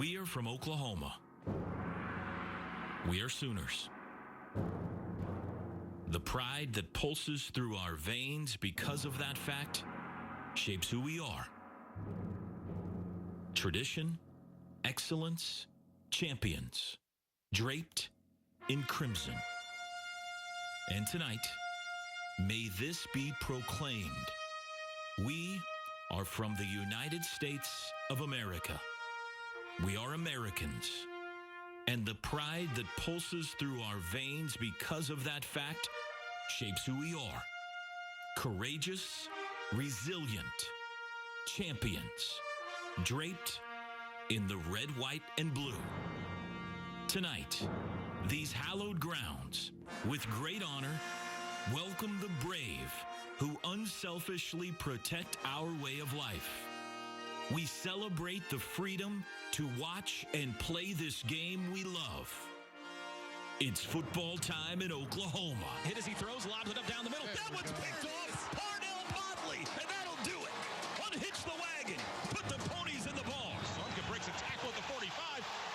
We are from Oklahoma. We are Sooners. The pride that pulses through our veins because of that fact shapes who we are. Tradition, excellence, champions, draped in crimson. And tonight, may this be proclaimed. We are from the United States of America. We are Americans. And the pride that pulses through our veins because of that fact shapes who we are. Courageous, resilient, champions, draped in the red, white, and blue. Tonight, these hallowed grounds, with great honor, welcome the brave who unselfishly protect our way of life. We celebrate the freedom to watch and play this game we love. It's football time in Oklahoma. Hit as he throws, lobs it up down the middle. That one's picked off. Parnell Motley, and that'll do it. Unhitch the wagon. Put the ponies in the ball. Slumka breaks a tackle at the 45,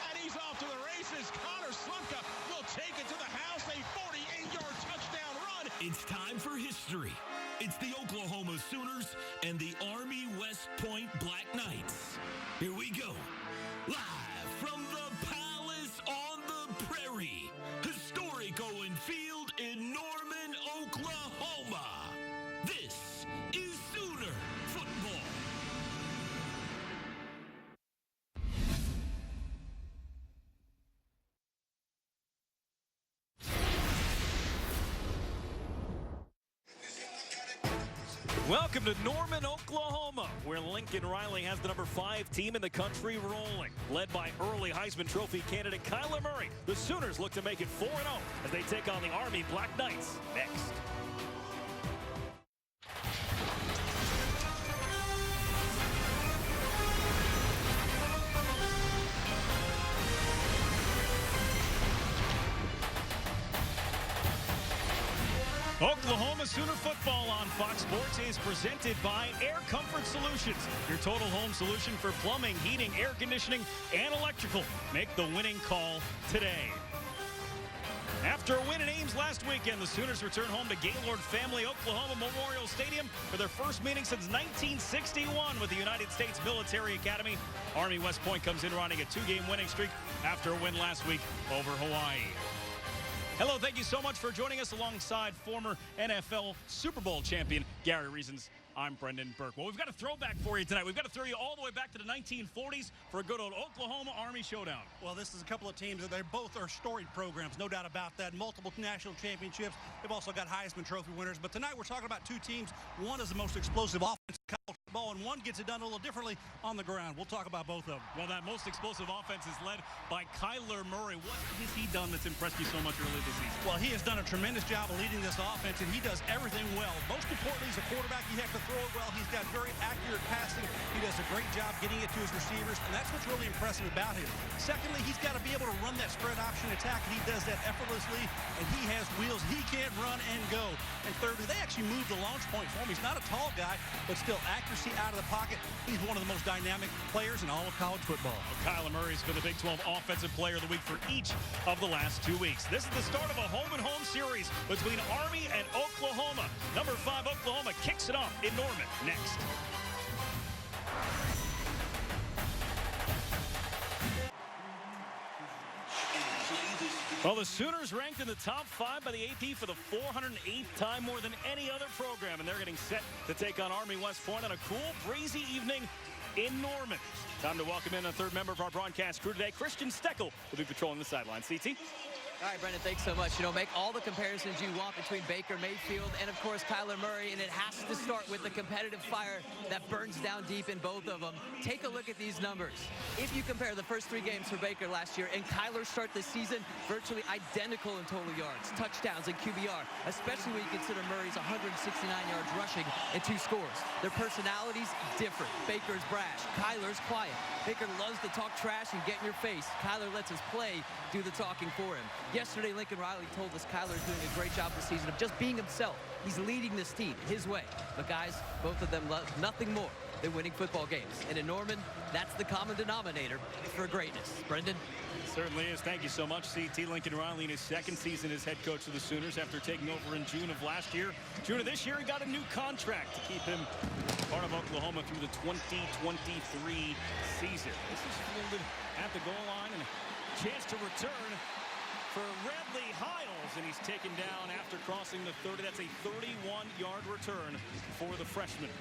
and he's off to the races. Connor Slumka will take it to the house. A 48-yard touchdown run. It's time for history. It's the Oklahoma Sooners and the Army West Point Black Knights. Here we go. Live from the Palace on the Prairie. Historic Owen Field in Norman, Oklahoma. This is Sooner football. Welcome to Norman, Oklahoma, where Lincoln Riley has the number 5 team in the country rolling. Led by early Heisman Trophy candidate Kyler Murray, the Sooners look to make it 4-0 as they take on the Army Black Knights next. Oklahoma Sooner football on Fox Sports is presented by Air Comfort Solutions, your total home solution for plumbing, heating, air conditioning, and electrical. Make the winning call today. After a win in Ames last weekend, the Sooners return home to Gaylord Family Oklahoma Memorial Stadium for their first meeting since 1961 with the United States Military Academy. Army West Point comes in running a 2-game winning streak after a win last week over Hawaii. Hello, thank you so much for joining us alongside former NFL Super Bowl champion Gary Reasons. I'm Brendan Burke. Well, we've got a throwback for you tonight. We've got to throw you all the way back to the 1940s for a good old Oklahoma Army showdown. Well, this is a couple of teams that they both are storied programs, no doubt about that. Multiple national championships. They've also got Heisman Trophy winners. But tonight we're talking about two teams. One is the most explosive offense in college football, and one gets it done a little differently on the ground. We'll talk about both of them. Well, that most explosive offense is led by Kyler Murray. What has he done that's impressed you so much early this season? Well, he has done a tremendous job of leading this offense, and he does everything well. Most importantly, as a quarterback, you have to throw it well. He's got very accurate passing. He does a great job getting it to his receivers, and that's what's really impressive about him. Secondly, he's got to be able to run that spread option attack, and he does that effortlessly, and he has wheels. He can run and go. And thirdly, they actually moved the launch point for him. He's not a tall guy, but still accuracy out of the pocket. He's one of the most dynamic players in all of college football. Well, Kyler Murray's been the Big 12 Offensive Player of the Week for each of the last 2 weeks. This is the start of a home-and-home series between Army and Oklahoma. Number 5 Oklahoma kicks it off in Norman next. Well, the Sooners ranked in the top 5 by the AP for the 408th time, more than any other program, and they're getting set to take on Army West Point on a cool, breezy evening in Norman. Time to welcome in a third member of our broadcast crew today. Christian Steckel will be patrolling the sideline. CT? All right, Brendan, thanks so much. You know, make all the comparisons you want between Baker Mayfield and, of course, Kyler Murray, and it has to start with the competitive fire that burns down deep in both of them. Take a look at these numbers. If you compare the first 3 games for Baker last year and Kyler start the season virtually identical in total yards, touchdowns, and QBR, especially when you consider Murray's 169 yards rushing and 2 scores. Their personalities, different. Baker's brash. Kyler's quiet. Baker loves to talk trash and get in your face. Kyler lets his play do the talking for him. Yesterday, Lincoln Riley told us Kyler's doing a great job this season of just being himself. He's leading this team his way. But guys, both of them love nothing more than winning football games. And in Norman, that's the common denominator for greatness. Brendan? Certainly is. Thank you so much, CT. Lincoln Riley in his second season as head coach of the Sooners after taking over in June of last year. June of this year, he got a new contract to keep him part of Oklahoma through the 2023 season. This is fielded at the goal line and a chance to return for Redley Hiles, and he's taken down after crossing the 30. That's a 31-yard return for the freshman.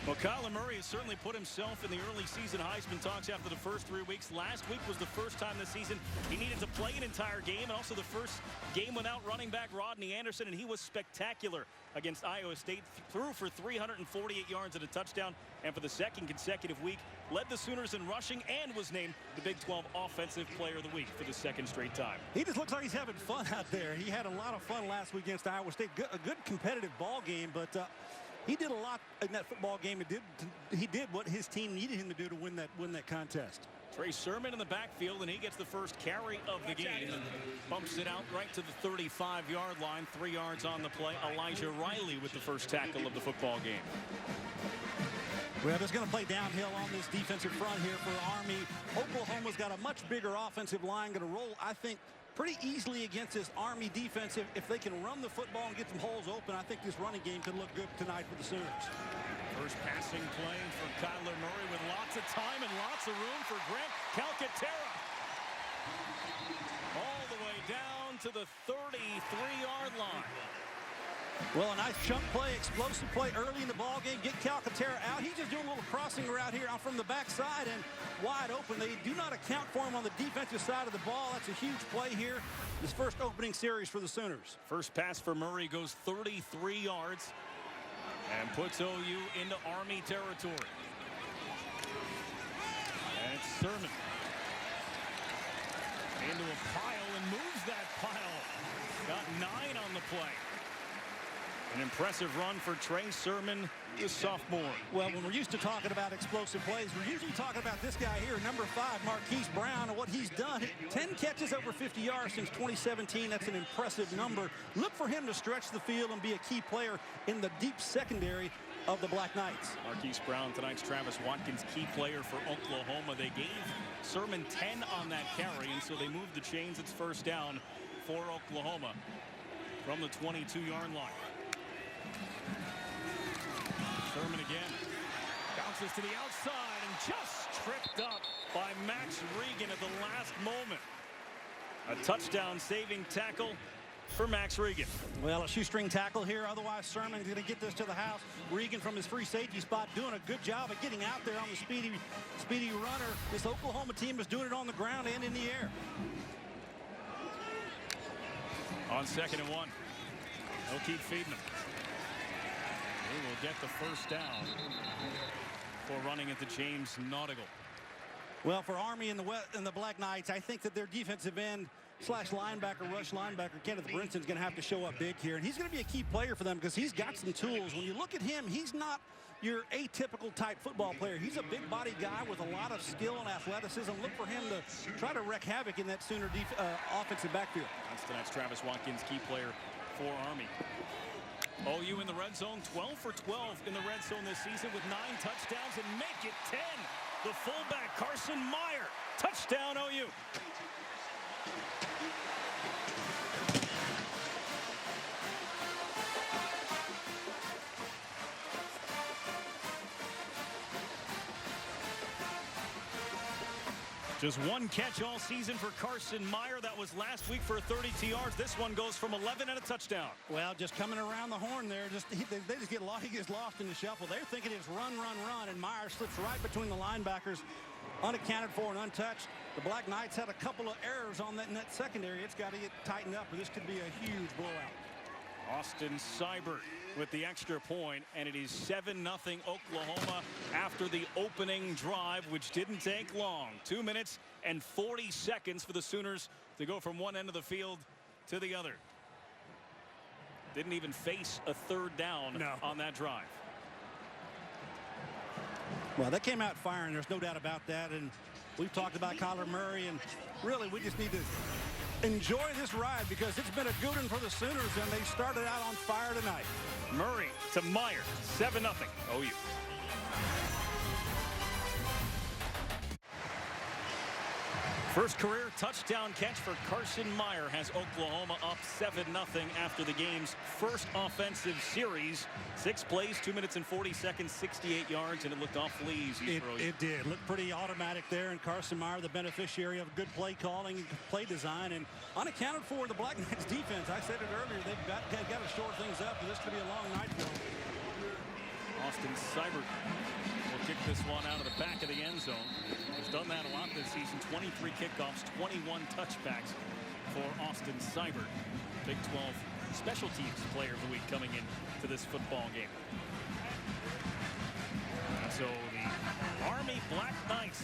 Well, Kyler Murray has certainly put himself in the early season Heisman talks after the first 3 weeks. Last week was the first time this season he needed to play an entire game, and also the first game without running back Rodney Anderson, and he was spectacular against Iowa State. Threw for 348 yards and a touchdown, and for the second consecutive week, led the Sooners in rushing and was named the Big 12 Offensive Player of the Week for the second straight time. He just looks like he's having fun out there. He had a lot of fun last week against Iowa State. A good competitive ball game, but he did a lot in that football game. He did what his team needed him to do to win that contest. Trey Sermon in the backfield, and he gets the first carry of the game and bumps it out right to the 35-yard line. 3 yards on the play. Elijah Riley with the first tackle of the football game. Well, they're going to play downhill on this defensive front here for Army. Oklahoma's got a much bigger offensive line, going to roll, I think, pretty easily against this Army defense. If they can run the football and get some holes open, I think this running game could look good tonight for the Sooners. First passing play for Kyler Murray with lots of time and lots of room for Grant Calcaterra. All the way down to the 33-yard line. Well, a nice chunk play, explosive play early in the ball game. Get Calcaterra out. He's just doing a little crossing route here from the backside and wide open. They do not account for him on the defensive side of the ball. That's a huge play here. This first opening series for the Sooners. First pass for Murray goes 33 yards and puts OU into Army territory. And it's Sermon into a pile and moves that pile. Got 9 on the play. An impressive run for Trey Sermon, the sophomore. Well, when we're used to talking about explosive plays, we're usually talking about this guy here, number 5, Marquise Brown, and what he's done. 10 catches over 50 yards since 2017. That's an impressive number. Look for him to stretch the field and be a key player in the deep secondary of the Black Knights. Marquise Brown, tonight's Travis Watkins, key player for Oklahoma. They gave Sermon 10 on that carry, and so they moved the chains. It's first down for Oklahoma from the 22-yard line. Sermon again. Bounces to the outside and just tripped up by Max Regan at the last moment. A touchdown-saving tackle for Max Regan. Well, a shoestring tackle here. Otherwise, Sermon's going to get this to the house. Regan from his free safety spot doing a good job of getting out there on the speedy runner. This Oklahoma team is doing it on the ground and in the air. On 2nd and 1. They'll keep feeding them. They will get the first down for running at the James Nautical. Well, for Army and the Black Knights, I think that their defensive end / linebacker, rush linebacker, Kenneth Brinson's going to have to show up big here. And he's going to be a key player for them because he's got some tools. When you look at him, he's not your atypical type football player. He's a big body guy with a lot of skill and athleticism. Look for him to try to wreak havoc in that Sooner offensive backfield. That's tonight's Travis Watkins, key player for Army. OU in the red zone, 12 for 12 in the red zone this season with 9 touchdowns and make it 10. The fullback, Carson Meyer. Touchdown, OU. Just 1 catch all season for Carson Meyer. That was last week for 32 yards. This one goes from 11 and a touchdown. Well, just coming around the horn there, they just get lost. He gets lost in the shuffle. They're thinking it's run, and Meyer slips right between the linebackers, unaccounted for and untouched. The Black Knights had a couple of errors on that net secondary. It's got to get tightened up, or this could be a huge blowout. Austin Seibert with the extra point, and it is 7-0 Oklahoma after the opening drive, which didn't take long. 2 minutes and 40 seconds for the Sooners to go from one end of the field to the other. Didn't even face a third down on that drive. Well, they came out firing. There's no doubt about that. And we've talked about Kyler Murray, and really we just need to enjoy this ride because it's been a good one for the Sooners, and they started out on fire tonight. Murray to Meyer, 7-0 OU. First career touchdown catch for Carson Meyer has Oklahoma up 7-0 after the game's first offensive series. 6 plays, 2 minutes and 40 seconds, 68 yards, and it looked awfully easy. It did. Looked pretty automatic there, and Carson Meyer, the beneficiary of good play calling and play design, and unaccounted for the Black Knights defense. I said it earlier, they've got to shore things up, and this could be a long night for them. Austin Seibert will kick this one out of the back of the end zone. He's done that a lot this season. 23 kickoffs, 21 touchbacks for Austin Seibert. Big 12 special teams player of the week coming into this football game. And so the Army Black Knights.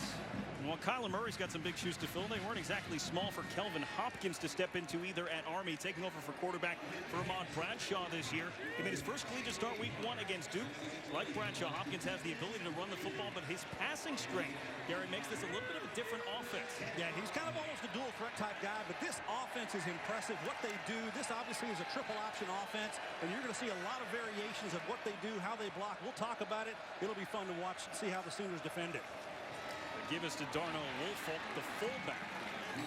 Well, Kyler Murray's got some big shoes to fill. They weren't exactly small for Kelvin Hopkins to step into either at Army, taking over for quarterback Vermont Bradshaw this year. He made his first collegiate start week 1 against Duke. Like Bradshaw, Hopkins has the ability to run the football, but his passing strength, Gary, makes this a little bit of a different offense. Yeah, he's kind of almost a dual threat type guy, but this offense is impressive. What they do, this obviously is a triple option offense, and you're going to see a lot of variations of what they do, how they block. We'll talk about it. It'll be fun to watch, see how the Sooners defend it. Give us to Darnell Woolfolk, the fullback.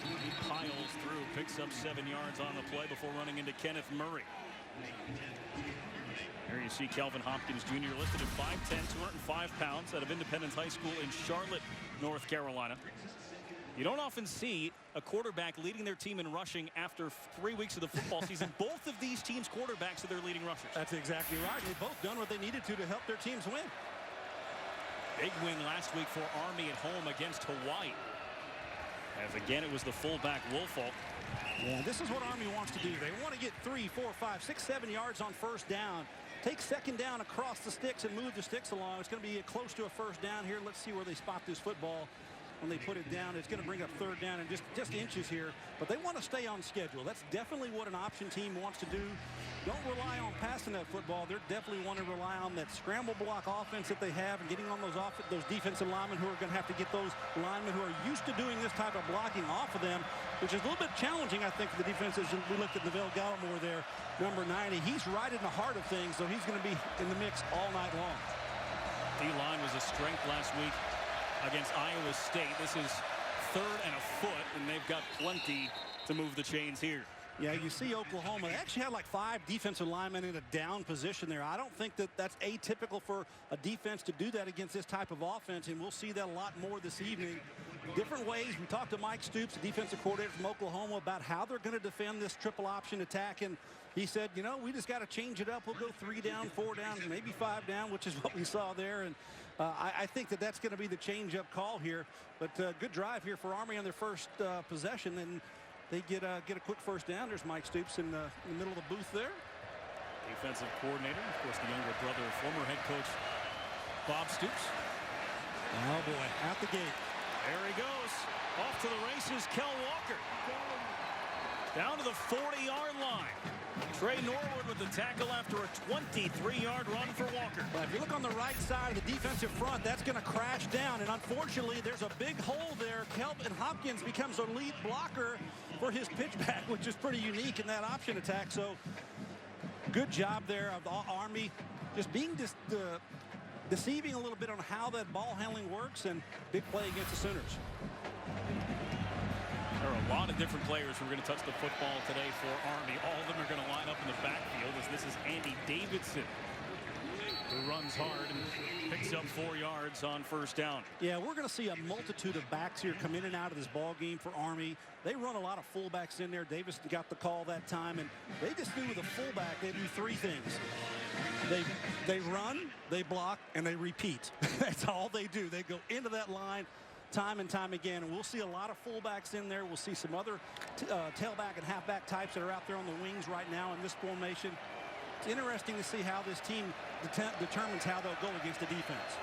He piles through, picks up 7 yards on the play before running into Kenneth Murray. Here you see Kelvin Hopkins Jr. listed at 5'10", 205 pounds out of Independence High School in Charlotte, North Carolina. You don't often see a quarterback leading their team in rushing after 3 weeks of the football season. Both of these teams' quarterbacks are their leading rushers. That's exactly right. They've both done what they needed to help their teams win. Big win last week for Army at home against Hawaii. As again, it was the fullback Woolfolk. Yeah, this is what Army wants to do. They want to get 3, 4, 5, 6, 7 yards on first down. Take second down across the sticks and move the sticks along. It's going to be close to a first down here. Let's see where they spot this football. When they put it down, it's going to bring up third down and just inches here. But they want to stay on schedule. That's definitely what an option team wants to do. Don't rely on passing that football. They're definitely want to rely on that scramble block offense that they have and getting on those defensive linemen who are going to have to get those linemen who are used to doing this type of blocking off of them, which is a little bit challenging, I think, for the defenses. We looked at Neville Gallimore there, number 90. He's right in the heart of things, so he's going to be in the mix all night long. D-line was a strength last week against Iowa State. This is 3rd and a foot, and they've got plenty to move the chains here. Yeah, you see Oklahoma. They actually had like 5 defensive linemen in a down position there. I don't think that that's atypical for a defense to do that against this type of offense, and we'll see that a lot more this evening. Different ways. We talked to Mike Stoops, the defensive coordinator from Oklahoma, about how they're going to defend this triple option attack, and he said, you know, we just got to change it up. We'll go 3 down, 4 down, maybe 5 down, which is what we saw there. And I think that that's going to be the change-up call here. But good drive here for Army on their first possession, and they get a quick first down. There's Mike Stoops in the middle of the booth there. Defensive coordinator, of course, the younger brother of former head coach Bob Stoops. Oh, boy, out the gate. There he goes. Off to the races, Kel Walker. Down to the 40-yard line. Trey Norwood with the tackle after a 23-yard run for Walker. But if you look on the right side of the defensive front, that's going to crash down. And unfortunately, there's a big hole there. Kelvin Hopkins becomes a lead blocker for his pitchback, which is pretty unique in that option attack. So good job there of the Army just being deceiving a little bit on how that ball handling works, and big play against the Sooners. There are a lot of different players who are going to touch the football today for Army. All of them are going to line up in the backfield, as this is Andy Davidson, who runs hard and picks up 4 yards on first down. Yeah, we're going to see a multitude of backs here come in and out of this ball game for Army. They run a lot of fullbacks in there. Davis got the call that time, and they just do with a fullback, they do 3 things. They run, they block, and they repeat. That's all they do. They go into that line time and time again, and we'll see a lot of fullbacks in there. We'll see some other tailback and halfback types that are out there on the wings right now in this formation. It's interesting to see how this team determines how they'll go against the defense.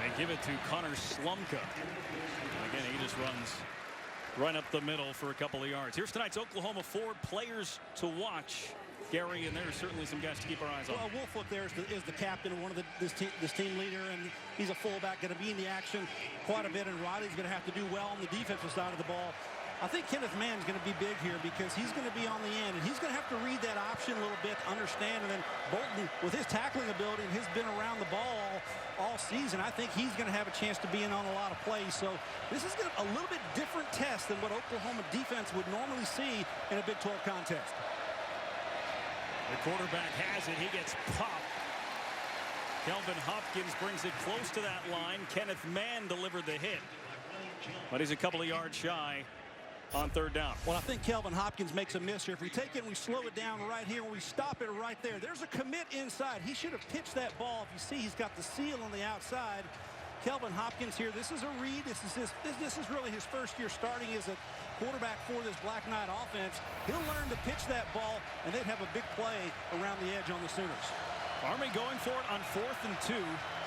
They give it to Connor Slumka. Again, he just runs right up the middle for a couple of yards. Here's tonight's Oklahoma 4 players to watch, Gary, and there's certainly some guys to keep our eyes on. Well, Woolfolk there is the captain and one of this team leader, and he's a fullback, going to be in the action quite a bit, and Riley's going to have to do well on the defensive side of the ball. I think Kenneth Mann's going to be big here because he's going to be on the end, and he's going to have to read that option a little bit, understand, and then Bolton, with his tackling ability and his been around the ball all season, I think he's going to have a chance to be in on a lot of plays. So this is a little bit different test than what Oklahoma defense would normally see in a Big 12 contest. The quarterback has it. He gets popped. Kelvin Hopkins brings it close to that line. Kenneth Mann delivered the hit, but he's a couple of yards shy on third down. Well, I think Kelvin Hopkins makes a miss here. If we take it and we slow it down right here, and we stop it right there, there's a commit inside. He should have pitched that ball. If you see, he's got the seal on the outside. Kelvin Hopkins here, this is a read. This is really his first year starting as a quarterback for this Black Knight offense. He'll learn to pitch that ball, and they'd have a big play around the edge on the Sooners. Army going for it on 4th and 2.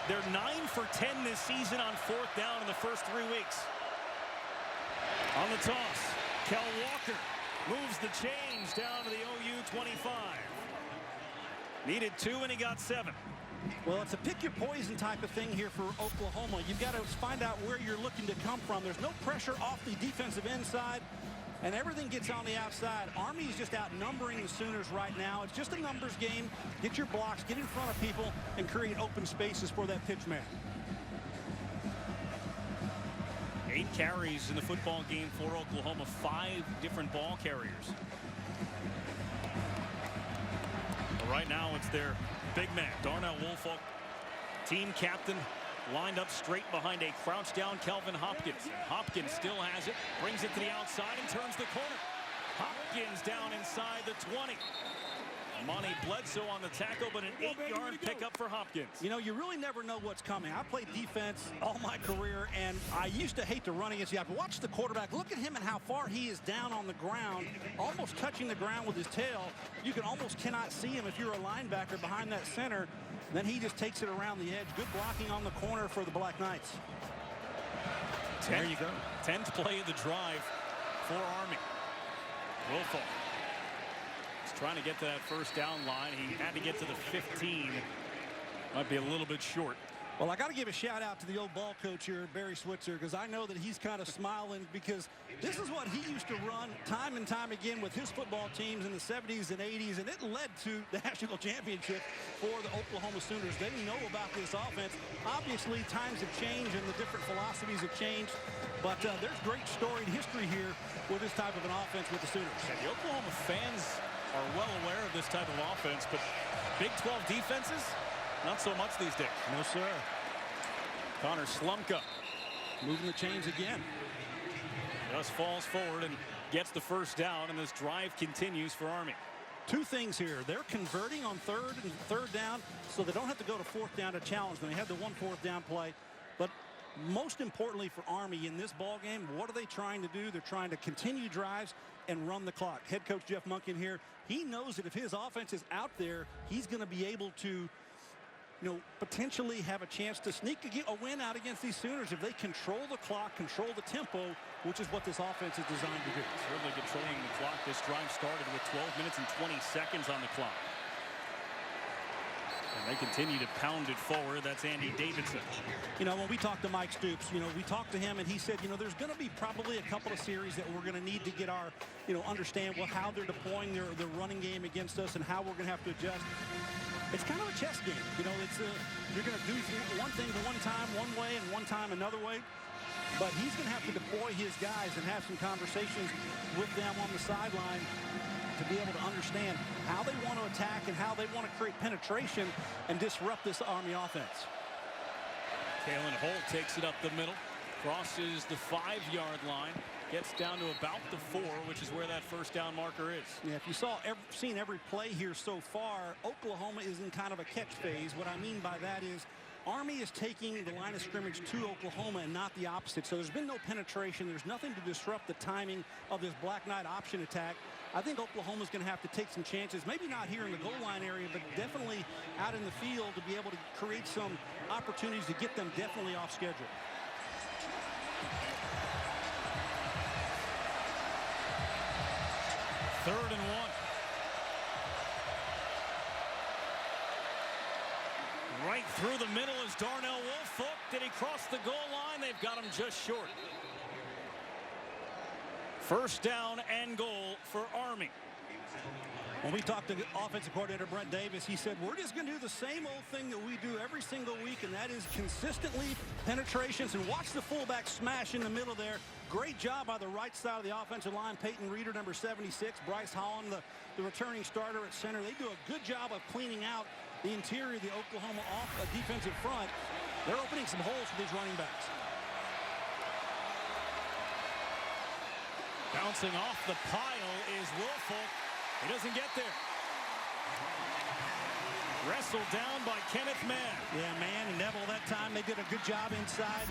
They're 9 for 10 this season on 4th down in the first 3 weeks. On the toss, Kel Walker moves the chains down to the OU 25. Needed 2 and he got 7. Well, it's a pick your poison type of thing here for Oklahoma. You've got to find out where you're looking to come from. There's no pressure off the defensive inside, and everything gets on the outside. Army's just outnumbering the Sooners right now. It's just a numbers game. Get your blocks, get in front of people, and create open spaces for that pitch man. 8 carries in the football game for Oklahoma. 5 different ball carriers. But right now it's their big man, Darnell Woolfolk, team captain, lined up straight behind a crouched down Kelvin Hopkins. And Hopkins still has it, brings it to the outside and turns the corner. Hopkins down inside the 20. Monty Bledsoe on the tackle, but an 8-yard pickup for Hopkins. You know, you really never know what's coming. I played defense all my career, and I used to hate to run against you. But watch the quarterback. Look at him and how far he is down on the ground, almost touching the ground with his tail. You can almost cannot see him if you're a linebacker behind that center. Then he just takes it around the edge. Good blocking on the corner for the Black Knights. There you go. 10th play of the drive for Army. Woolfolk trying to get to that first down line. He had to get to the 15. Might be a little bit short. Well, I got to give a shout out to the old ball coach here, Barry Switzer, because I know that he's kind of smiling because this is what he used to run time and time again with his football teams in the 70s and 80s, and it led to the national championship for the Oklahoma Sooners. They know about this offense. Obviously, times have changed and the different philosophies have changed, but there's great storied history here with this type of an offense with the Sooners. And the Oklahoma fans are well aware of this type of offense, but Big 12 defenses, not so much these days. No, sir. Connor Slumka moving the chains again. Just falls forward and gets the first down, and this drive continues for Army. 2 things here. They're converting on third down, so they don't have to go to 4th down to challenge them. They had the 1 4th down play, but most importantly for Army in this ball game, what are they trying to do? They're trying to continue drives and run the clock. Head coach Jeff Monken here, he knows that if his offense is out there, he's going to be able to, potentially have a chance to sneak a win out against these Sooners if they control the clock, control the tempo, which is what this offense is designed to do. Certainly controlling the clock. This drive started with 12 minutes and 20 seconds on the clock. And they continue to pound it forward. That's Andy Davidson. When we talked to Mike Stoops, we talked to him and he said, there's going to be probably a couple of series that we're going to need to get our, understand how they're deploying their running game against us and how we're going to have to adjust. It's kind of a chess game. You're going to do one thing one time one way and one time another way. But he's going to have to deploy his guys and have some conversations with them on the sideline to be able to understand how they want to attack and how they want to create penetration and disrupt this Army offense. Kalen Holt takes it up the middle, crosses the 5-yard line, gets down to about the 4, which is where that first down marker is. Yeah, if you seen every play here so far, Oklahoma is in kind of a catch phase. What I mean by that is Army is taking the line of scrimmage to Oklahoma and not the opposite. So there's been no penetration. There's nothing to disrupt the timing of this Black Knight option attack. I think Oklahoma's going to have to take some chances, maybe not here in the goal line area, but definitely out in the field to be able to create some opportunities to get them definitely off schedule. Third and 1. Right through the middle is Darnell Woolfolk. Did he cross the goal line? They've got him just short. First down and goal for Army. When we talked to offensive coordinator Brent Davis, he said, we're just going to do the same old thing that we do every single week, and that is consistently penetrations. And watch the fullback smash in the middle there. Great job by the right side of the offensive line. Peyton Reeder, number 76. Bryce Holland, the returning starter at center. They do a good job of cleaning out the interior of the Oklahoma defensive front. They're opening some holes for these running backs. Bouncing off the pile is Woolfolk. He doesn't get there. Wrestled down by Kenneth Mann. Yeah, Mann and Neville that time, they did a good job inside,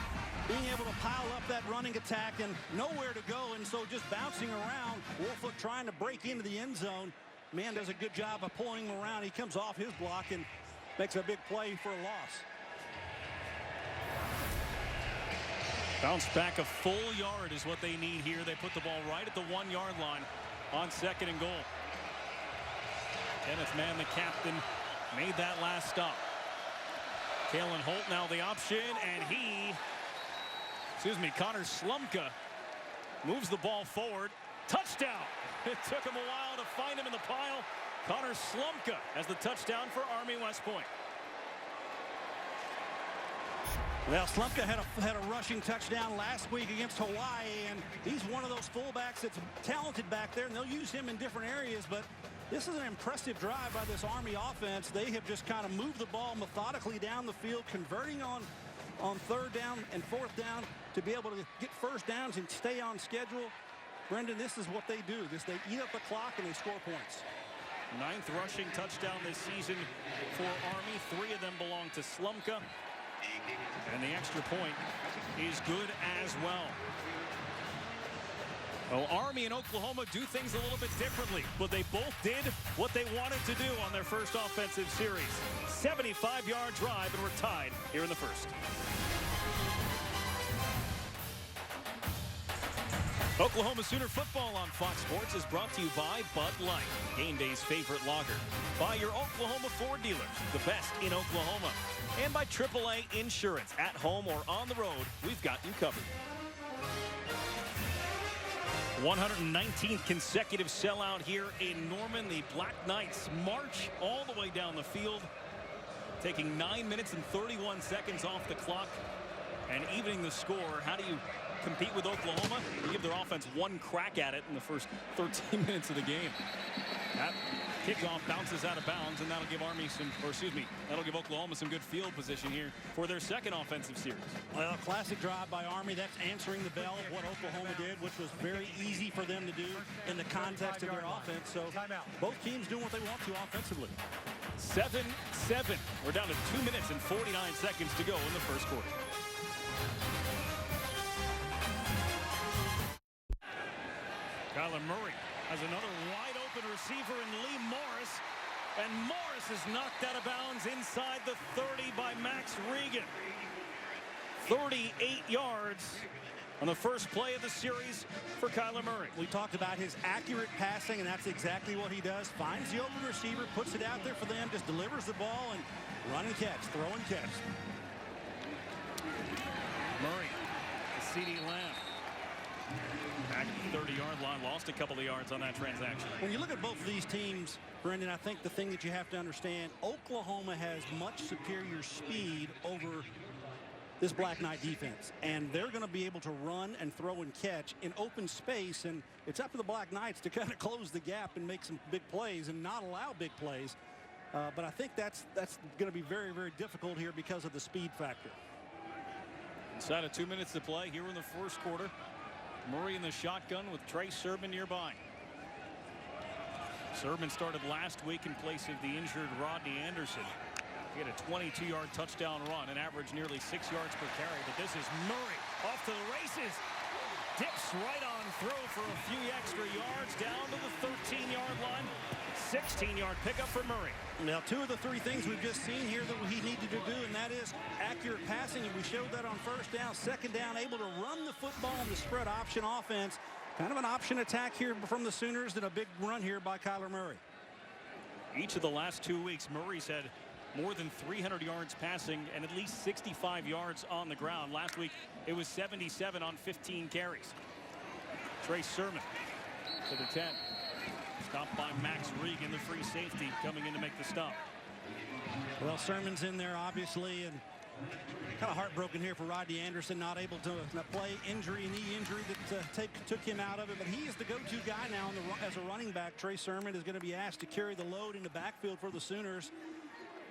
being able to pile up that running attack and nowhere to go, and so just bouncing around. Woolfolk trying to break into the end zone. Mann does a good job of pulling him around. He comes off his block and makes a big play for a loss. Bounce back a full yard is what they need here. They put the ball right at the 1-yard line on 2nd and goal. Kenneth Mann, the captain, made that last stop. Kalen Holt now the option, and Connor Slumka moves the ball forward. Touchdown! It took him a while to find him in the pile. Connor Slumka has the touchdown for Army West Point. Well, Slumka had a rushing touchdown last week against Hawaii, and he's one of those fullbacks that's talented back there, and they'll use him in different areas, but this is an impressive drive by this Army offense. They have just kind of moved the ball methodically down the field, converting on 3rd down and 4th down to be able to get first downs and stay on schedule. Brendan, this is what they do. They eat up the clock and they score points. 9th rushing touchdown this season for Army. 3 of them belong to Slumka. And the extra point is good as well. Well, Army and Oklahoma do things a little bit differently, but they both did what they wanted to do on their first offensive series. 75-yard drive, and we're tied here in the first. Oklahoma Sooner football on Fox Sports is brought to you by Bud Light, game day's favorite lager. By your Oklahoma Ford dealers, the best in Oklahoma. And by AAA Insurance. At home or on the road, we've got you covered. 119th consecutive sellout here in Norman. The Black Knights march all the way down the field, taking 9 minutes and 31 seconds off the clock and evening the score. How do you compete with Oklahoma? You give their offense one crack at it in the first 13 minutes of the game. That kickoff bounces out of bounds, and that'll give that'll give Oklahoma some good field position here for their second offensive series. Well, a classic drive by Army. That's answering the bell of what Oklahoma did, which was very easy for them to do in the context of their offense. So both teams doing what they want to offensively. 7-7. We're down to 2 minutes and 49 seconds to go in the first quarter. Kyler Murray has another wide open receiver in Lee Morris, and Morris is knocked out of bounds inside the 30 by Max Regan. 38 yards on the first play of the series for Kyler Murray. We talked about his accurate passing, and that's exactly what he does. Finds the open receiver, puts it out there for them, just delivers the ball, and run and catch, throw and catch. Murray, to CeeDee Lamb. Back at the 30-yard line, lost a couple of yards on that transaction. When you look at both of these teams, Brendan, I think the thing that you have to understand, Oklahoma has much superior speed over this Black Knight defense, and they're going to be able to run and throw and catch in open space, and it's up to the Black Knights to kind of close the gap and make some big plays and not allow big plays. But I think that's going to be very, very difficult here because of the speed factor. Inside of 2 minutes to play here in the first quarter. Murray in the shotgun with Trey Sermon nearby. Sermon started last week in place of the injured Rodney Anderson. He had a 22-yard touchdown run and averaged nearly 6 yards per carry. But this is Murray off to the races. Dips right on through for a few extra yards down to the 13-yard line. 16-yard pickup for Murray. Now, 2 of the 3 things we've just seen here that he needed to do, and that is accurate passing, and we showed that on first down. Second down, able to run the football in the spread option offense. Kind of an option attack here from the Sooners, and a big run here by Kyler Murray. Each of the last 2 weeks, Murray's had more than 300 yards passing and at least 65 yards on the ground. Last week, it was 77 on 15 carries. Trey Sermon to the 10. Stopped by Max Regan, the free safety, coming in to make the stop. Well, Sermon's in there, obviously, and kind of heartbroken here for Rodney Anderson, not able to play. Knee injury that took him out of it. But he is the go-to guy now as a running back. Trey Sermon is going to be asked to carry the load in the backfield for the Sooners.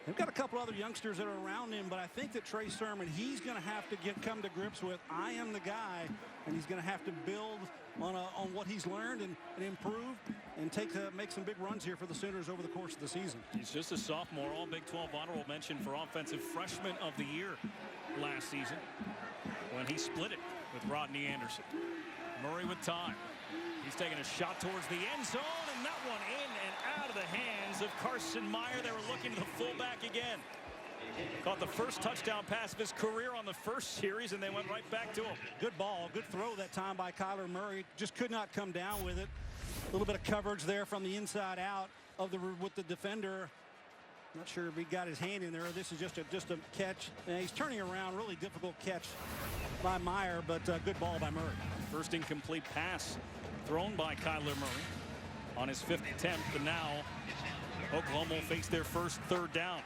They've got a couple other youngsters that are around him, but I think that Trey Sermon, he's going to have to come to grips with, I am the guy, and he's going to have to build on what he's learned and improve and make some big runs here for the Sooners over the course of the season. He's just a sophomore. All Big 12 honorable mention for Offensive Freshman of the Year last season when he split it with Rodney Anderson. Murray with time. He's taking a shot towards the end zone, and that one in and out of the hands of Carson Meyer. They were looking to the fullback again. Caught the first touchdown pass of his career on the first series, and they went right back to him. Good ball, good throw that time by Kyler Murray. Just could not come down with it. A little bit of coverage there from the inside out with the defender. Not sure if he got his hand in there. This is just a catch. And he's turning around. Really difficult catch by Meyer, but good ball by Murray. First incomplete pass thrown by Kyler Murray on his 5th attempt, and now Oklahoma will face their first third down.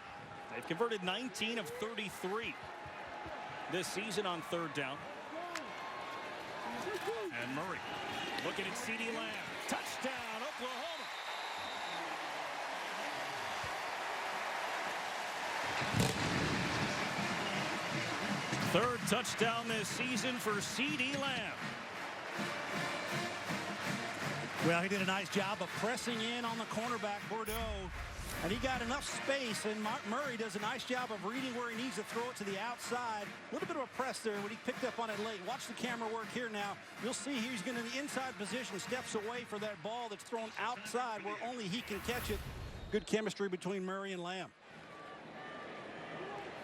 They've converted 19 of 33 this season on third down. And Murray looking at CeeDee Lamb. Touchdown, Oklahoma. Third touchdown this season for CeeDee Lamb. Well, he did a nice job of pressing in on the cornerback, Bordeaux. And he got enough space, and Murray does a nice job of reading where he needs to throw it to the outside. A little bit of a press there when he picked up on it late. Watch the camera work here now. You'll see he's getting in the inside position, steps away for that ball that's thrown outside where only he can catch it. Good chemistry between Murray and Lamb.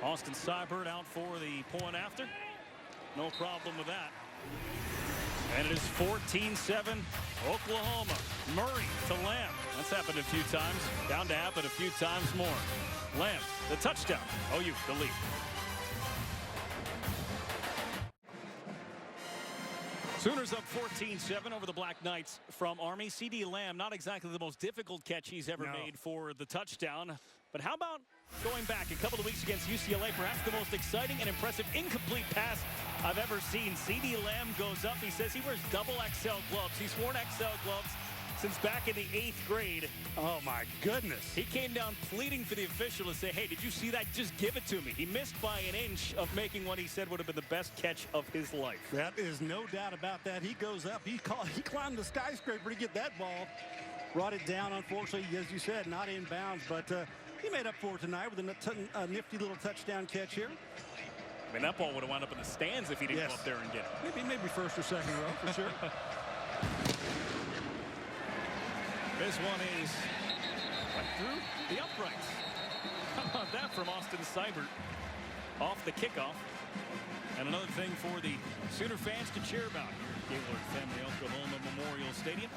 Austin Seibert out for the point after. No problem with that. And it is 14-7 Oklahoma. Murray to Lamb. That's happened a few times. Bound to happen a few times more. Lamb, the touchdown. OU, the lead. Sooners up 14-7 over the Black Knights from Army. CeeDee Lamb, not exactly the most difficult catch he's ever made for the touchdown. But how about going back a couple of weeks against UCLA, perhaps the most exciting and impressive incomplete pass I've ever seen. CeeDee Lamb goes up. He says he wears double XL gloves. He's worn XL gloves since back in the 8th grade. Oh, my goodness. He came down pleading for the official to say, hey, did you see that? Just give it to me. He missed by an inch of making what he said would have been the best catch of his life. That is no doubt about that. He goes up. He climbed the skyscraper to get that ball. Brought it down, unfortunately, as you said, not in bounds. But he made up for it tonight with a nifty little touchdown catch here. I mean, that ball would have wound up in the stands if he didn't go up there and get it. Maybe first or second row, for sure. This one is right through the uprights. How about that from Austin Seibert off the kickoff? And another thing for the Sooner fans to cheer about here at Gaylord Family Oklahoma Memorial Stadium.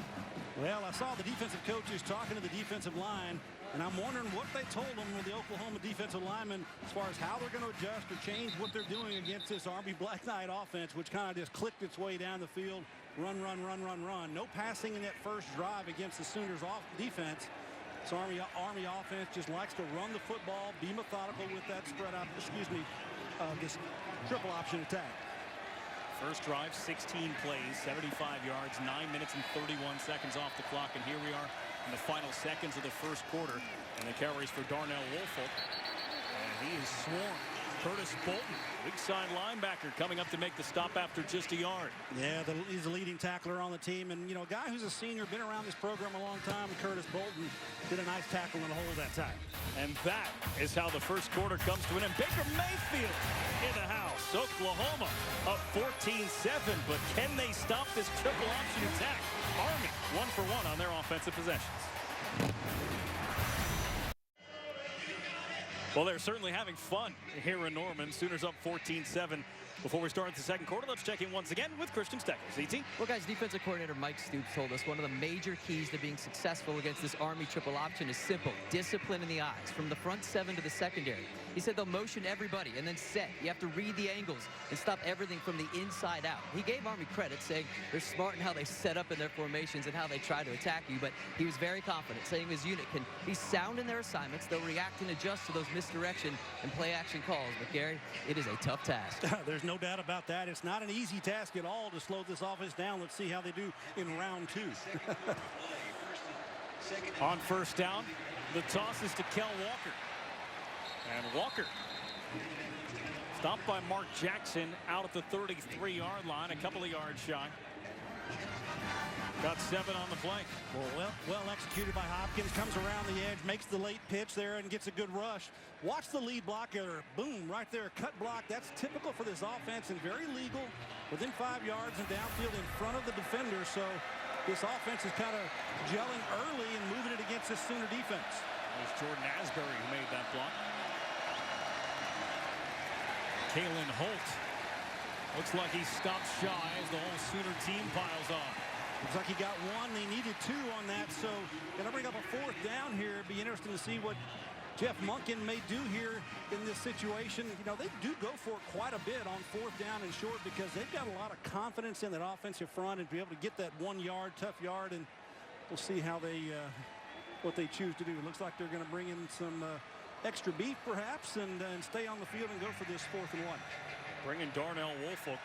Well, I saw the defensive coaches talking to the defensive line, and I'm wondering what they told them with the Oklahoma defensive linemen as far as how they're going to adjust or change what they're doing against this Army Black Knight offense, which kind of just clicked its way down the field. Run, run, run, run, run. No passing in that first drive against the Sooners off defense. So Army offense just likes to run the football, be methodical with that spread out, this triple option attack. First drive, 16 plays, 75 yards, 9 minutes and 31 seconds off the clock. And here we are in the final seconds of the first quarter. And the carries for Darnell Woolfolk. And he is swarmed. Curtis Bolton, big side linebacker, coming up to make the stop after just a yard. Yeah, he's the leading tackler on the team. And, you know, a guy who's a senior, been around this program a long time, Curtis Bolton, did a nice tackle in the hole that time. And that is how the first quarter comes to an end. Baker Mayfield in the house. Oklahoma up 14-7, but can they stop this triple option attack? Army 1 for 1 on their offensive possessions. Well, they're certainly having fun here in Norman. Sooners up 14-7. Before we start the second quarter, let's check in once again with Christian Stecker. CT? Well, guys, defensive coordinator Mike Stoops told us one of the major keys to being successful against this Army triple option is simple: discipline in the eyes, from the front seven to the secondary. He said they'll motion everybody and then set. You have to read the angles and stop everything from the inside out. He gave Army credit, saying they're smart in how they set up in their formations and how they try to attack you, but he was very confident, saying his unit can be sound in their assignments. They'll react and adjust to those misdirection and play action calls. But Gary, it is a tough task. There's no doubt about that. It's not an easy task at all to slow this offense down. Let's see how they do in round 2. On first down, the toss is to Kel Walker. And Walker stopped by Mark Jackson out at the 33-yard line, a couple of yards shy. Got 7 on the play. Well executed by Hopkins. Comes around the edge, makes the late pitch there, and gets a good rush. Watch the lead blocker. Boom, right there, cut block. That's typical for this offense and very legal. Within 5 yards and downfield in front of the defender. So this offense is kind of gelling early and moving it against this Sooner defense. It was Jordan Asbury who made that block. Kalen Holt looks like he stopped shy as the whole Sooner team piles on. Looks like he got 1. They needed 2 on that. So gonna bring up a 4th down here. It'd be interesting to see what Jeff Monken may do here in this situation. You know, they do go for it quite a bit on 4th down and short because they've got a lot of confidence in that offensive front and be able to get that 1 yard, tough yard, and we'll see how they what they choose to do. It looks like they're going to bring in some extra beef perhaps and stay on the field and go for this 4th and 1. Bring in Darnell Woolfolk,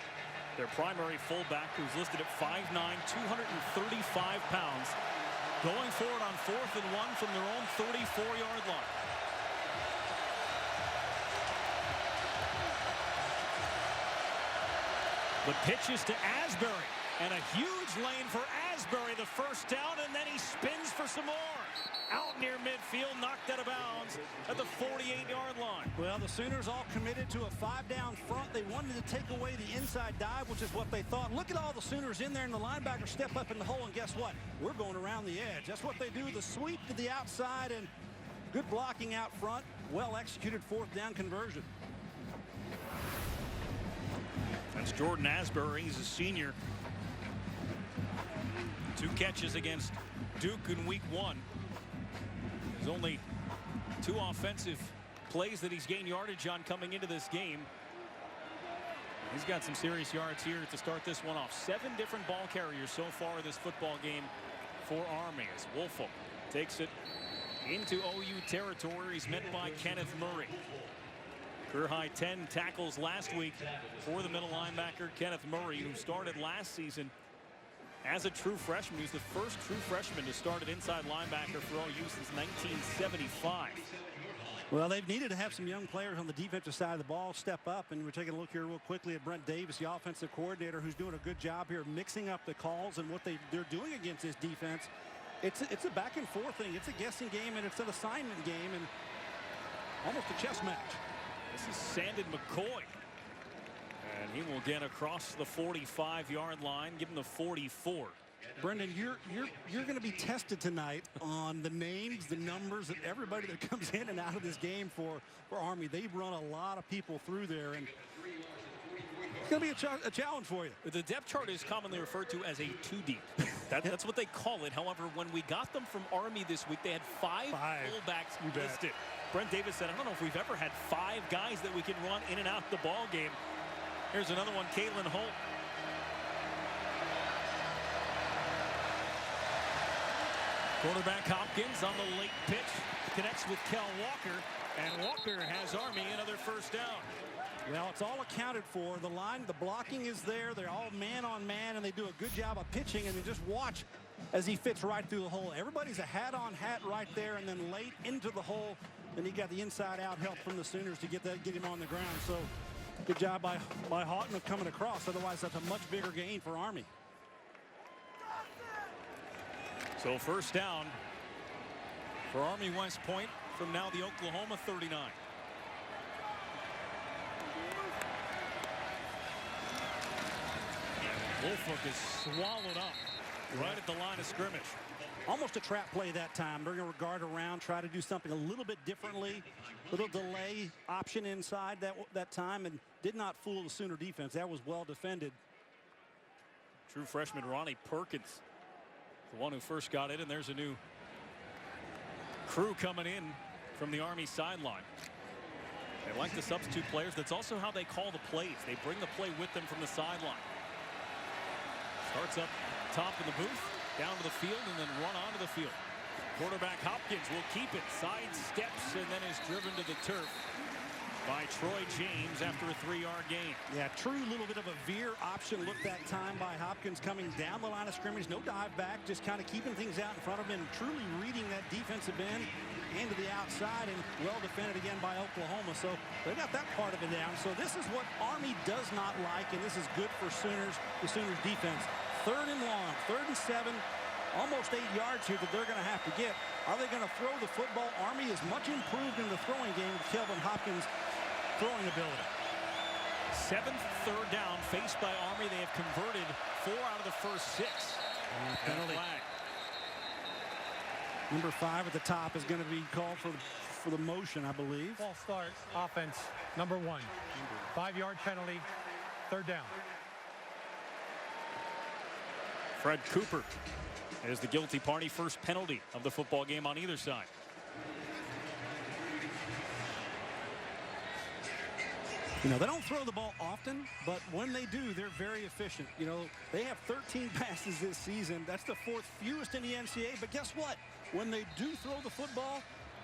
their primary fullback, who's listed at 5'9", 235 pounds, going forward on 4th and 1 from their own 34-yard line. The pitch is to Asbury, and a huge lane for Asbury, the first down, and then he spins for some more. Out near midfield, knocked out of bounds at the 48-yard line. Well, the Sooners all committed to a 5-down front. They wanted to take away the inside dive, which is what they thought. Look at all the Sooners in there, and the linebackers step up in the hole, and guess what? We're going around the edge. That's what they do, the sweep to the outside, and good blocking out front. Well executed 4th down conversion. That's Jordan Asbury. He's a senior. 2 catches against Duke in week 1. There's only 2 offensive plays that he's gained yardage on coming into this game. He's got some serious yards here to start this one off. 7 different ball carriers so far this football game for Army as Woolfolk takes it into OU territory. He's met by Kenneth Murray. Career high 10 tackles last week for the middle linebacker Kenneth Murray, who started last season as a true freshman. He was the first true freshman to start at inside linebacker for OU since 1975. Well, they've needed to have some young players on the defensive side of the ball step up, and we're taking a look here real quickly at Brent Davis, the offensive coordinator, who's doing a good job here mixing up the calls and what they're doing against this defense. It's a back and forth thing. It's a guessing game and it's an assignment game and almost a chess match. This is Sandon McCoy. And he will get across the 45-yard line, give him the 44. Brendan, you're going to be tested tonight on the names, the numbers, and everybody that comes in and out of this game for Army. They've run a lot of people through there, and it's going to be a challenge for you. The depth chart is commonly referred to as a 2 deep. That's what they call it. However, when we got them from Army this week, they had 5 fullbacks listed. Brent Davis said, I don't know if we've ever had 5 guys that we can run in and out of the ball game. Here's another one, Kalen Holt. Quarterback Hopkins on the late pitch connects with Kel Walker, and Walker has Army another first down. Well, it's all accounted for. The line, the blocking is there. They're all man on man, and they do a good job of pitching, and they just watch as he fits right through the hole. Everybody's a hat on hat right there, and then late into the hole, and he got the inside out help from the Sooners to get him on the ground. So good job by Houghton of coming across. Otherwise, that's a much bigger gain for Army. So first down for Army West Point from now the Oklahoma 39. Woolfolk is swallowed up right at the line of scrimmage. Almost a trap play that time. They're going to guard around, try to do something a little bit differently. Little delay option inside that time, and did not fool the Sooner defense. That was well defended. True freshman Ronnie Perkins, the one who first got it, and there's a new crew coming in from the Army sideline. They like the substitute players. That's also how they call the plays. They bring the play with them from the sideline. Starts up top in the booth, down to the field, and then run onto the field. Quarterback Hopkins will keep it, side steps, and then is driven to the turf by Troy James after a 3-yard gain. Yeah, true little bit of a veer option look that time by Hopkins coming down the line of scrimmage. No dive back, just kind of keeping things out in front of him and truly reading that defensive end into the outside, and well defended again by Oklahoma. So they got that part of it down. So this is what Army does not like, and this is good for the Sooners defense. 3rd and long, 3rd and 7. Almost 8 yards here that they're going to have to get. Are they going to throw the football? Army is much improved in the throwing game with Kelvin Hopkins' throwing ability. 7th 3rd down faced by Army. They have converted 4 out of the first 6. Penalty. Number 5 at the top is going to be called for the motion, I believe. False start. Offense, number 1. 5-yard penalty. 3rd down. Fred Cooper is the guilty party. First penalty of the football game on either side. You know, they don't throw the ball often, but when they do, they're very efficient. You know, they have 13 passes this season. That's the 4th fewest in the NCAA. But guess what? When they do throw the football,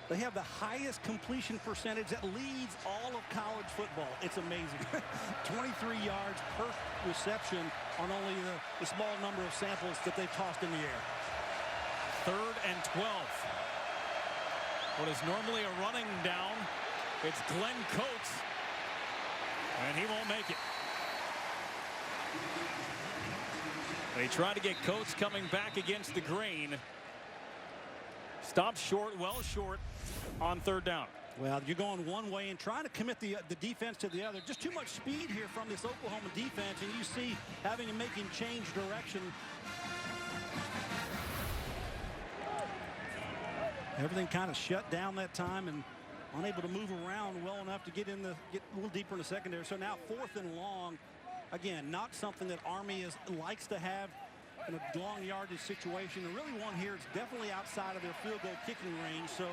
they have the highest completion percentage that leads all of college football. It's amazing. 23 yards per reception on only the small number of samples that they've tossed in the air. 3rd and 12. What is normally a running down, it's Glenn Coates, and he won't make it. They try to get Coates coming back against the grain. Stopped short, well short on 3rd down. Well, you're going one way and trying to commit the defense to the other. Just too much speed here from this Oklahoma defense, and you see having to make him change direction. Everything kind of shut down that time and unable to move around well enough to get a little deeper in the secondary. So now 4th and long. Again, not something that Army likes to have in a long yardage situation. And really one here is definitely outside of their field goal kicking range. So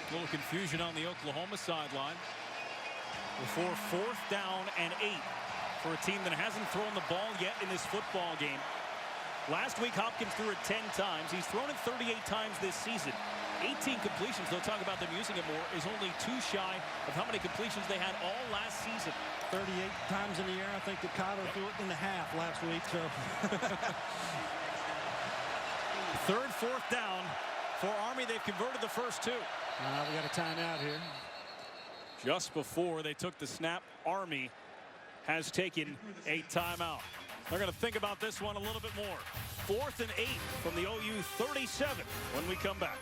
a little confusion on the Oklahoma sideline before 4th down and 8 for a team that hasn't thrown the ball yet in this football game. Last week, Hopkins threw it 10 times. He's thrown it 38 times this season. 18 completions, they'll talk about them using it more, is only 2 shy of how many completions they had all last season. 38 times in the air. I think that Kyler threw it in the half last week. So 3rd, 4th down for Army. They've converted the first 2. We got a timeout here. Just before they took the snap, Army has taken a timeout. They're going to think about this one a little bit more. 4th and 8 from the OU 37 when we come back.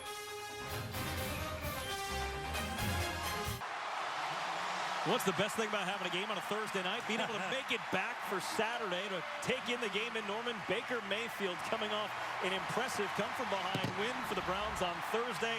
What's the best thing about having a game on a Thursday night? Being able to make it back for Saturday to take in the game in Norman. Baker Mayfield coming off an impressive come-from-behind win for the Browns on Thursday.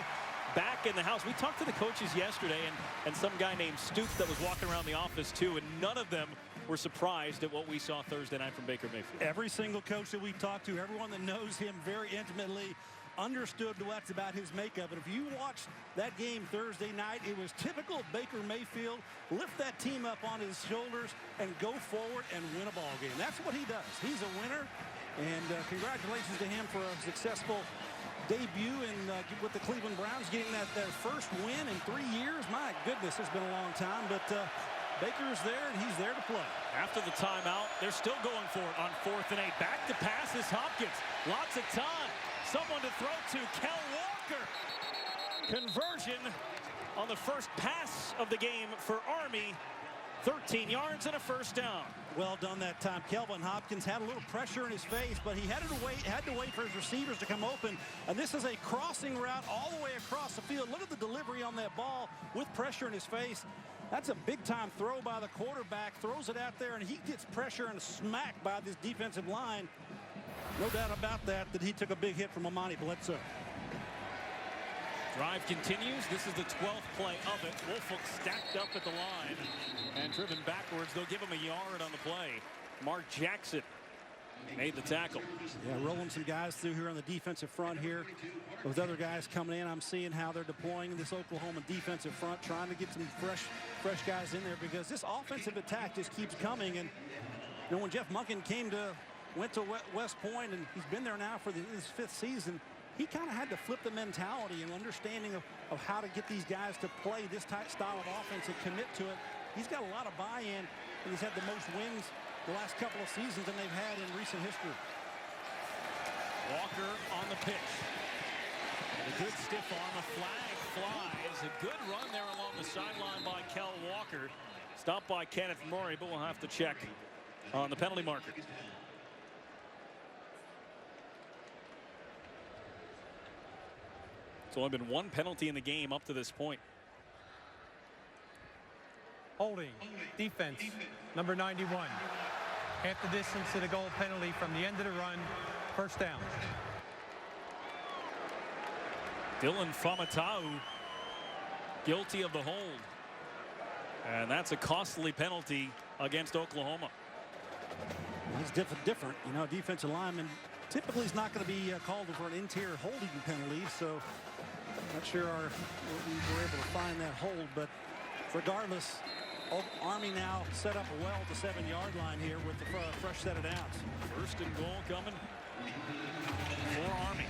Back in the house. We talked to the coaches yesterday and some guy named Stoops that was walking around the office too, and none of them were surprised at what we saw Thursday night from Baker Mayfield. Every single coach that we've talked to, everyone that knows him very intimately, understood what's about his makeup. And if you watched that game Thursday night, it was typical Baker Mayfield. Lift that team up on his shoulders and go forward and win a ball game. That's what he does. He's a winner, and congratulations to him for a successful debut with the Cleveland Browns, getting their first win in 3 years. My goodness, it's been a long time, but Baker's there, and he's there to play. After the timeout, they're still going for it on 4th and 8. Back to pass is Hopkins. Lots of time. Someone to throw to. Kel Walker. Conversion on the first pass of the game for Army. 13 yards and a first down. Well done that time. Kelvin Hopkins had a little pressure in his face, but he had to wait for his receivers to come open. And this is a crossing route all the way across the field. Look at the delivery on that ball with pressure in his face. That's a big-time throw by the quarterback. Throws it out there, and he gets pressure and smacked by this defensive line. No doubt about that he took a big hit from Amani Bledsoe. Drive continues. This is the 12th play of it. Woolfolk stacked up at the line and driven backwards. They'll give him a yard on the play. Mark Jackson made the tackle. Yeah, rolling some guys through here on the defensive front here. With other guys coming in, I'm seeing how they're deploying this Oklahoma defensive front, trying to get some fresh guys in there, because this offensive attack just keeps coming. And you know, when Jeff Monken went to West Point, and he's been there now for his 5th season, he kind of had to flip the mentality and understanding of how to get these guys to play this type style of offense and commit to it. He's got a lot of buy-in, and he's had the most wins the last couple of seasons than they've had in recent history. Walker on the pitch. And a good stiff arm, a flag flies. A good run there along the sideline by Kel Walker. Stopped by Kenneth Murray, but we'll have to check on the penalty marker. It's only been 1 penalty in the game up to this point. Holding, defense, number 91. Half the distance to the goal penalty from the end of the run, first down. Dylan Famatau guilty of the hold. And that's a costly penalty against Oklahoma. It's different. You know, defensive lineman typically is not going to be called for an interior holding penalty, so not sure we were able to find that hold. But regardless, Army now set up well at the 7-yard line here with the fresh set of downs. First and goal coming for Army.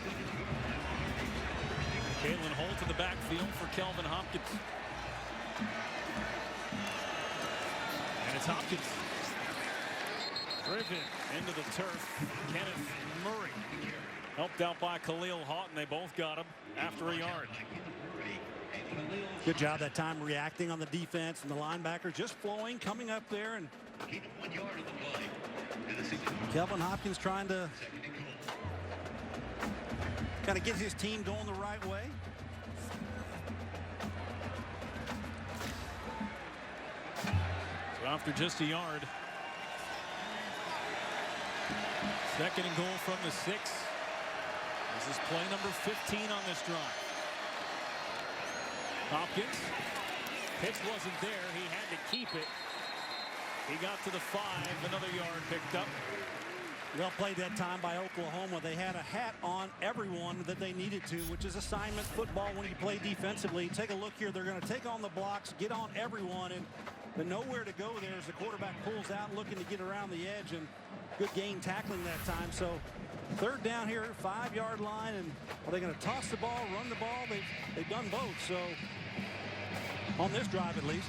Kalen Holt in the backfield for Kelvin Hopkins. And it's Hopkins. Driven into the turf. Kenneth Murray. Helped out by Khalil Houghton. They both got him after a yard. Good job that time reacting on the defense, and the linebacker just flowing, coming up there, and Kelvin Hopkins trying to kind of get his team going the right way. So after just a yard, second and goal from the 6. This is play number 15 on this drive. Hopkins, pitch wasn't there. He had to keep it. He got to the 5, another yard picked up. Well played that time by Oklahoma. They had a hat on everyone that they needed to, which is assignment football when you play defensively. Take a look here. They're going to take on the blocks, get on everyone, and the nowhere to go there as the quarterback pulls out looking to get around the edge, and good game tackling that time. So third down here, 5-yard line, and are they going to toss the ball, run the ball? They've done both. So on this drive at least.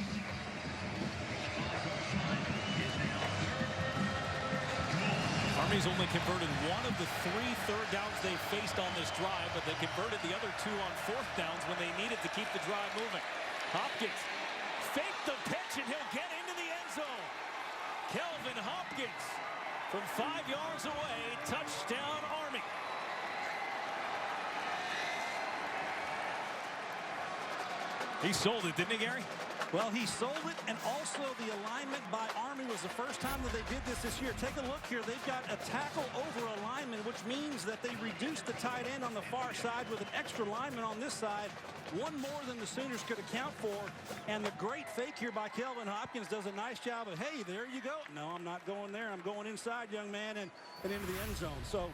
Army's only converted 1 of the 3 third downs they faced on this drive, but they converted the other 2 on 4th downs when they needed to keep the drive moving. Hopkins fake the pitch, and he'll get into the end zone. Kelvin Hopkins from 5 yards away, touchdown Army. He sold it, didn't he, Gary? Well, he sold it, and also the alignment by Army was the first time that they did this year. Take a look here. They've got a tackle over alignment, which means that they reduced the tight end on the far side with an extra lineman on this side. 1 more than the Sooners could account for. And the great fake here by Kelvin Hopkins does a nice job of, hey, there you go. No, I'm not going there. I'm going inside, young man, and into the end zone. So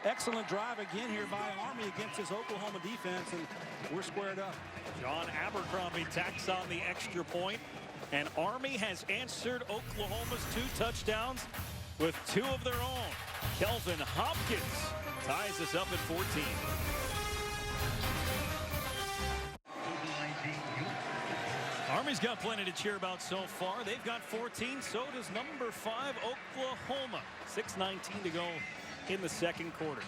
excellent drive again here by Army against this Oklahoma defense, and we're squared up. John Abercrombie tacks on the extra point, and Army has answered Oklahoma's 2 touchdowns with 2 of their own. Kelvin Hopkins ties us up at 14. Army's got plenty to cheer about so far. They've got 14. So does number 5, Oklahoma. 6:19 to go in the second quarter.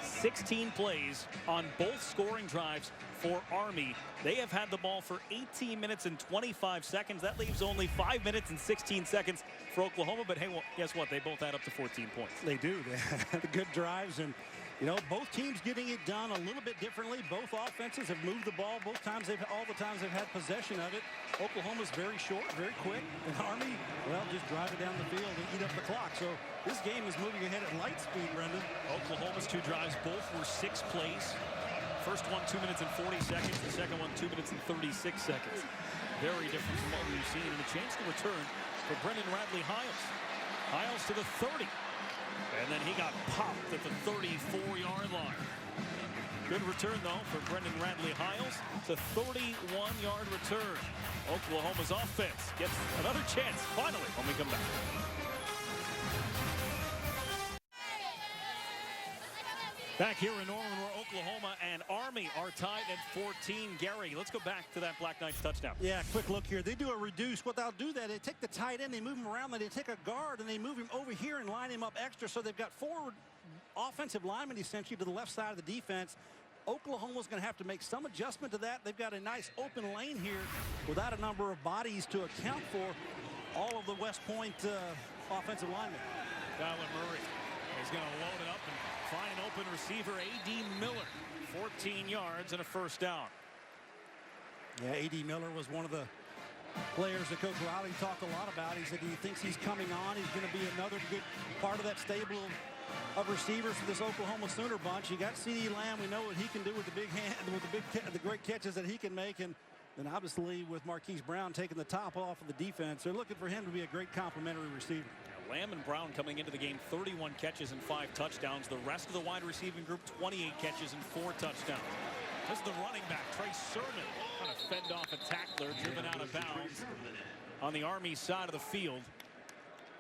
16 plays on both scoring drives for Army. They have had the ball for 18 minutes and 25 seconds. That leaves only 5 minutes and 16 seconds for Oklahoma. But hey, well, guess what? They both add up to 14 points. They do. They had good drives, and you know, both teams getting it done a little bit differently. Both offenses have moved the ball. All the times they've had possession of it. Oklahoma's very short, very quick. And Army, well, just drive it down the field and eat up the clock. So this game is moving ahead at light speed, Brendan. Oklahoma's 2 drives, both were 6 plays. First one, 2 minutes and 40 seconds. The second one, 2 minutes and 36 seconds. Very different from what we've seen. And a chance to return for Brendan Radley Hiles. Hiles to the 30. And then he got popped at the 34-yard line. Good return, though, for Brendan Radley-Hiles. It's a 31-yard return. Oklahoma's offense gets another chance, finally, when we come back. Back here in Norman, where Oklahoma and Army are tied at 14. Gary, let's go back to that Black Knights touchdown. Yeah, quick look here. They do a reduce. What they'll do that, they take the tight end, they move him around, then they take a guard, and they move him over here and line him up extra. So they've got 4 offensive linemen essentially to the left side of the defense. Oklahoma's going to have to make some adjustment to that. They've got a nice open lane here without a number of bodies to account for all of the West Point offensive linemen. Kyler Murray is going to load it up and find an open receiver, A.D. Miller. 14 yards and a first down. Yeah, A.D. Miller was one of the players that Coach Riley talked a lot about. He said he thinks he's coming on. He's going to be another good part of that stable of receivers for this Oklahoma Sooner bunch. You got CeeDee Lamb. We know what he can do with the big hand, with the great catches that he can make, and then obviously with Marquise Brown taking the top off of the defense, they're looking for him to be a great complementary receiver. Lamb and Brown coming into the game, 31 catches and 5 touchdowns. The rest of the wide receiving group, 28 catches and 4 touchdowns. This is the running back, Trey Sermon, trying to fend off a tackler, driven out of bounds on the Army side of the field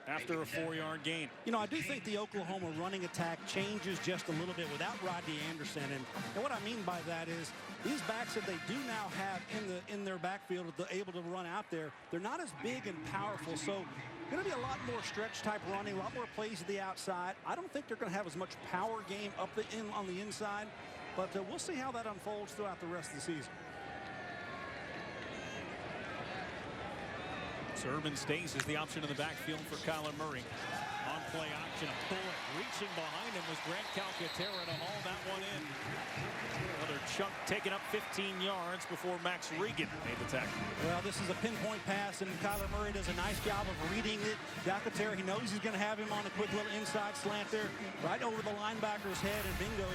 after a 4-yard gain. You know, I do think the Oklahoma running attack changes just a little bit without Rodney Anderson. And what I mean by that is these backs that they do now have in their backfield, able to run out there, they're not as big and powerful. So going to be a lot more stretch type running, a lot more plays to the outside. I don't think they're going to have as much power game on the inside, but we'll see how that unfolds throughout the rest of the season. Sermon stays as the option in the backfield for Kyler Murray. On play option, a bullet reaching behind him was Grant Calcaterra to haul that one in. Another chunk taken up 15 yards before Max Regan made the tackle. Well, this is a pinpoint pass, and Kyler Murray does a nice job of reading it. Calcaterra, he knows he's going to have him on a quick little inside slant there, right over the linebacker's head, and bingo,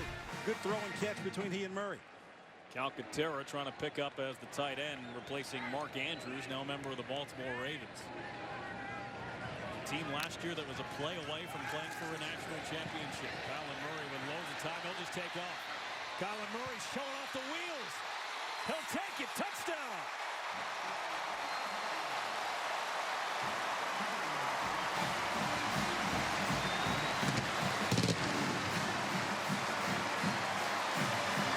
good throw and catch between he and Murray. Calcaterra trying to pick up as the tight end, replacing Mark Andrews, now a member of the Baltimore Ravens. The team last year that was a play away from playing for a national championship. Kyler Murray with loads of time, he'll just take off. Kyler Murray showing off the wheels. He'll take it, touchdown.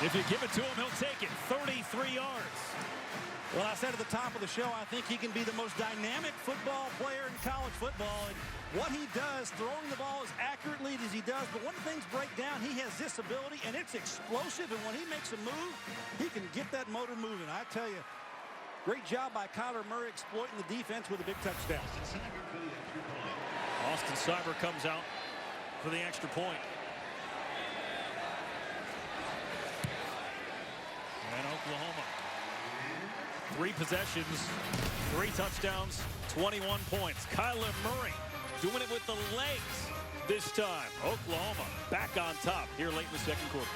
If you give it to him, he'll take it. 33 yards. Well, I said at the top of the show, I think he can be the most dynamic football player in college football. And what he does, throwing the ball as accurately as he does, but when things break down, he has this ability, and it's explosive. And when he makes a move, he can get that motor moving. I tell you, great job by Kyler Murray exploiting the defense with a big touchdown. Austin Cyber comes out for the extra point. And Oklahoma, 3 possessions, 3 touchdowns, 21 points. Kyler Murray doing it with the legs this time. Oklahoma back on top here late in the second quarter.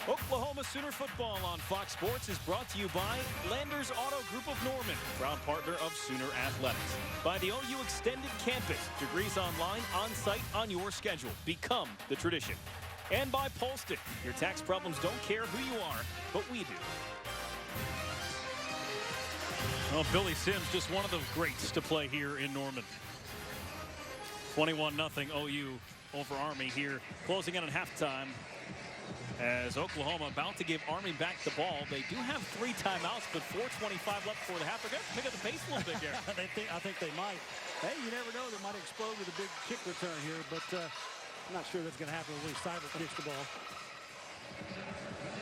Oklahoma Sooner football on Fox Sports is brought to you by Landers Auto Group of Norman, proud partner of Sooner Athletics. By the OU Extended Campus, degrees online, on-site, on your schedule. Become the tradition. And by Polston, your tax problems don't care who you are, but we do. Well, Billy Sims, just one of the greats to play here in Norman. 21-0 OU over Army here, closing in at halftime. As Oklahoma about to give Army back the ball. They do have 3 timeouts, but 4:25 left before the half. They're going to pick up the pace a little bit here. I think they might. Hey, you never know. They might explode with a big kick return here, but I'm not sure that's going to happen when Cyber kicks the ball.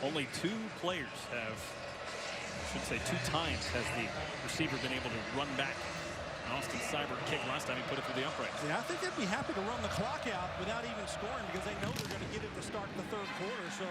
Only 2 players have, I should say 2 times has the receiver been able to run back. Austin Cyber kick last time he put it through the uprights. Yeah, I think they'd be happy to run the clock out without even scoring because they know they're going to get it to start the 3rd quarter. So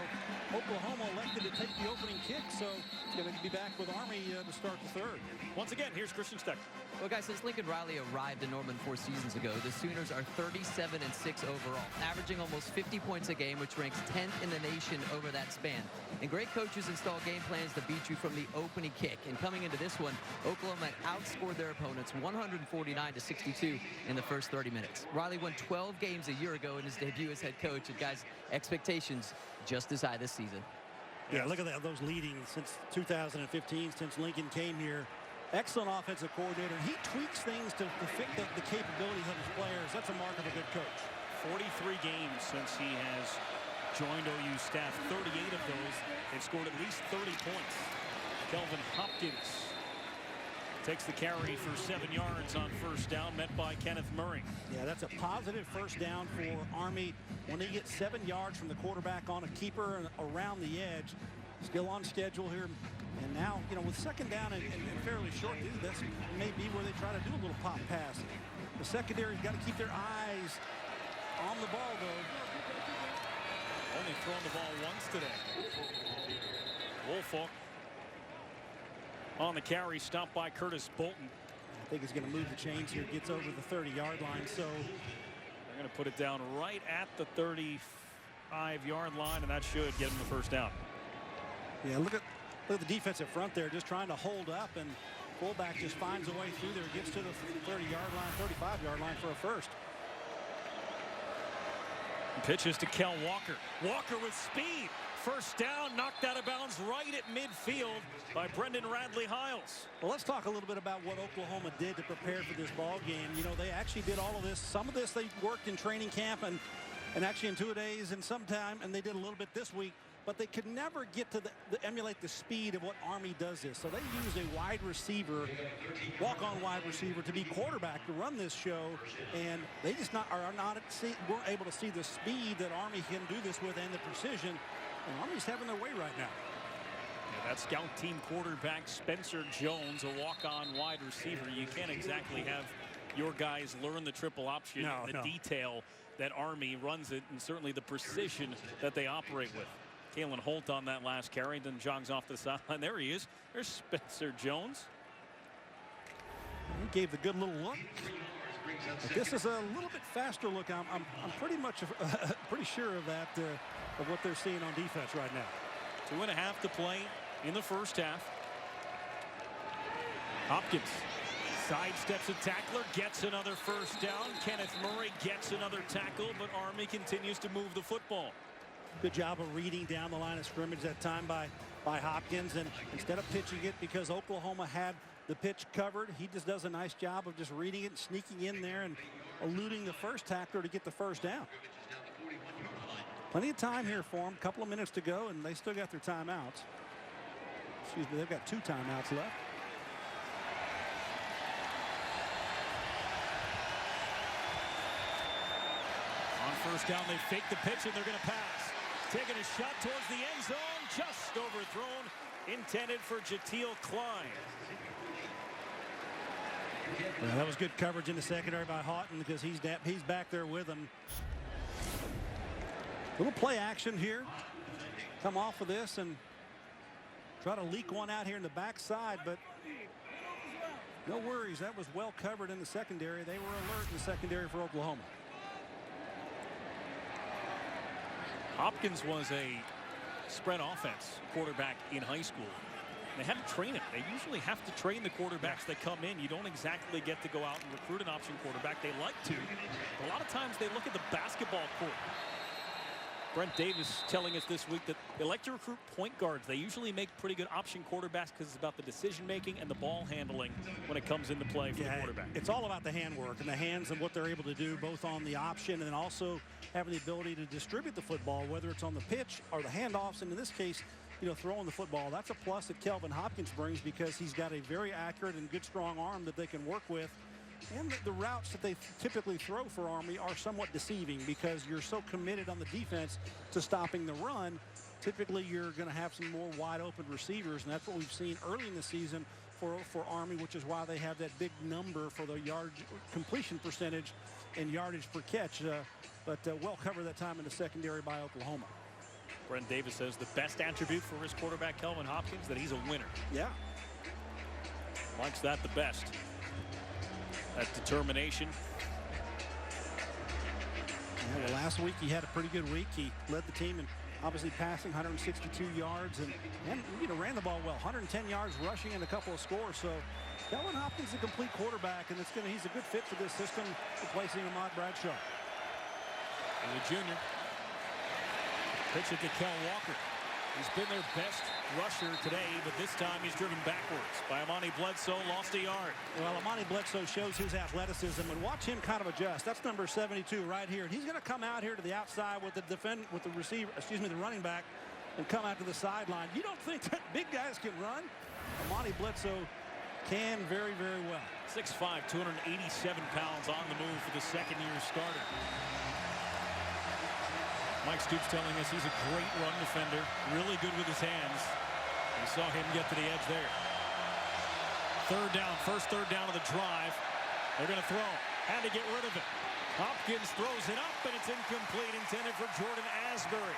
Oklahoma will let elected to take the opening kick, so it's going to be back with Army to start the third. Once again, here's Christian Steck. Well, guys, since Lincoln Riley arrived in Norman 4 seasons ago, the Sooners are 37-6 overall, averaging almost 50 points a game, which ranks 10th in the nation over that span. And great coaches install game plans to beat you from the opening kick. And coming into this one, Oklahoma outscored their opponents 149-62 in the first 30 minutes. Riley won 12 games a year ago in his debut as head coach. And, guys, expectations just as high this season. Yeah, look at that. Those leading since 2015, since Lincoln came here. Excellent offensive coordinator. He tweaks things to fit the capabilities of his players. That's a mark of a good coach. 43 games since he has joined OU staff. 38 of those have scored at least 30 points. Kelvin Hopkins takes the carry for 7 yards on first down, met by Kenneth Murray. Yeah, that's a positive first down for Army when they get 7 yards from the quarterback on a keeper and around the edge. Still on schedule here. And now, you know, with second down and fairly short, this may be where they try to do a little pop pass. The secondary's got to keep their eyes on the ball, though. Only thrown the ball once today. Woolfolk on the carry, stopped by Curtis Bolton. I think he's going to move the chains here, gets over the 30-yard line. So they're going to put it down right at the 35-yard line, and that should get him the first down. Yeah, look at the defensive front there, just trying to hold up, and fullback just finds a way through there, gets to the 30-yard line, 35-yard line for a first. Pitches to Kel Walker. Walker with speed. First down, knocked out of bounds right at midfield by Brendan Radley-Hiles. Well, let's talk a little bit about what Oklahoma did to prepare for this ball game. You know, they actually did all of this. Some of this they worked in training camp and actually in 2 days and sometime, and they did a little bit this week. But they could never get to emulate the speed of what Army does this. So they used a wide receiver, walk-on wide receiver, to be quarterback to run this show, and they just weren't able to see the speed that Army can do this with and the precision. And Army's having their way right now. Yeah, that scout team quarterback Spencer Jones, a walk-on wide receiver. You can't exactly have your guys learn the triple option, the detail that Army runs it, and certainly the precision that they operate with. Kalen Holt on that last carry, then jogs off the sideline. There he is. There's Spencer Jones. He gave the good little look. But this is a little bit faster look. I'm pretty much pretty sure of that, of what they're seeing on defense right now. 2.5 to play in the first half. Hopkins sidesteps a tackler, gets another first down. Kenneth Murray gets another tackle, but Army continues to move the football. Good job of reading down the line of scrimmage that time by Hopkins, and instead of pitching it because Oklahoma had the pitch covered, he just does a nice job of just reading it and sneaking in there and eluding the first tackler to get the first down. Plenty of time here for them, a couple of minutes to go, and they still got their timeouts. Excuse me, they've got 2 timeouts left. On first down, they fake the pitch and they're going to pass. Taking a shot towards the end zone, just overthrown, intended for Jatiel Klein. Yeah, that was good coverage in the secondary by Houghton because he's back there with him. Little play action here. Come off of this and try to leak one out here in the backside, but no worries. That was well covered in the secondary. They were alert in the secondary for Oklahoma. Hopkins was a spread offense quarterback in high school. They had to train it. They usually have to train the quarterbacks that come in. You don't exactly get to go out and recruit an option quarterback. They like to. A lot of times they look at the basketball court. Brent Davis telling us this week that they like to recruit point guards. They usually make pretty good option quarterbacks because it's about the decision making and the ball handling when it comes into play for the quarterback. It's all about the handwork and the hands and what they're able to do both on the option and also having the ability to distribute the football, whether it's on the pitch or the handoffs, and in this case, you know, throwing the football. That's a plus that Kelvin Hopkins brings because he's got a very accurate and good strong arm that they can work with. And the routes that they typically throw for Army are somewhat deceiving because you're so committed on the defense to stopping the run. Typically, you're going to have some more wide open receivers, and that's what we've seen early in the season for Army, which is why they have that big number for the yard completion percentage and yardage per catch. But well covered that time in the secondary by Oklahoma. Brent Davis says the best attribute for his quarterback, Kelvin Hopkins, that he's a winner. Yeah. Likes that the best. That determination. Well, last week he had a pretty good week. He led the team in obviously passing 162 yards and ran the ball well. 110 yards rushing and a couple of scores. So Kelvin Hopkins is a complete quarterback, and he's a good fit for this system, replacing Ahmad Bradshaw. And the junior. Pitch it to Kel Walker. He's been their best rusher today, but this time he's driven backwards by Amani Bledsoe, lost a yard. Well, Amani Bledsoe shows his athleticism, and watch him kind of adjust. That's number 72 right here. And he's going to come out here to the outside with the the running back, and come out to the sideline. You don't think that big guys can run? Amani Bledsoe can very, very well. 6'5", 287 pounds on the move for the second-year starter. Mike Stoops telling us he's a great run defender, really good with his hands. We saw him get to the edge there. First third down of the drive. They're going to throw. Had to get rid of it. Hopkins throws it up, and it's incomplete, intended for Jordan Asbury.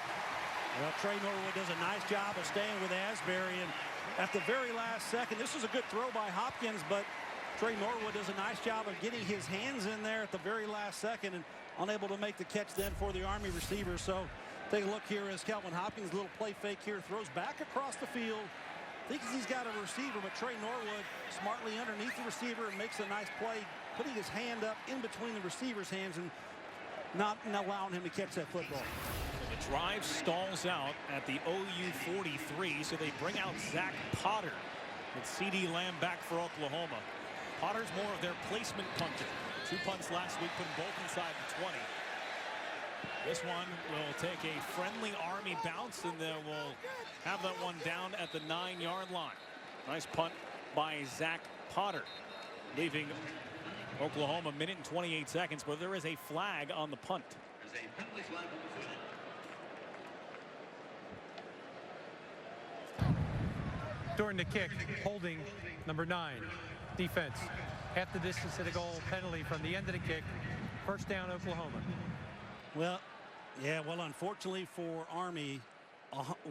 Well, Trey Norwood does a nice job of staying with Asbury, and at the very last second, this was a good throw by Hopkins, but Trey Norwood does a nice job of getting his hands in there at the very last second and unable to make the catch then for the Army receiver. So take a look here as Kelvin Hopkins, little play fake here, throws back across the field. Thinks he's got a receiver, but Trey Norwood smartly underneath the receiver and makes a nice play, putting his hand up in between the receiver's hands and not allowing him to catch that football. The drive stalls out at the OU 43, so they bring out Zach Potter with C.D. Lamb back for Oklahoma. Potter's more of their placement punter. 2 punts last week, put them both inside the 20. This one will take a friendly Army bounce, and then we'll have that one down at the 9-yard line. Nice punt by Zach Potter, leaving Oklahoma a minute and 28 seconds, but there is a flag on the punt. During the kick, holding number 9, defense. Half the distance to the goal, penalty from the end of the kick. First down, Oklahoma. Well, yeah, well, unfortunately for Army,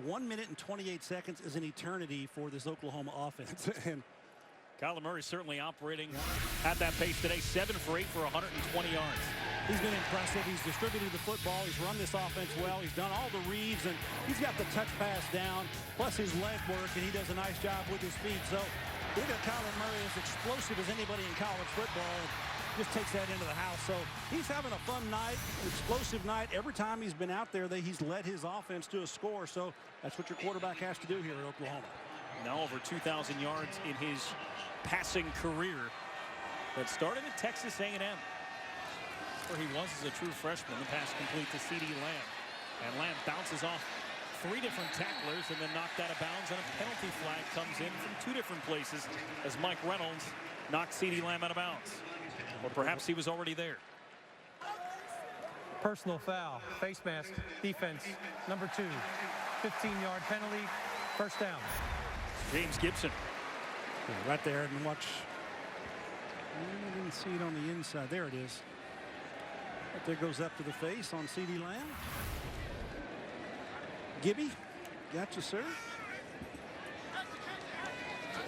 1 minute and 28 seconds is an eternity for this Oklahoma offense. And Kyler Murray certainly operating at that pace today. 7 for 8 for 120 yards. He's been impressive. He's distributed the football. He's run this offense well. He's done all the reads, and he's got the touch pass down, plus his leg work, and he does a nice job with his feet. So look at Kyler Murray, as explosive as anybody in college football. Just takes that into the house. So he's having a fun night, explosive night. Every time he's been out there, he's led his offense to a score. So that's what your quarterback has to do here at Oklahoma. Now over 2,000 yards in his passing career. That started at Texas A&M, where he was as a true freshman. The pass complete to C.D. Lamb. And Lamb bounces off 3 different tacklers and then knocked out of bounds, and a penalty flag comes in from 2 different places as Mike Reynolds knocked C.D. Lamb out of bounds. Or perhaps he was already there. Personal foul, face mask, defense, number 2. 15-yard penalty, first down. James Gibson. Yeah, right there, and watch. I didn't see it on the inside. There it is. Right there, goes up to the face on C.D. Lamb. Gibby, gotcha, sir.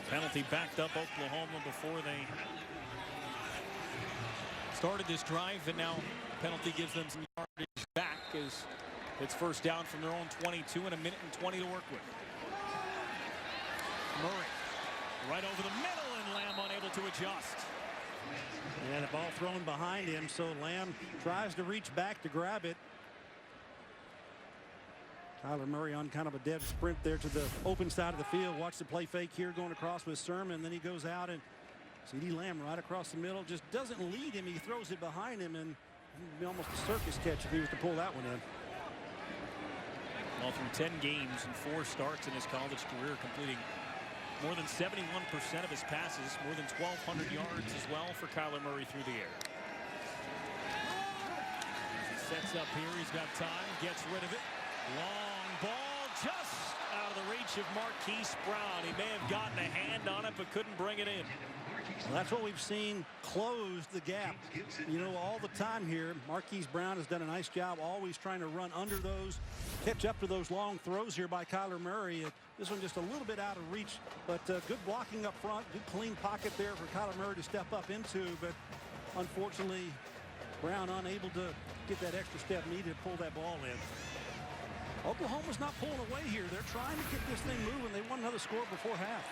Penalty backed up Oklahoma before they started this drive, and now penalty gives them some yardage back as it's first down from their own 22 and a minute and 20 to work with. Murray right over the middle, and Lamb unable to adjust. And the ball thrown behind him, so Lamb tries to reach back to grab it. Kyler Murray on kind of a dead sprint there to the open side of the field. Watch the play fake here going across with Sermon. Then he goes out, and C.D. Lamb right across the middle just doesn't lead him. He throws it behind him, and it'd be almost a circus catch if he was to pull that one in. Well, through 10 games and 4 starts in his college career, completing more than 71% of his passes, more than 1,200 yards as well for Kyler Murray through the air. As he sets up here, he's got time, gets rid of it. Long ball just out of the reach of Marquise Brown. He may have gotten a hand on it, but couldn't bring it in. Well, that's what we've seen close the gap, you know, all the time here. Marquise Brown has done a nice job always trying to run under those, catch up to those long throws here by Kyler Murray. This one just a little bit out of reach, but good blocking up front, good clean pocket there for Kyler Murray to step up into, but unfortunately Brown unable to get that extra step needed to pull that ball in. Oklahoma's not pulling away here. They're trying to get this thing moving. They want another score before half.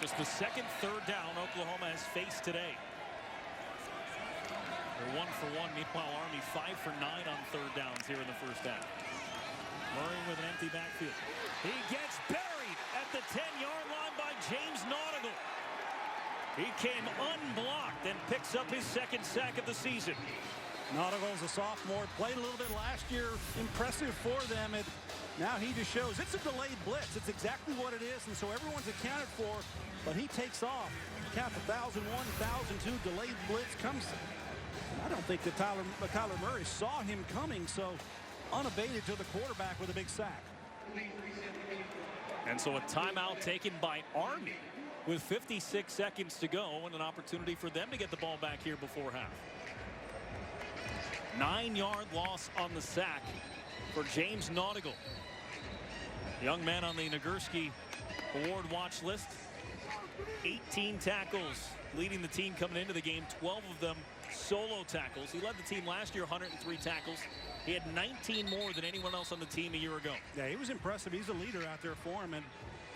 Just the second third down Oklahoma has faced today. They're 1 for 1. Meanwhile, Army 5 for 9 on third downs here in the first half. Murray with an empty backfield. He gets buried at the 10-yard line by James Nautigal. He came unblocked and picks up his second sack of the season. Nautigal's a sophomore, played a little bit last year, impressive for them, and now he just shows it's a delayed blitz. It's exactly what it is, and so everyone's accounted for, but he takes off. Count 1,001, 1,002, delayed blitz comes. I don't think that Kyler Murray saw him coming, so unabated to the quarterback with a big sack. And so a timeout taken by Army with 56 seconds to go and an opportunity for them to get the ball back here before half. 9-yard loss on the sack for James Nautigal. Young man on the Nagurski award watch list. 18 tackles leading the team coming into the game, 12 of them solo tackles. He led the team last year, 103 tackles. He had 19 more than anyone else on the team a year ago. Yeah, he was impressive. He's a leader out there for him and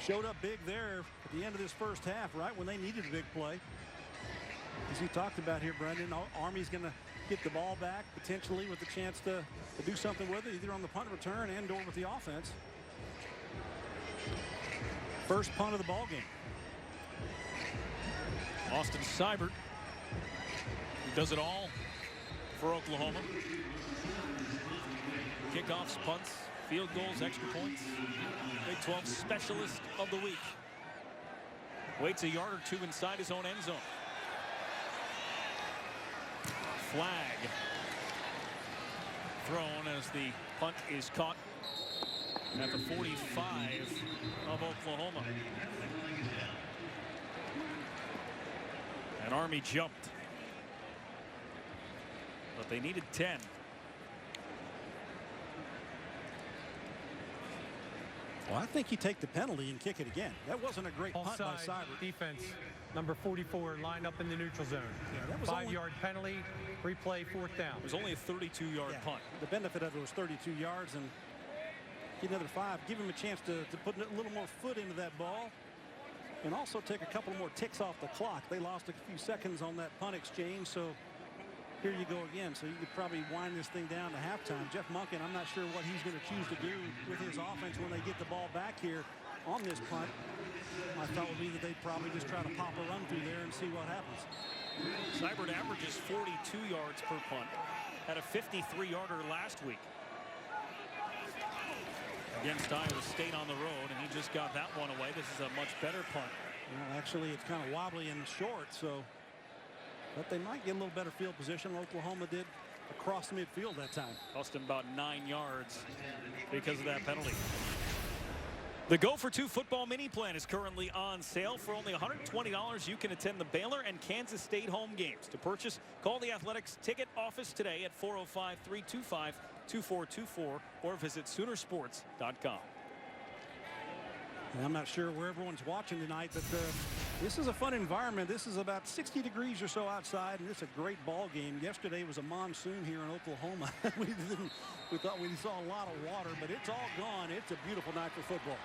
showed up big there at the end of this first half, right when they needed a big play. As you talked about here, Brendan, Army's going to get the ball back potentially with the chance to do something with it, either on the punt return and or with the offense. First punt of the ball game. Austin Seibert, who does it all for Oklahoma. Kickoffs, punts, field goals, extra points. Big 12 specialist of the week. Waits a yard or two inside his own end zone. Flag thrown as the punt is caught at the 45 of Oklahoma. And Army jumped, but they needed 10. Well, I think you take the penalty and kick it again. That wasn't a great punt by Seibert. Defense, number 44, lined up in the neutral zone. Yeah, that was 5-yard penalty, replay, fourth down. It was only a 32-yard punt. The benefit of it was 32 yards and get another 5. Give him a chance to put a little more foot into that ball and also take a couple more ticks off the clock. They lost a few seconds on that punt exchange, so here you go again. So you could probably wind this thing down to halftime. Jeff Monken, I'm not sure what he's going to choose to do with his offense when they get the ball back here on this punt. My thought would be that they'd probably just try to pop a run through there and see what happens. Seibert averages 42 yards per punt. Had a 53-yarder last week against Iowa State on the road, and he just got that one away. This is a much better punt. Well, actually, it's kind of wobbly and short, so but they might get a little better field position. Oklahoma did across the midfield that time. Cost him about 9 yards because of that penalty. The Go for Two football mini plan is currently on sale for only $120. You can attend the Baylor and Kansas State home games. To purchase, call the Athletics ticket office today at 405-325-2424 or visit Soonersports.com. And I'm not sure where everyone's watching tonight, but this is a fun environment. This is about 60 degrees or so outside, and it's a great ball game. Yesterday was a monsoon here in Oklahoma. we thought we saw a lot of water, but it's all gone. It's a beautiful night for football.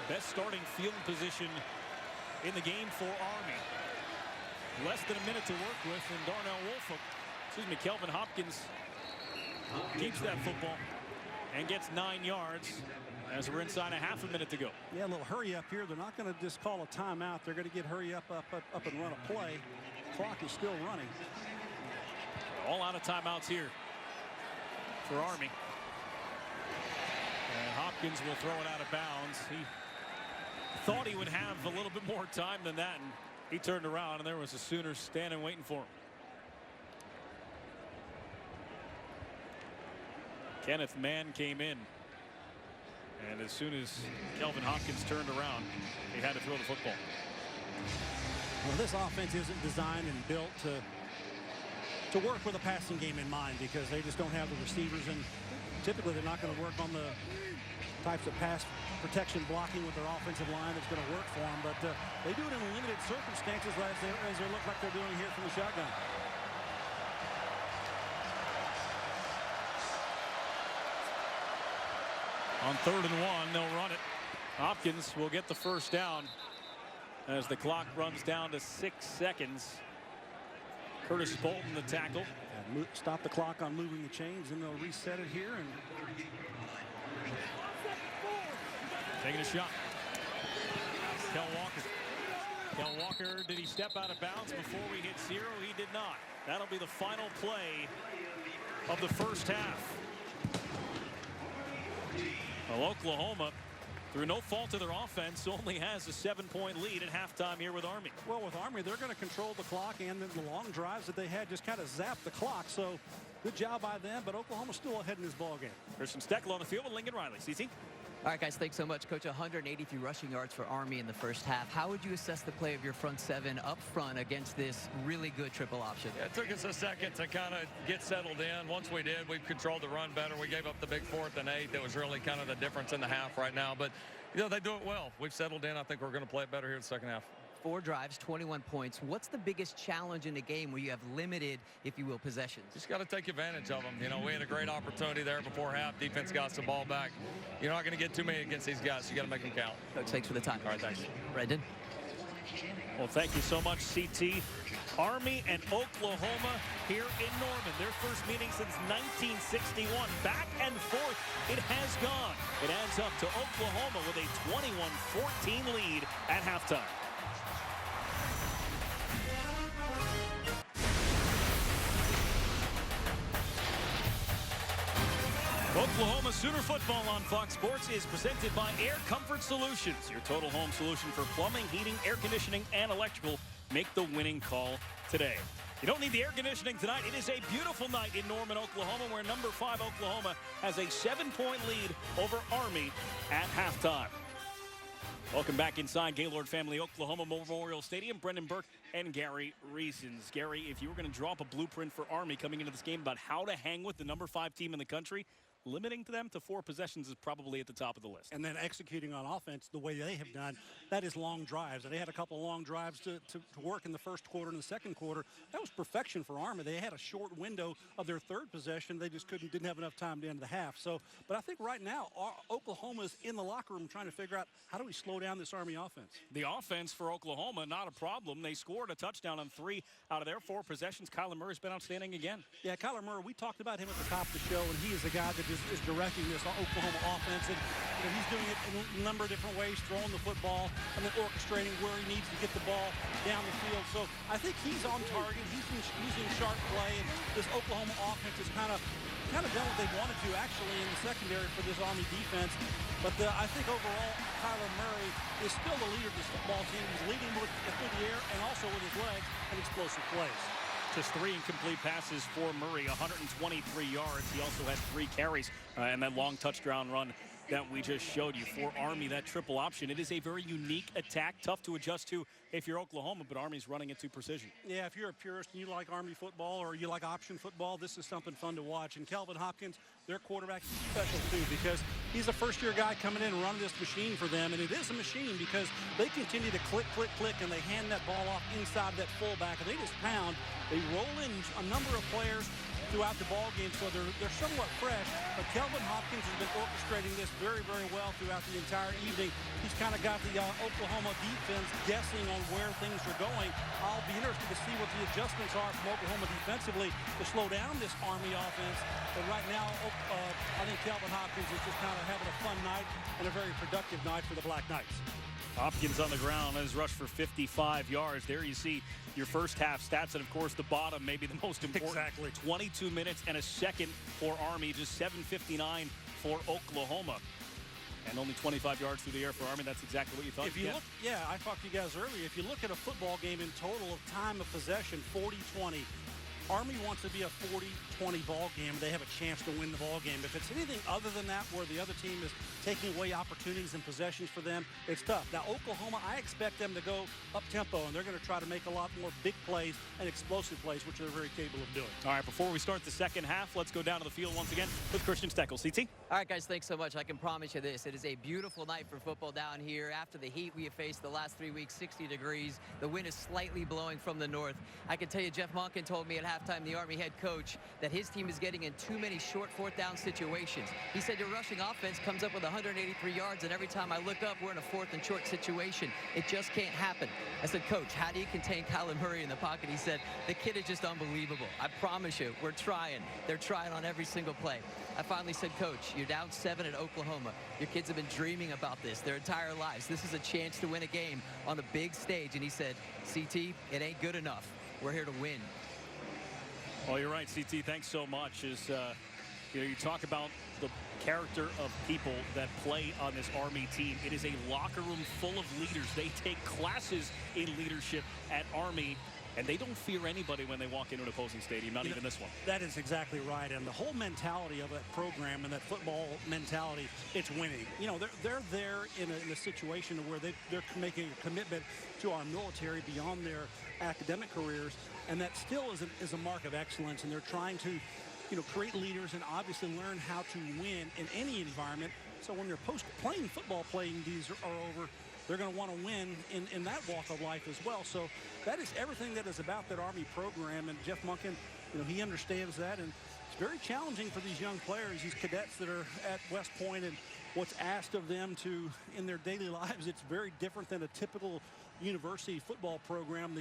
Best starting field position in the game for Army. Less than a minute to work with, and Kelvin Hopkins keeps that football and gets 9 yards as we're inside a half a minute to go. Yeah, a little hurry up here. They're not going to just call a timeout. They're going to get hurry up and run a play. Clock is still running. All out of timeouts here for Army. And Hopkins will throw it out of bounds. He thought he would have a little bit more time than that, and he turned around and there was a Sooner standing waiting for him. Kenneth Mann came in, and as soon as Kelvin Hopkins turned around, he had to throw the football. Well, this offense isn't designed and built to work with a passing game in mind because they just don't have the receivers, and typically they're not going to work on the types of pass protection blocking with their offensive line that's going to work for them. But they do it in limited circumstances as they look like they're doing here from the shotgun. On 3rd and 1, they'll run it. Hopkins will get the first down as the clock runs down to 6 seconds. Curtis Bolton the tackle. Stop the clock on moving the chains, and they'll reset it here. And taking a shot. Kel Walker. Kel Walker, did he step out of bounds before we hit 0? He did not. That'll be the final play of the first half. Well, Oklahoma, through no fault of their offense, only has a 7-point lead at halftime here with Army. Well, with Army, they're going to control the clock, and the long drives that they had just kind of zapped the clock. So good job by them, but Oklahoma's still ahead in this ball game. Christian Steckel on the field with Lincoln Riley. CC? All right, guys, thanks so much. Coach, 183 rushing yards for Army in the first half. How would you assess the play of your front seven up front against this really good triple option? Yeah, it took us a second to kind of get settled in. Once we did, we controlled the run better. We gave up the big 4th and 8. That was really kind of the difference in the half right now. But, you know, they do it well. We've settled in. I think we're going to play it better here in the second half. 4 drives, 21 points. What's the biggest challenge in a game where you have limited, if you will, possessions? Just got to take advantage of them. You know, we had a great opportunity there before half. Defense got some ball back. You're not going to get too many against these guys. You got to make them count. Coach, thanks for the time. All right, thanks. Brendan. Well, thank you so much, CT. Army and Oklahoma here in Norman. Their first meeting since 1961. Back and forth it has gone. It adds up to Oklahoma with a 21-14 lead at halftime. Oklahoma Sooner football on Fox Sports is presented by Air Comfort Solutions, your total home solution for plumbing, heating, air conditioning, and electrical. Make the winning call today. You don't need the air conditioning tonight. It is a beautiful night in Norman, Oklahoma, where number 5 Oklahoma has a 7-point lead over Army at halftime. Welcome back inside Gaylord Family Oklahoma Memorial Stadium. Brendan Burke and Gary Reasons. Gary, if you were going to draw up a blueprint for Army coming into this game about how to hang with the number 5 team in the country, limiting to them to 4 possessions is probably at the top of the list. And then executing on offense the way they have done, that is long drives. And they had a couple of long drives to work in the first quarter and the second quarter. That was perfection for Army. They had a short window of their 3rd possession. They just didn't have enough time to end the half. So, but I think right now, Oklahoma's in the locker room trying to figure out how do we slow down this Army offense. The offense for Oklahoma, not a problem. They scored a touchdown on 3 out of their 4 possessions. Kyler Murray's been outstanding again. Yeah, Kyler Murray, we talked about him at the top of the show, and he is a guy that is directing this Oklahoma offense. And he's doing it in a number of different ways, throwing the football and then orchestrating where he needs to get the ball down the field. So I think he's on target. He's using sharp play, and this Oklahoma offense has kind of done what they wanted to actually in the secondary for this Army defense. But I think overall, Kyler Murray is still the leader of this football team. He's leading through the air and also with his legs and explosive plays. Just 3 incomplete passes for Murray, 123 yards. He also had 3 carries and that long touchdown run that we just showed you. For Army, that triple option, it is a very unique attack, tough to adjust to if you're Oklahoma, but Army's running it to precision. Yeah, if you're a purist and you like Army football or you like option football, this is something fun to watch. And Kelvin Hopkins, their quarterback, is special too because he's a first-year guy coming in and running this machine for them. And it is a machine because they continue to click, click, click, and they hand that ball off inside that fullback, and they just pound. They roll in a number of players throughout the ball game, so they're somewhat fresh. But Kelvin Hopkins has been orchestrating this very, very well throughout the entire evening. He's kind of got the Oklahoma defense guessing on where things are going. I'll be interested to see what the adjustments are from Oklahoma defensively to slow down this Army offense. But right now, I think Kelvin Hopkins is just kind of having a fun night and a very productive night for the Black Knights. Hopkins on the ground has rushed for 55 yards. There you see your first half stats, and of course the bottom may be the most important. Exactly. 22 minutes and a second for Army, just 7:59 for Oklahoma. And only 25 yards through the air for Army. That's exactly what you thought. If you look, yeah, I talked to you guys earlier. If you look at a football game in total of time of possession, 40-20. Army wants to be a 40-20 ball game. They have a chance to win the ball game. If it's anything other than that, where the other team is taking away opportunities and possessions for them, it's tough. Now, Oklahoma, I expect them to go up-tempo, and they're going to try to make a lot more big plays and explosive plays, which they're very capable of doing. All right, before we start the second half, let's go down to the field once again with Christian Steckel. CT? All right, guys, thanks so much. I can promise you this. It is a beautiful night for football down here. After the heat we have faced the last 3 weeks, 60 degrees. The wind is slightly blowing from the north. I can tell you, Jeff Monken told me at halftime, the Army head coach, that his team is getting in too many short fourth down situations. He said your rushing offense comes up with 183 yards, and every time I look up, we're in a fourth and short situation. It just can't happen. I said, Coach, how do you contain Kyler Murray in the pocket? He said, the kid is just unbelievable. I promise you, we're trying. They're trying on every single play. I finally said, Coach, you're down 7 at Oklahoma. Your kids have been dreaming about this their entire lives. This is a chance to win a game on the big stage. And he said, CT, it ain't good enough. We're here to win. Well, you're right, CT. Thanks so much. You talk about the character of people that play on this Army team. It is a locker room full of leaders. They take classes in leadership at Army, and they don't fear anybody when they walk into an opposing stadium, not even this one. That is exactly right. And the whole mentality of that program and that football mentality, it's winning. You know, they're there in a situation where they're making a commitment to our military beyond their academic careers, and that still is a mark of excellence. And they're trying to, create leaders and obviously learn how to win in any environment. So when their post-playing football playing days are over, they're going to want to win in that walk of life as well. So that is everything that is about that Army program. And Jeff Monken, he understands that. And it's very challenging for these young players, these cadets that are at West Point, and what's asked of them in their daily lives. It's very different than a typical university football program.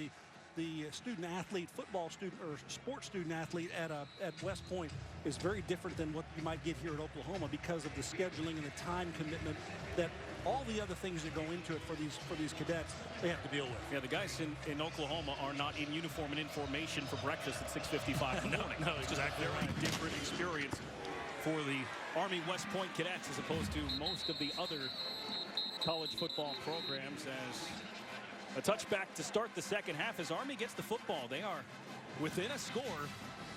The student athlete, football student or sports student athlete at West Point is very different than what you might get here at Oklahoma because of the scheduling and the time commitment, that all the other things that go into it for these cadets they have to deal with. Yeah, the guys in Oklahoma are not in uniform and in formation for breakfast at 6:55 in the morning. No, exactly right. Very different experience for the Army West Point cadets as opposed to most of the other college football programs. As a touchback to start the second half as Army gets the football. They are within a score,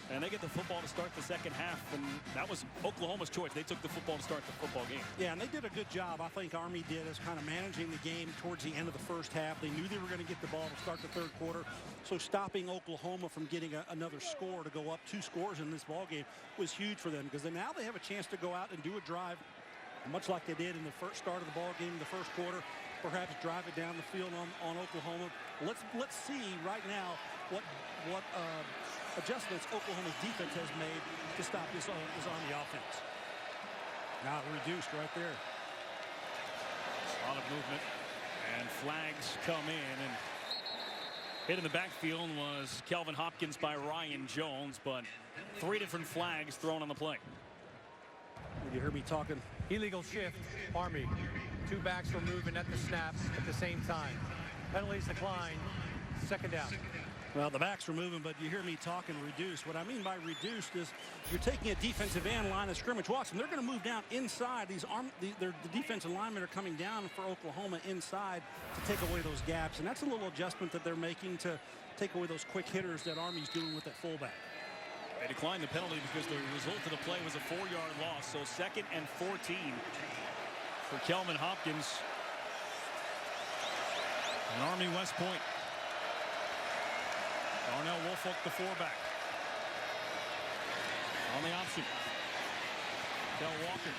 and they get the football to start the second half. And that was Oklahoma's choice. They took the football to start the football game. Yeah, and they did a good job. I think Army did as kind of managing the game towards the end of the first half. They knew they were going to get the ball to start the third quarter. So stopping Oklahoma from getting another score to go up 2 scores in this ball game was huge for them, because now they have a chance to go out and do a drive, much like they did in the first start of the ball game in the first quarter. Perhaps drive it down the field on Oklahoma. Let's see right now what adjustments Oklahoma's defense has made to stop this Army offense. Now reduced right there. A lot of movement, and flags come in, and hit in the backfield was Kelvin Hopkins by Ryan Jones, but 3 different flags thrown on the play. You hear me talking? Illegal shift, Army. 2 backs were moving at the snap at the same time. Penalties decline. Second down. Well, the backs were moving, but you hear me talking reduced. What I mean by reduced is you're taking a defensive end line of scrimmage. Watch them. They're going to move down inside. The defensive linemen are coming down for Oklahoma inside to take away those gaps. And that's a little adjustment that they're making to take away those quick hitters that Army's doing with that fullback. They declined the penalty because the result of the play was a 4-yard loss. So 2nd and 14 for Kelvin Hopkins. And Army West Point. Darnell Woolfolk, the 4-back. On the option. Del Walker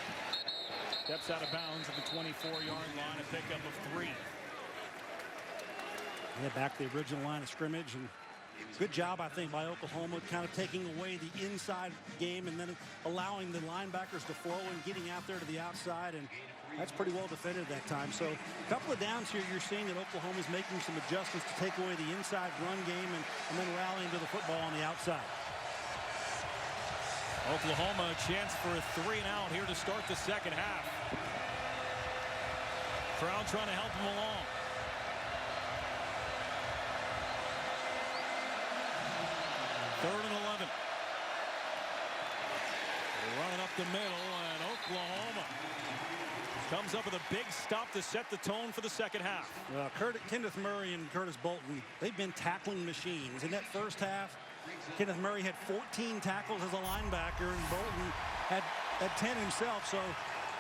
steps out of bounds at the 24-yard line, a pickup of 3. Yeah, back to the original line of scrimmage, and good job, I think, by Oklahoma, kind of taking away the inside game and then allowing the linebackers to flow and getting out there to the outside, and that's pretty well defended that time. So a couple of downs here, you're seeing that Oklahoma's making some adjustments to take away the inside run game and then rallying to the football on the outside. Oklahoma a chance for a 3-and-out here to start the second half. Crowd trying to help them along. Third and 11. Running up the middle, and Oklahoma comes up with a big stop to set the tone for the second half. Kenneth Murray and Curtis Bolton, they've been tackling machines. In that first half, Kenneth Murray had 14 tackles as a linebacker, and Bolton had 10 himself. So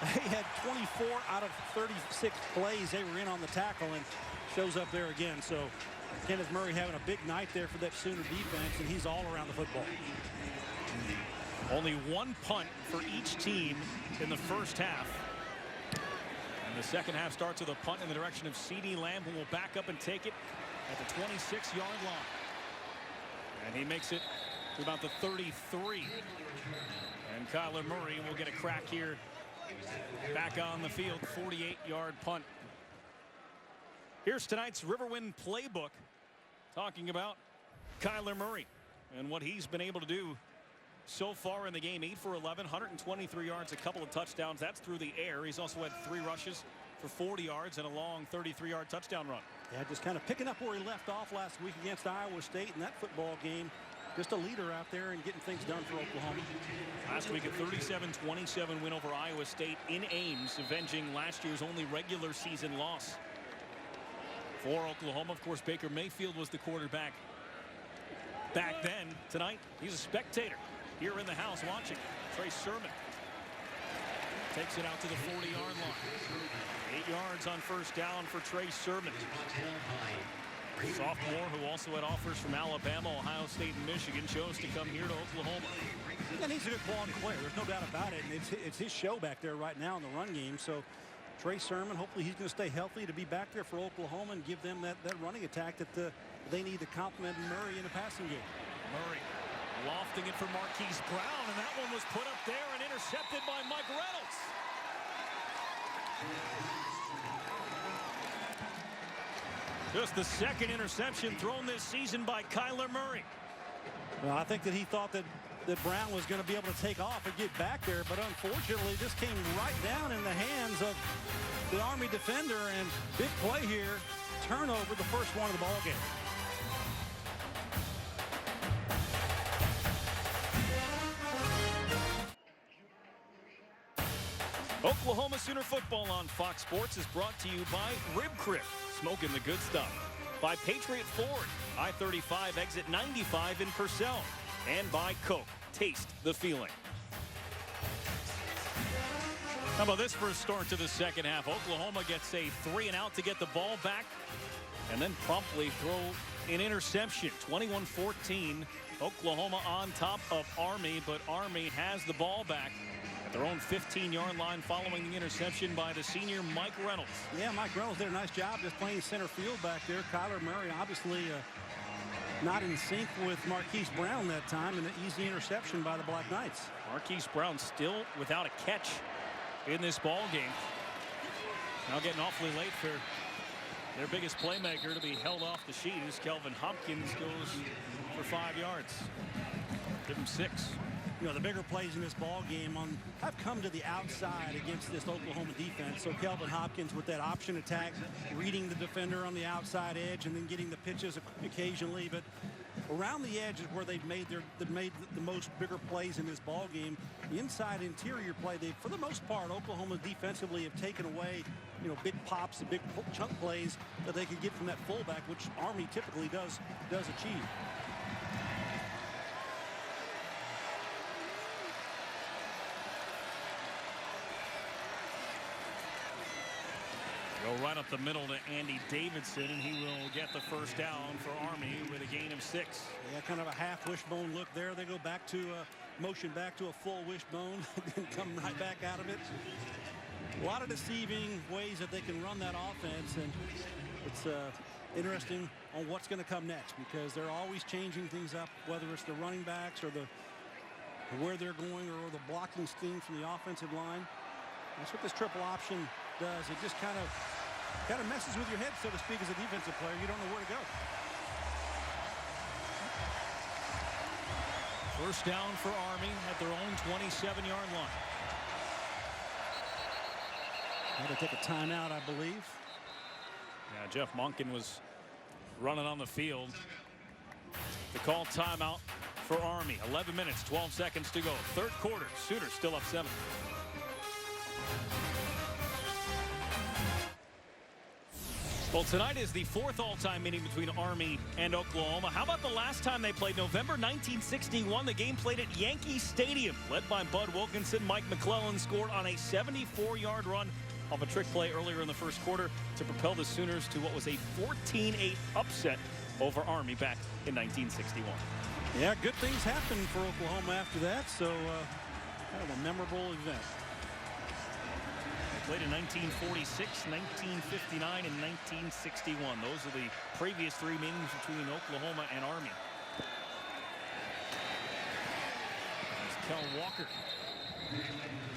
they had 24 out of 36 plays they were in on the tackle, and shows up there again. So Kenneth Murray having a big night there for that Sooner defense, and he's all around the football. Only one punt for each team in the first half. And the second half starts with a punt in the direction of CeeDee Lamb, who will back up and take it at the 26-yard line. And he makes it to about the 33. And Kyler Murray will get a crack here back on the field. 48-yard punt. Here's tonight's Riverwind playbook, talking about Kyler Murray and what he's been able to do so far in the game. 8 for 11, 123 yards, a couple of touchdowns. That's through the air. He's also had 3 rushes for 40 yards and a long 33-yard touchdown run. Yeah, just kind of picking up where he left off last week against Iowa State in that football game. Just a leader out there and getting things done for Oklahoma. Last week a 37-27 win over Iowa State in Ames, avenging last year's only regular season loss for Oklahoma. Of course, Baker Mayfield was the quarterback back then. Tonight, he's a spectator here in the house watching. Trey Sermon takes it out to the 40-yard line. 8 yards on first down for Trey Sermon. Sophomore who also had offers from Alabama, Ohio State, and Michigan, chose to come here to Oklahoma. And he's a good quality player. There's no doubt about it. And it's his show back there right now in the run game. So Trey Sermon, hopefully he's going to stay healthy to be back there for Oklahoma and give them that running attack that they need to complement Murray in the passing game. Murray lofting it for Marquise Brown, and that one was put up there and intercepted by Mike Reynolds. Just the second interception thrown this season by Kyler Murray. Well, I think that he thought that Brown was going to be able to take off and get back there, but unfortunately this came right down in the hands of the Army defender, and big play here, turnover, the first one of the ball game. Oklahoma Sooner football on Fox Sports is brought to you by Rib Crib, smoking the good stuff. By Patriot Ford, I-35 exit 95 in Purcell. And by Coke, taste the feeling. How about this for a start to the second half? Oklahoma gets a 3-and-out to get the ball back, and then promptly throw an interception. 21-14, Oklahoma on top of Army, but Army has the ball back at their own 15-yard line following the interception by the senior Mike Reynolds. Yeah, Mike Reynolds did a nice job just playing center field back there. Kyler Murray obviously not in sync with Marquise Brown that time, and an easy interception by the Black Knights. Marquise Brown still without a catch in this ball game. Now getting awfully late for their biggest playmaker to be held off the sheet. As Kelvin Hopkins goes for 5 yards. Give him 6. You know, the bigger plays in this ball game have come to the outside against this Oklahoma defense. So Kelvin Hopkins with that option attack, reading the defender on the outside edge and then getting the pitches occasionally. But around the edge is where they've made the most bigger plays in this ball game. The inside interior play, they, for the most part, Oklahoma defensively have taken away, you know, big pops and big chunk plays that they could get from that fullback, which Army typically does achieve. Go right up the middle to Andy Davidson, and he will get the first down for Army with a gain of 6. Yeah, kind of a half wishbone look there. They go back to motion back to a full wishbone and come right back out of it. A lot of deceiving ways that they can run that offense, and it's interesting on what's going to come next, because they're always changing things up, whether it's the running backs or where they're going or the blocking scheme from the offensive line. That's what this triple option does. It just kind of messes with your head, so to speak, as a defensive player. You don't know where to go. First down for Army at their own 27-yard line. Had to take a timeout, I believe. Yeah, Jeff Monken was running on the field to call timeout for Army. 11 minutes, 12 seconds to go. Third quarter. Sooners still up 7. Well, tonight is the 4th all-time meeting between Army and Oklahoma. How about the last time they played? November 1961. The game played at Yankee Stadium. Led by Bud Wilkinson, Mike McClellan scored on a 74-yard run off a trick play earlier in the first quarter to propel the Sooners to what was a 14-8 upset over Army back in 1961. Yeah, good things happened for Oklahoma after that, so kind of a memorable event. Played in 1946, 1959, and 1961. Those are the previous 3 meetings between Oklahoma and Army. There's Kel Walker.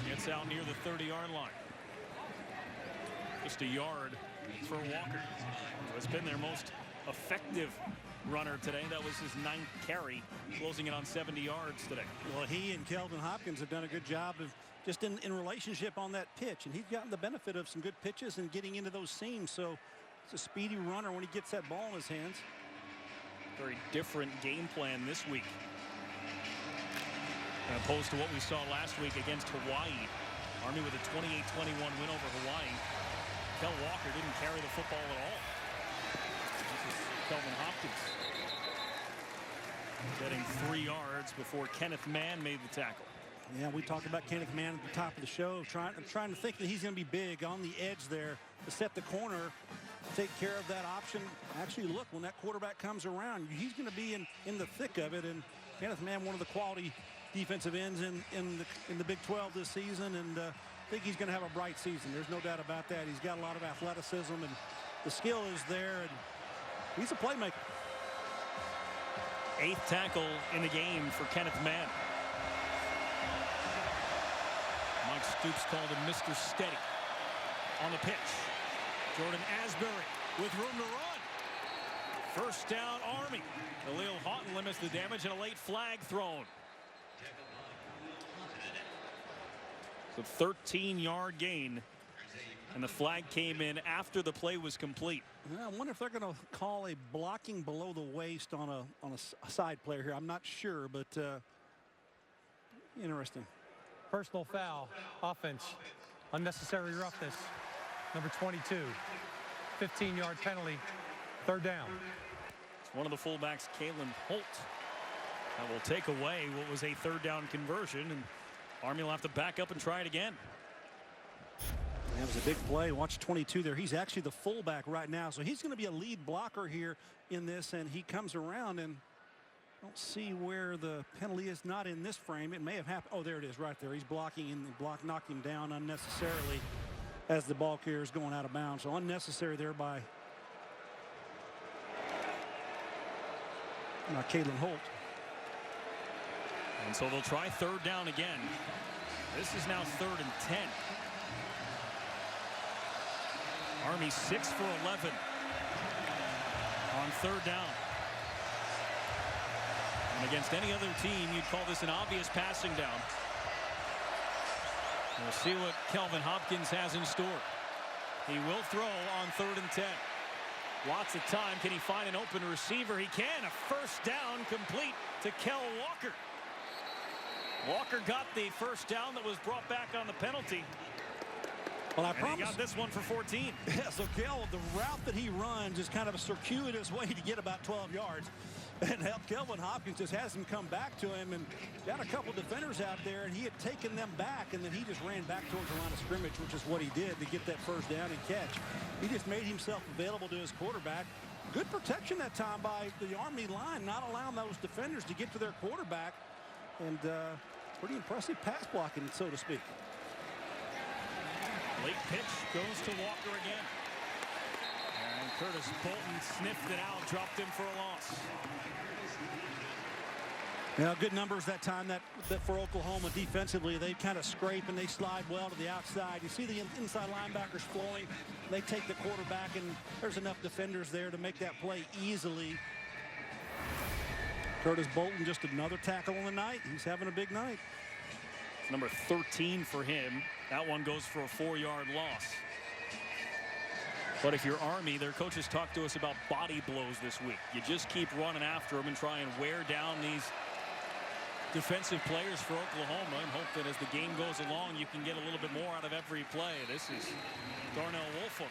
Gets out near the 30-yard line. Just a yard for Walker, who has been their most effective runner today. That was his 9th carry, closing it on 70 yards today. Well, he and Kelvin Hopkins have done a good job of just in relationship on that pitch, and he's gotten the benefit of some good pitches and getting into those seams. So it's a speedy runner when he gets that ball in his hands. Very different game plan this week, opposed to what we saw last week against Hawaii. Army with a 28-21 win over Hawaii. Kel Walker didn't carry the football at all. This is Kelvin Hopkins getting 3 yards before Kenneth Mann made the tackle. Yeah, we talked about Kenneth Mann at the top of the show. I'm trying to think that he's going to be big on the edge there to set the corner, take care of that option. Actually, look, when that quarterback comes around, he's going to be in the thick of it. And Kenneth Mann, one of the quality defensive ends in the Big 12 this season, and I think he's going to have a bright season. There's no doubt about that. He's got a lot of athleticism, and the skill is there, and he's a playmaker. 8th tackle in the game for Kenneth Mann. Mike Stoops called him Mr. Steady. On the pitch, Jordan Asbury with room to run. First down, Army. Khalil Houghton limits the damage and a late flag thrown. So 13-yard gain, and the flag came in after the play was complete. I wonder if they're going to call a blocking below the waist on a side player here. I'm not sure, but interesting. Personal foul, offense, unnecessary roughness, number 22, 15-yard penalty, 3rd down. One of the fullbacks, Kalen Holt, that will take away what was a 3rd down conversion, and Army will have to back up and try it again. That was a big play. Watch 22 there. He's actually the fullback right now, so he's going to be a lead blocker here in this, and he comes around, and I don't see where the penalty is. Not in this frame. It may have happened. Oh, there it is right there. He's blocking, and the block knocked him down unnecessarily as the ball carrier is going out of bounds. So unnecessary there by Kalen Holt. And so they'll try 3rd down again. This is now 3rd and 10. Army 6 for 11 on 3rd down. And against any other team, you'd call this an obvious passing down. We'll see what Kelvin Hopkins has in store. He will throw on 3rd and 10. Lots of time. Can he find an open receiver? He can. A first down complete to Kel Walker. Walker got the first down that was brought back on the penalty. Well, I and promise. He got this one for 14. Yeah, so Kel, the route that he runs is kind of a circuitous way to get about 12 yards. And Kelvin Hopkins just has him come back to him and got a couple defenders out there, and he had taken them back, and then he just ran back towards the line of scrimmage, which is what he did to get that first down and catch. He just made himself available to his quarterback. Good protection that time by the Army line, not allowing those defenders to get to their quarterback. And pretty impressive pass blocking, so to speak. Late pitch goes to Walker again. And Curtis Bolton sniffed it out, dropped him for a loss. Yeah, good numbers that time that for Oklahoma defensively. They kind of scrape and they slide well to the outside. You see the inside linebackers flowing. They take the quarterback, and there's enough defenders there to make that play easily. Curtis Bolton, just another tackle on the night. He's having a big night. It's number 13 for him. That one goes for a 4-yard loss. But if you're Army, their coaches talked to us about body blows this week. You just keep running after them and try and wear down these defensive players for Oklahoma and hope that as the game goes along, you can get a little bit more out of every play. This is Darnell Wolfham.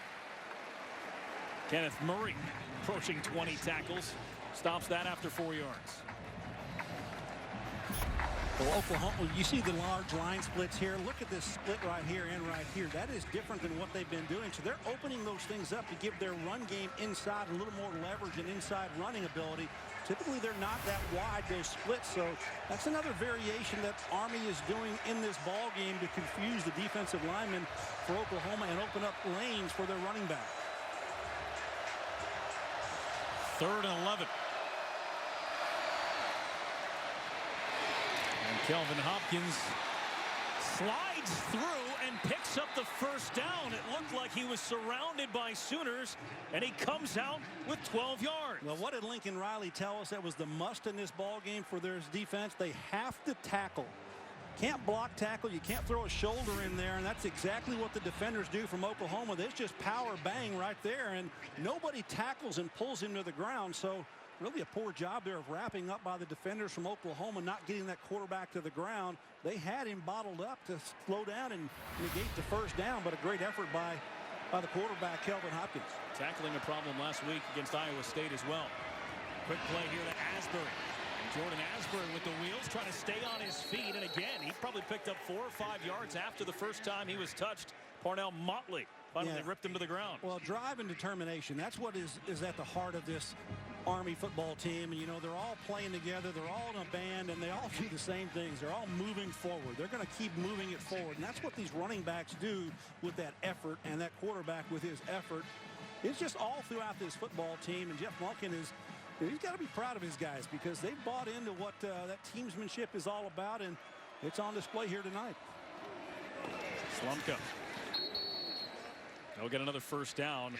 Kenneth Murray approaching 20 tackles. Stops that after 4 yards. Well, Oklahoma, you see the large line splits here. Look at this split right here and right here. That is different than what they've been doing. So they're opening those things up to give their run game inside a little more leverage and inside running ability. Typically, they're not that wide, those splits. So that's another variation that Army is doing in this ball game to confuse the defensive linemen for Oklahoma and open up lanes for their running back. 3rd and 11. And Kelvin Hopkins slides through and picks up the first down. It looked like he was surrounded by Sooners, and he comes out with 12 yards. Well, what did Lincoln Riley tell us that was the must in this ball game for their defense? They have to tackle. Can't block tackle. You can't throw a shoulder in there, and that's exactly what the defenders do from Oklahoma. There's just power bang right there, and nobody tackles and pulls him to the ground. So really a poor job there of wrapping up by the defenders from Oklahoma, not getting that quarterback to the ground. They had him bottled up to slow down and negate the first down, but a great effort by the quarterback, Kelvin Hopkins. Tackling a problem last week against Iowa State as well. Quick play here to Asbury. Jordan Asbury with the wheels, trying to stay on his feet. And again, he probably picked up 4 or 5 yards after the first time he was touched. Parnell Motley finally ripped him to the ground. Well, drive and determination, that's what is at the heart of this Army football team. And, you know, they're all playing together. They're all in a band, and they all do the same things. They're all moving forward. They're going to keep moving it forward. And that's what these running backs do with that effort, and that quarterback with his effort. It's just all throughout this football team. And Jeff Monken he's got to be proud of his guys because they've bought into what that teamsmanship is all about, and it's on display here tonight. Slumka. They'll get another first down,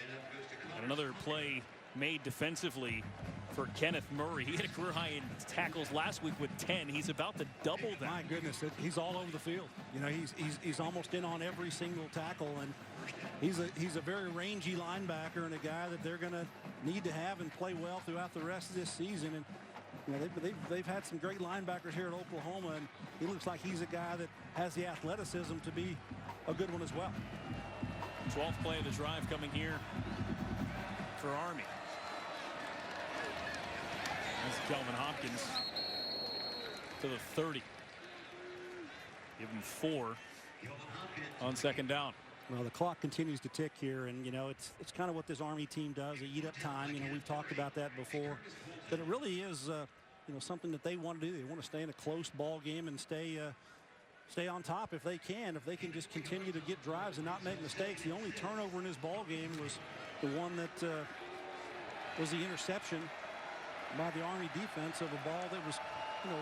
and another play made defensively for Kenneth Murray. He had a career high in tackles last week with 10. He's about to double that. My goodness, he's all over the field. You know, he's almost in on every single tackle, and he's a very rangy linebacker and a guy that they're going to need to have and play well throughout the rest of this season. And you know, they've had some great linebackers here at Oklahoma, and he looks like he's a guy that has the athleticism to be a good one as well. 12th play of the drive coming here for Army. That's Kelvin Hopkins to the 30. Give him 4 on second down. Well, the clock continues to tick here, and you know it's kind of what this Army team does. They eat up time. You know, we've talked about that before, but it really is you know, something that they want to do. They want to stay in a close ball game and stay on top if they can. If they can just continue to get drives and not make mistakes. The only turnover in this ball game was the one that was the interception by the Army defense of a ball that was, you know,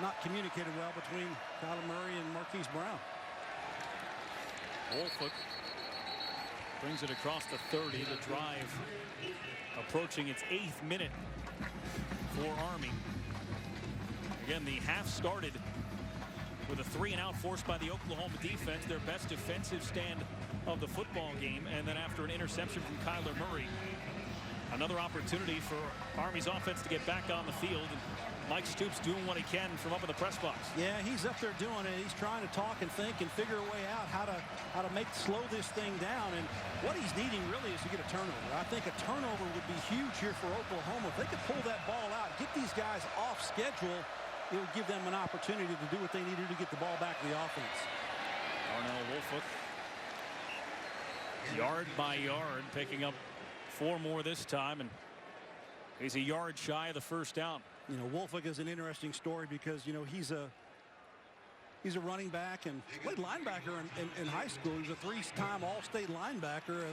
not communicated well between Kyler Murray and Marquise Brown. Wolfoot brings it across the 30. The drive approaching its 8th minute for Army. Again, the half started with a 3-and-out forced by the Oklahoma defense, their best defensive stand of the football game. And then after an interception from Kyler Murray, another opportunity for Army's offense to get back on the field. And Mike Stoops doing what he can from up in the press box. Yeah, he's up there doing it. He's trying to talk and think and figure a way out how to slow this thing down. And what he's needing really is to get a turnover. I think a turnover would be huge here for Oklahoma. If they could pull that ball out, get these guys off schedule, it would give them an opportunity to do what they need to do to get the ball back to the offense. Darnell Wolfoot, yard by yard, picking up 4 more this time, and he's a yard shy of the first down. You know, Wolfoot is an interesting story because, you know, he's a running back and played linebacker in high school. He's a 3-time All-State linebacker.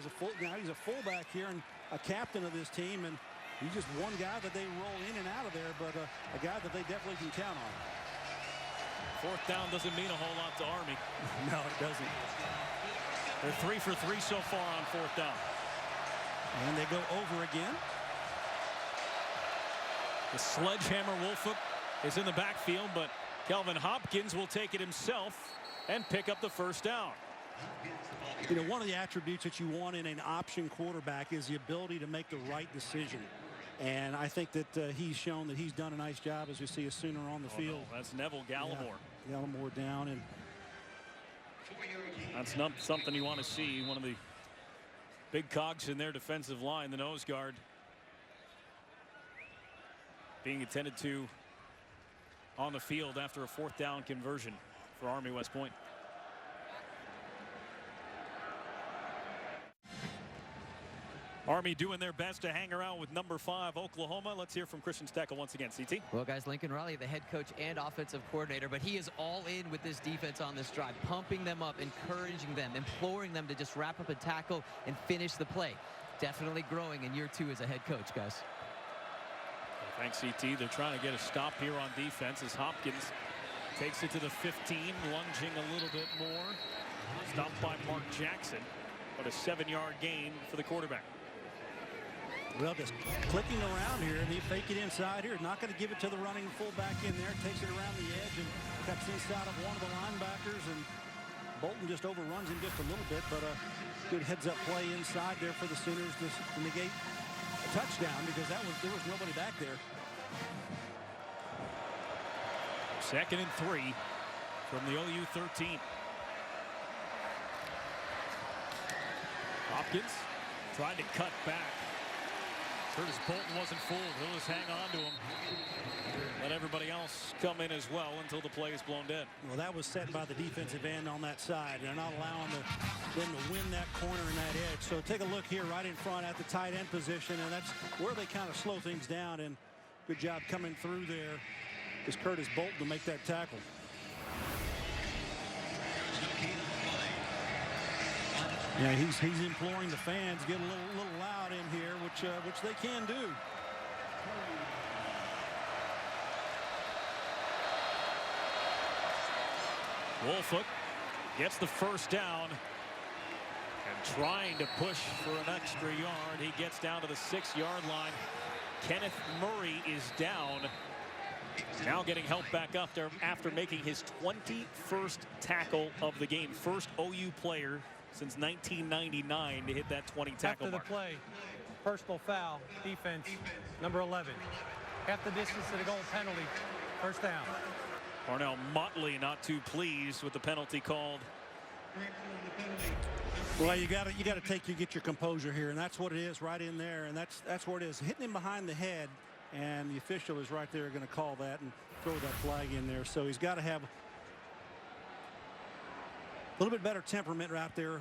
Now he's a fullback here and a captain of this team, and he's just one guy that they roll in and out of there, but a guy that they definitely can count on. 4th down doesn't mean a whole lot to Army. No, it doesn't. They're 3 for 3 so far on 4th down. And they go over again. The sledgehammer Wolfoot is in the backfield, but Kelvin Hopkins will take it himself and pick up the first down. You know, one of the attributes that you want in an option quarterback is the ability to make the right decision. And I think that he's shown that he's done a nice job as we see a Sooner on the field. No, that's Neville Gallimore. Yeah, Gallimore down. And that's not something you want to see. One of the Big cogs in their defensive line. The nose guard being attended to on the field after a 4th down conversion for Army West Point. Army doing their best to hang around with number 5 Oklahoma. Let's hear from Christian Steckel once again. CT. Well, guys, Lincoln Riley, the head coach and offensive coordinator, but he is all in with this defense on this drive, pumping them up, encouraging them, imploring them to just wrap up a tackle and finish the play. Definitely growing in year 2 as a head coach, guys. Well, thanks, CT. They're trying to get a stop here on defense as Hopkins takes it to the 15, lunging a little bit more. Stopped by Mark Jackson, but a 7-yard gain for the quarterback. Well, just clicking around here, and he fake it inside here. Not going to give it to the running fullback in there. Takes it around the edge and cuts inside of one of the linebackers, and Bolton just overruns him just a little bit, but a good heads-up play inside there for the Sooners to negate a touchdown, because there was nobody back there. 2nd and 3 from the OU 13. Hopkins tried to cut back. Curtis Bolton wasn't fooled. He'll just hang on to him. Let everybody else come in as well until the play is blown dead. Well, that was set by the defensive end on that side. They're not allowing them to win that corner and that edge. So take a look here right in front at the tight end position, and that's where they kind of slow things down. And good job coming through there is Curtis Bolton to make that tackle. Yeah, he's imploring the fans get a little loud in here, which they can do. Wolfoot gets the 1st down and trying to push for an extra yard. He gets down to the 6-yard line. Kenneth Murray is down. Now getting help back up there after making his 21st tackle of the game. First OU player since 1999 to hit that 20 tackle mark. After the play, personal foul, defense, number 11. Half the distance to the goal, penalty, 1st down. Parnell Motley not too pleased with the penalty called. Well, you got to get your composure here, and that's what it is right in there, and that's what it is. Hitting him behind the head, and the official is right there going to call that and throw that flag in there. So he's got to have a little bit better temperament right there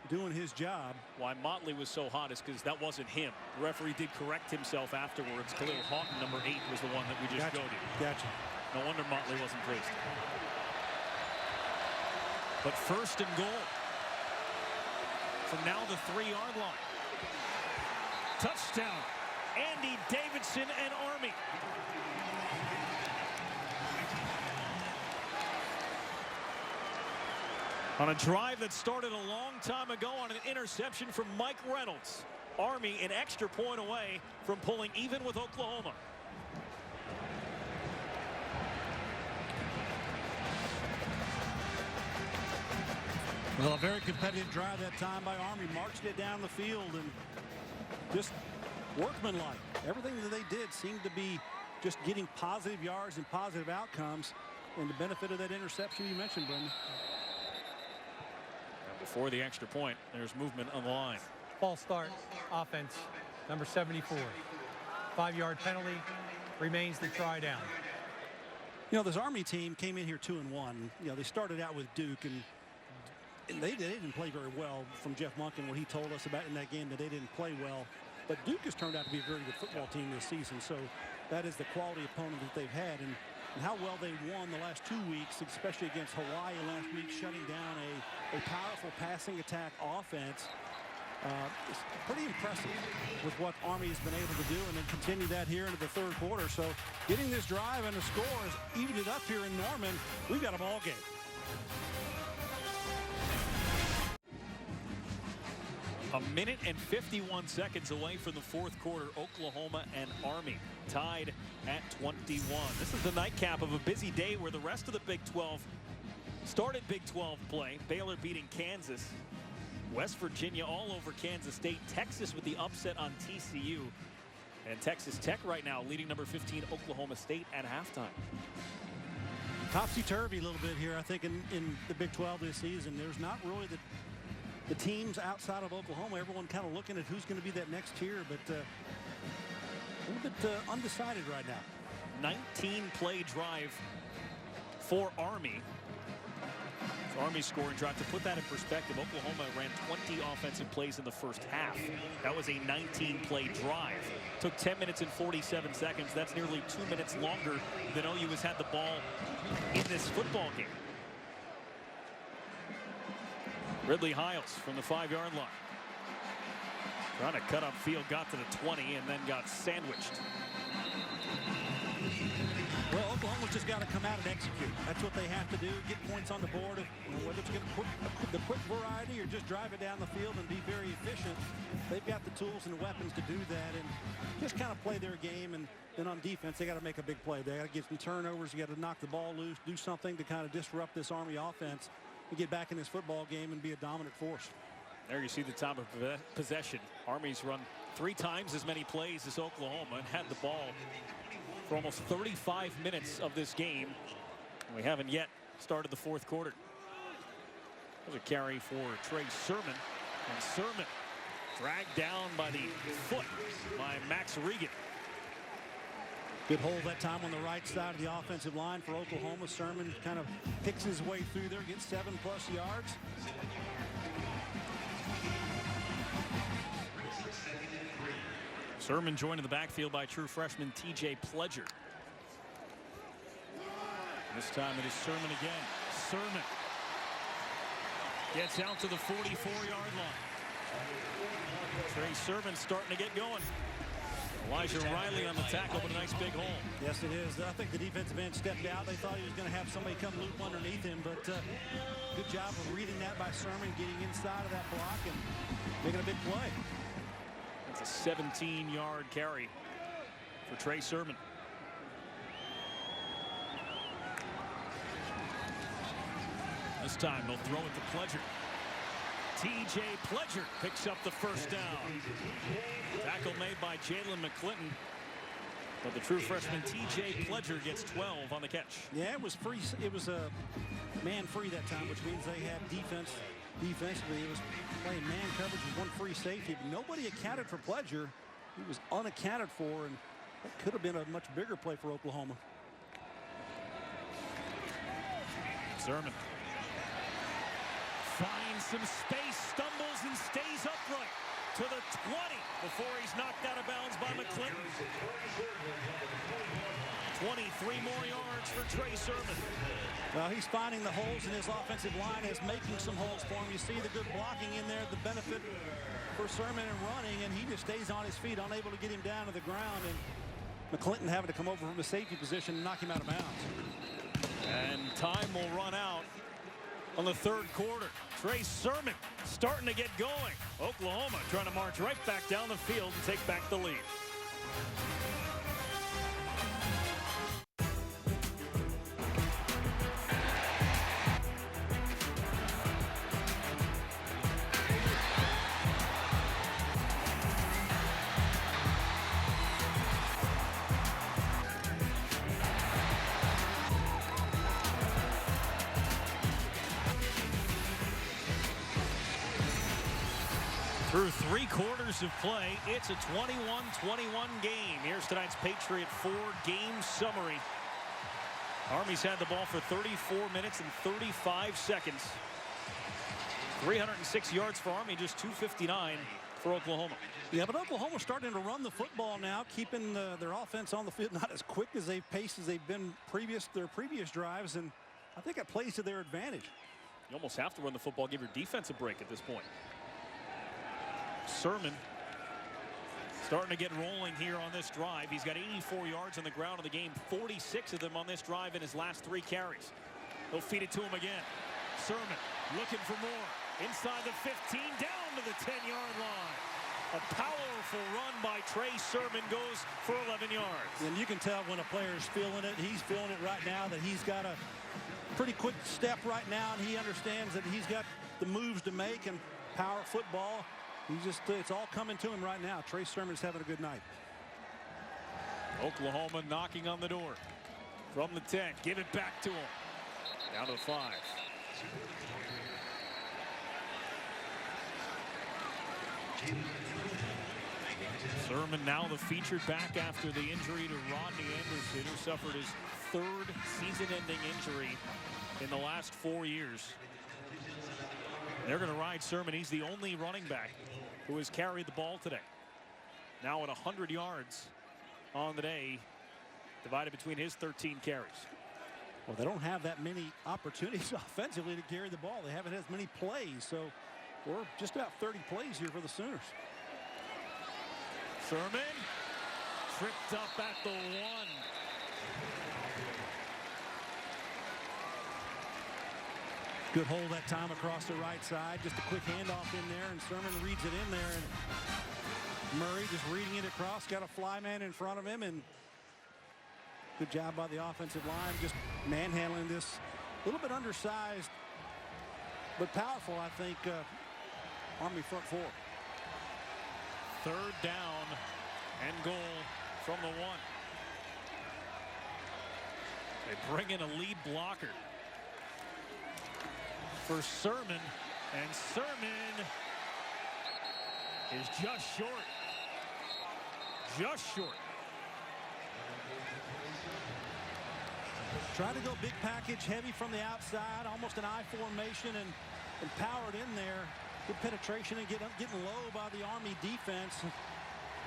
doing his job. Why Motley was so hot is because that wasn't him. The referee did correct himself afterwards. Khalil Houghton, number 8, was the one that we just showed you. Gotcha. No wonder Motley wasn't pleased. But 1st and goal from now the 3-yard line. Touchdown, Andy Davidson and Army. On a drive that started a long time ago on an interception from Mike Reynolds. Army an extra point away from pulling even with Oklahoma. Well, a very competitive drive that time by Army. Marched it down the field and just workmanlike. Everything that they did seemed to be just getting positive yards and positive outcomes, and the benefit of that interception you mentioned, Brendan. Before the extra point, there's movement on the line. False start, offense, number 74. 5-yard penalty, remains the try down. You know, this Army team came in here 2-1. You know, they started out with Duke, and they didn't play very well from Jeff Monken, what he told us about in that game, that they didn't play well. But Duke has turned out to be a very good football team this season, so that is the quality opponent that they've had. And how well they won the last 2 weeks, especially against Hawaii last week, shutting down a powerful passing attack offense. It's pretty impressive with what Army has been able to do, and then continue that here into the 3rd quarter. So getting this drive and the score has evened it up here in Norman. We've got a ball game. A minute and 51 seconds away from the 4th quarter. Oklahoma and Army tied at 21. This is the nightcap of a busy day where the rest of the Big 12 started Big 12 play. Baylor beating Kansas. West Virginia all over Kansas State. Texas with the upset on TCU. And Texas Tech right now leading number 15 Oklahoma State at halftime. Topsy-turvy a little bit here, I think, in the Big 12 this season. There's not really the teams outside of Oklahoma, everyone kind of looking at who's going to be that next tier, but a little bit undecided right now. 19-play drive for Army. So Army scoring drive. To put that in perspective, Oklahoma ran 20 offensive plays in the first half. That was a 19-play drive. Took 10 minutes and 47 seconds. That's nearly 2 minutes longer than OU has had the ball in this football game. Ridley Hiles from the 5-yard line. Trying to cut upfield, got to the 20, and then got sandwiched. Well, Oklahoma's just got to come out and execute. That's what they have to do, get points on the board. Whether it's going to the quick variety or just drive it down the field and be very efficient, they've got the tools and the weapons to do that and just kind of play their game. And then on defense, they got to make a big play. They got to get some turnovers. You got to knock the ball loose, do something to kind of disrupt this Army offense and get back in this football game and be a dominant force. There you see the time of possession. Army's run 3 times as many plays as Oklahoma and had the ball for almost 35 minutes of this game. We haven't yet started the fourth quarter. There's a carry for Trey Sermon. And Sermon dragged down by the foot by Max Regan. Good hold that time on the right side of the offensive line for Oklahoma. Sermon kind of picks his way through there, gets 7+ yards. Sermon joined in the backfield by true freshman TJ Pledger. This time it is Sermon again. Sermon gets out to the 44-yard line. Trey Sermon starting to get going. Elijah Riley on the tackle, but a nice big hole. Yes, it is. I think the defensive end stepped out. They thought he was going to have somebody come loop underneath him, but good job of reading that by Sermon, getting inside of that block and making a big play. That's a 17-yard carry for Trey Sermon. This time they'll throw it to Pledger. TJ Pledger picks up the first down. Tackle made by Jalen McClinton. But the true freshman TJ Pledger gets 12 on the catch. Yeah, it was free. It was a man free that time, which means they had defensively. It was playing man coverage with 1 free safety. But nobody accounted for Pledger. He was unaccounted for, and that could have been a much bigger play for Oklahoma. Sermon finds some space, stumbles, and stays upright to the 20 before he's knocked out of bounds by McClinton. 23 more yards for Trey Sermon. Well, he's finding the holes in his offensive line, is making some holes for him. You see the good blocking in there, the benefit for Sermon and running, and he just stays on his feet, unable to get him down to the ground, and McClinton having to come over from a safety position and knock him out of bounds. And time will run out on the third quarter. Trey Sermon starting to get going. Oklahoma trying to march right back down the field and take back the lead. Through 3 quarters of play, it's a 21-21 game. Here's tonight's Patriot 4 game summary. Army's had the ball for 34 minutes and 35 seconds. 306 yards for Army, just 259 for Oklahoma. Yeah, but Oklahoma's starting to run the football now, keeping their offense on the field not as quick as they've been their previous drives, and I think it plays to their advantage. You almost have to run the football, give your defense a break at this point. Sermon starting to get rolling here on this drive. He's got 84 yards on the ground in the game, 46 of them on this drive in his last 3 carries. They'll feed it to him again. Sermon looking for more. Inside the 15, down to the 10-yard line. A powerful run by Trey Sermon goes for 11 yards. And you can tell when a player's feeling it. He's feeling it right now, that he's got a pretty quick step right now, and he understands that he's got the moves to make and power football. It's all coming to him right now. Trey Sermon's having a good night. Oklahoma knocking on the door from the 10. Give it back to him. Down to 5. Thurman now the featured back after the injury to Rodney Anderson, who suffered his third season-ending injury in the last 4 years. They're going to ride Sermon. He's the only running back who has carried the ball today. Now at 100 yards on the day, divided between his 13 carries. Well, they don't have that many opportunities offensively to carry the ball. They haven't had as many plays, so we're just about 30 plays here for the Sooners. Thurman tripped up at the 1. Good hold that time across the right side. Just a quick handoff in there, and Sermon reads it in there. And Murray just reading it across. Got a fly man in front of him, and good job by the offensive line. Just manhandling this. A little bit undersized, but powerful, I think, Army front four. Third down and goal from the 1. They bring in a lead blocker for Sermon, and Sermon is just short. Just short. Try to go big package, heavy from the outside, almost an I formation, and powered in there. Good penetration and getting low by the Army defense.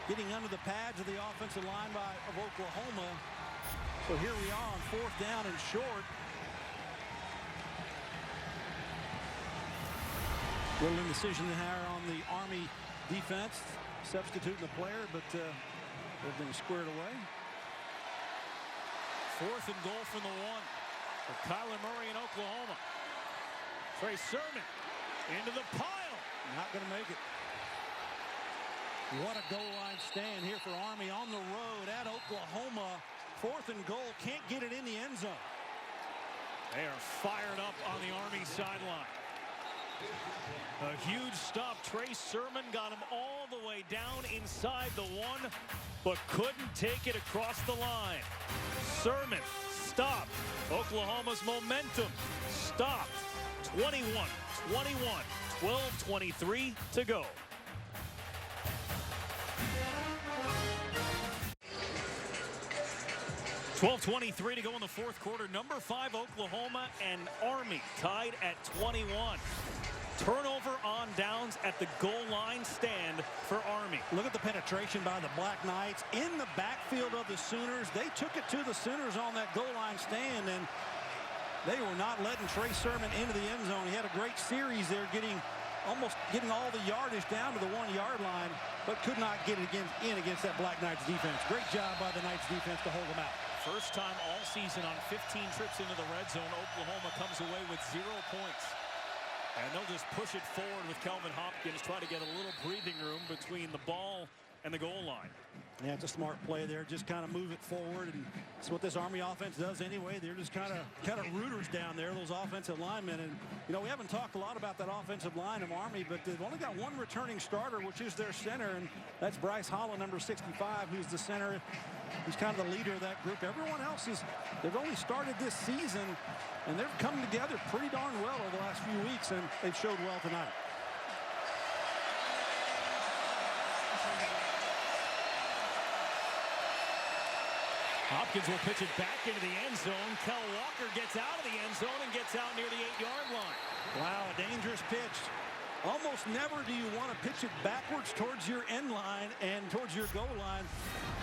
Getting under the pads of the offensive line of Oklahoma. So here we are on 4th down and short. Little indecision there on the Army defense. Substituting the player, but they've been squared away. 4th and goal from the 1 for Kyler Murray in Oklahoma. Trey Sermon into the pile. Not going to make it. What a goal line stand here for Army on the road at Oklahoma. 4th and goal. Can't get it in the end zone. They are fired up on the Army sideline. A huge stop. Trey Sermon got him all the way down inside the 1, but couldn't take it across the line. Sermon stopped. Oklahoma's momentum stopped. 21-21. 12:23 to go. .12:23 to go in the 4th quarter. Number 5 Oklahoma and Army tied at 21. Turnover on downs at the goal line stand for Army. Look at the penetration by the Black Knights in the backfield of the Sooners. They took it to the Sooners on that goal line stand, and they were not letting Trey Sermon into the end zone. He had a great series there, almost getting all the yardage down to the 1-yard line, but could not get it against that Black Knights defense. Great job by the Knights defense to hold them out. First time all season on 15 trips into the red zone, Oklahoma comes away with 0 points. And they'll just push it forward with Kelvin Hopkins, try to get a little breathing room between the ball and the goal line. Yeah, it's a smart play there. Just kind of move it forward, and that's what this Army offense does anyway. They're just kind of rooters down there, those offensive linemen. And you know, we haven't talked a lot about that offensive line of Army, but they've only got one returning starter, which is their center, and that's Bryce Holland, number 65, who's the center. He's kind of the leader of that group. Everyone else they've only started this season, and they've come together pretty darn well over the last few weeks, and they've showed well tonight. Hopkins will pitch it back into the end zone. Kel Walker gets out of the end zone and gets out near the 8-yard line. Wow, a dangerous pitch. Almost never do you want to pitch it backwards towards your end line and towards your goal line.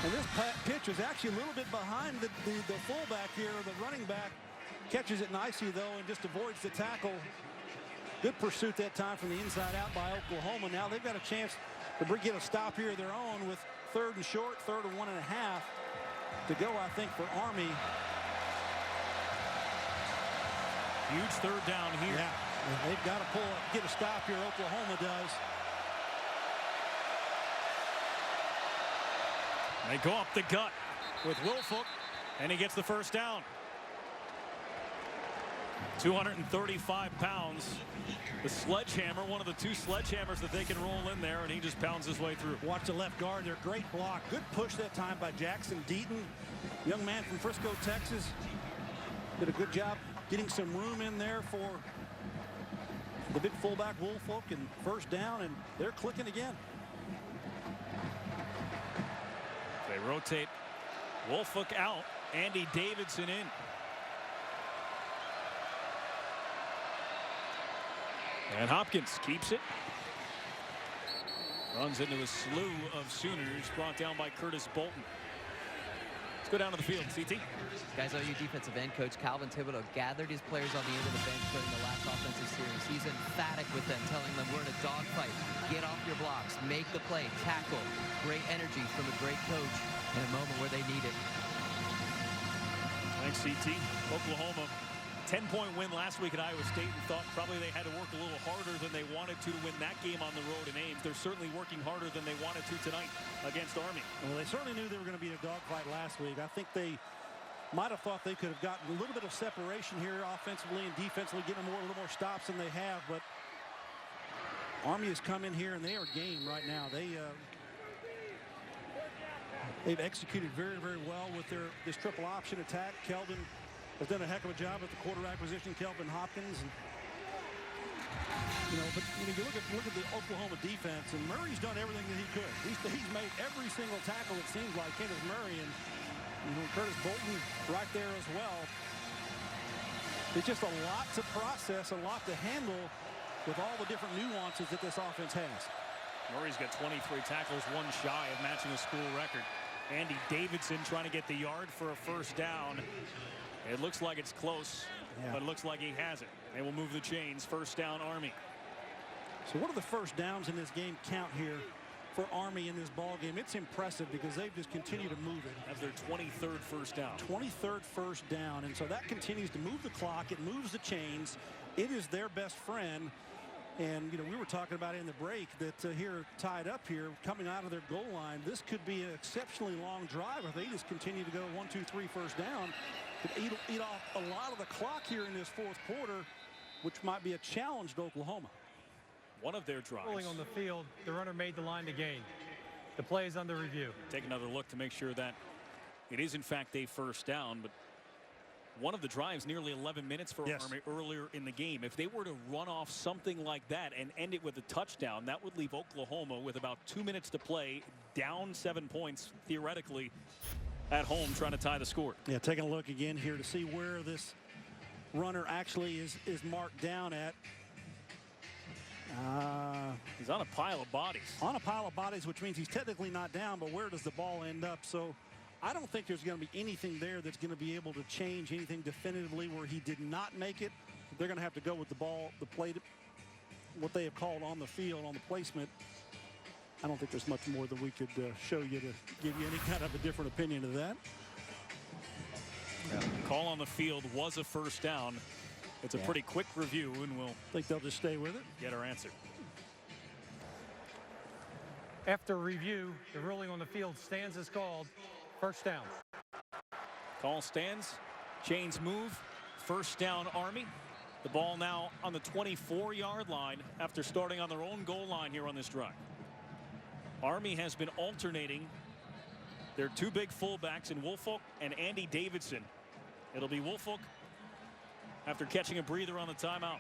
And this pitch was actually a little bit behind the fullback here, the running back. Catches it nicely, though, and just avoids the tackle. Good pursuit that time from the inside out by Oklahoma. Now they've got a chance to get a stop here of their own with 3rd and short, 3rd and 1.5 to go, I think, for Army. Huge 3rd down here. Yeah, they've got to get a stop here. Oklahoma does. They go up the gut with Wilfolk, and he gets the 1st down. 235 pounds. The sledgehammer, one of the 2 sledgehammers that they can roll in there, and he just pounds his way through. Watch the left guard there. Great block. Good push that time by Jackson Deaton. Young man from Frisco, Texas. Did a good job getting some room in there for the big fullback Woolfolk, and 1st down, and they're clicking again. rotate Woolfolk out. Andy Davidson in. And Hopkins keeps it. Runs into a slew of Sooners brought down by Curtis Bolton. Let's go down to the field. CT. Guys, OU defensive end coach Calvin Thibodeau gathered his players on the end of the bench during the last offensive series. He's emphatic with them, telling them we're in a dogfight. Get off your blocks, make the play, tackle. Great energy from a great coach in a moment where they need it. Thanks, CT. Oklahoma, 10-point win last week at Iowa State, and thought probably they had to work a little harder than they wanted to win that game on the road in Ames. They're certainly working harder than they wanted to tonight against Army. Well, they certainly knew they were going to be in a dogfight last week. I think they might have thought they could have gotten a little bit of separation here offensively and defensively, getting a little more stops than they have. But Army has come in here and they are game right now. They've executed very, very well with this triple option attack. Kelvin has done a heck of a job at the quarterback position, Kelvin Hopkins. And, but when you look at the Oklahoma defense, and Murray's done everything that he could. He's made every single tackle, it seems like, Kenneth Murray, and Curtis Bolton right there as well. It's just a lot to process, a lot to handle with all the different nuances that this offense has. Murray's got 23 tackles, one shy of matching a school record. Andy Davidson trying to get the yard for a first down. It looks like it's close, but it looks like he has it. They will move the chains. First down, Army. So what are the first downs in this game count here for Army in this ball game? It's impressive because they've just continued to move it. That's their 23rd first down. 23rd first down, and so that continues to move the clock. It moves the chains. It is their best friend. And, we were talking about in the break that here tied up here, coming out of their goal line, this could be an exceptionally long drive if they just continue to go 1, 2, 3 first down. Could eat off a lot of the clock here in this fourth quarter, which might be a challenge to Oklahoma. One of their drives. Rolling on the field, the runner made the line to gain. The play is under review. Take another look to make sure that it is in fact a first down, but one of the drives nearly 11 minutes for Army earlier in the game. If they were to run off something like that and end it with a touchdown, that would leave Oklahoma with about 2 minutes to play, down 7 points theoretically at home, trying to tie the score. Yeah, taking a look again here to see where this runner actually is marked down at. He's on a pile of bodies. On a pile of bodies, which means he's technically not down, but where does the ball end up? So I don't think there's going to be anything there that's going to be able to change anything definitively where he did not make it. They're going to have to go with the ball, the play, what they have called on the field, on the placement. I don't think there's much more that we could show you to give you any kind of a different opinion of that. Call on the field was a first down. It's a pretty quick review, and we'll think they'll just stay with it. Get our answer. After review, the ruling on the field stands as called. First down. Call stands. Chains move. First down, Army. The ball now on the 24-yard line after starting on their own goal line here on this drive. Army has been alternating their two big fullbacks in Woolfolk and Andy Davidson. It'll be Woolfolk after catching a breather on the timeout.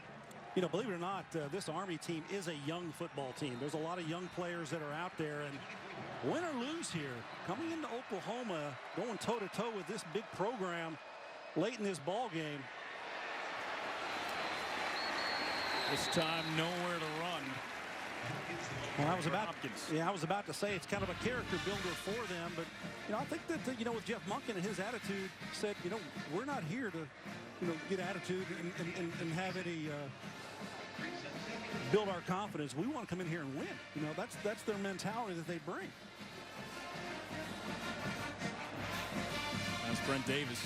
Believe it or not, this Army team is a young football team. There's a lot of young players that are out there, and win or lose here, coming into Oklahoma, going toe-to-toe with this big program late in this ball game. This time, nowhere to run. Well, I was about to say it's kind of a character builder for them, but I think that with Jeff Monken and his attitude, said we're not here to get attitude and have any build our confidence. We want to come in here and win. That's their mentality that they bring. That's Brent Davis,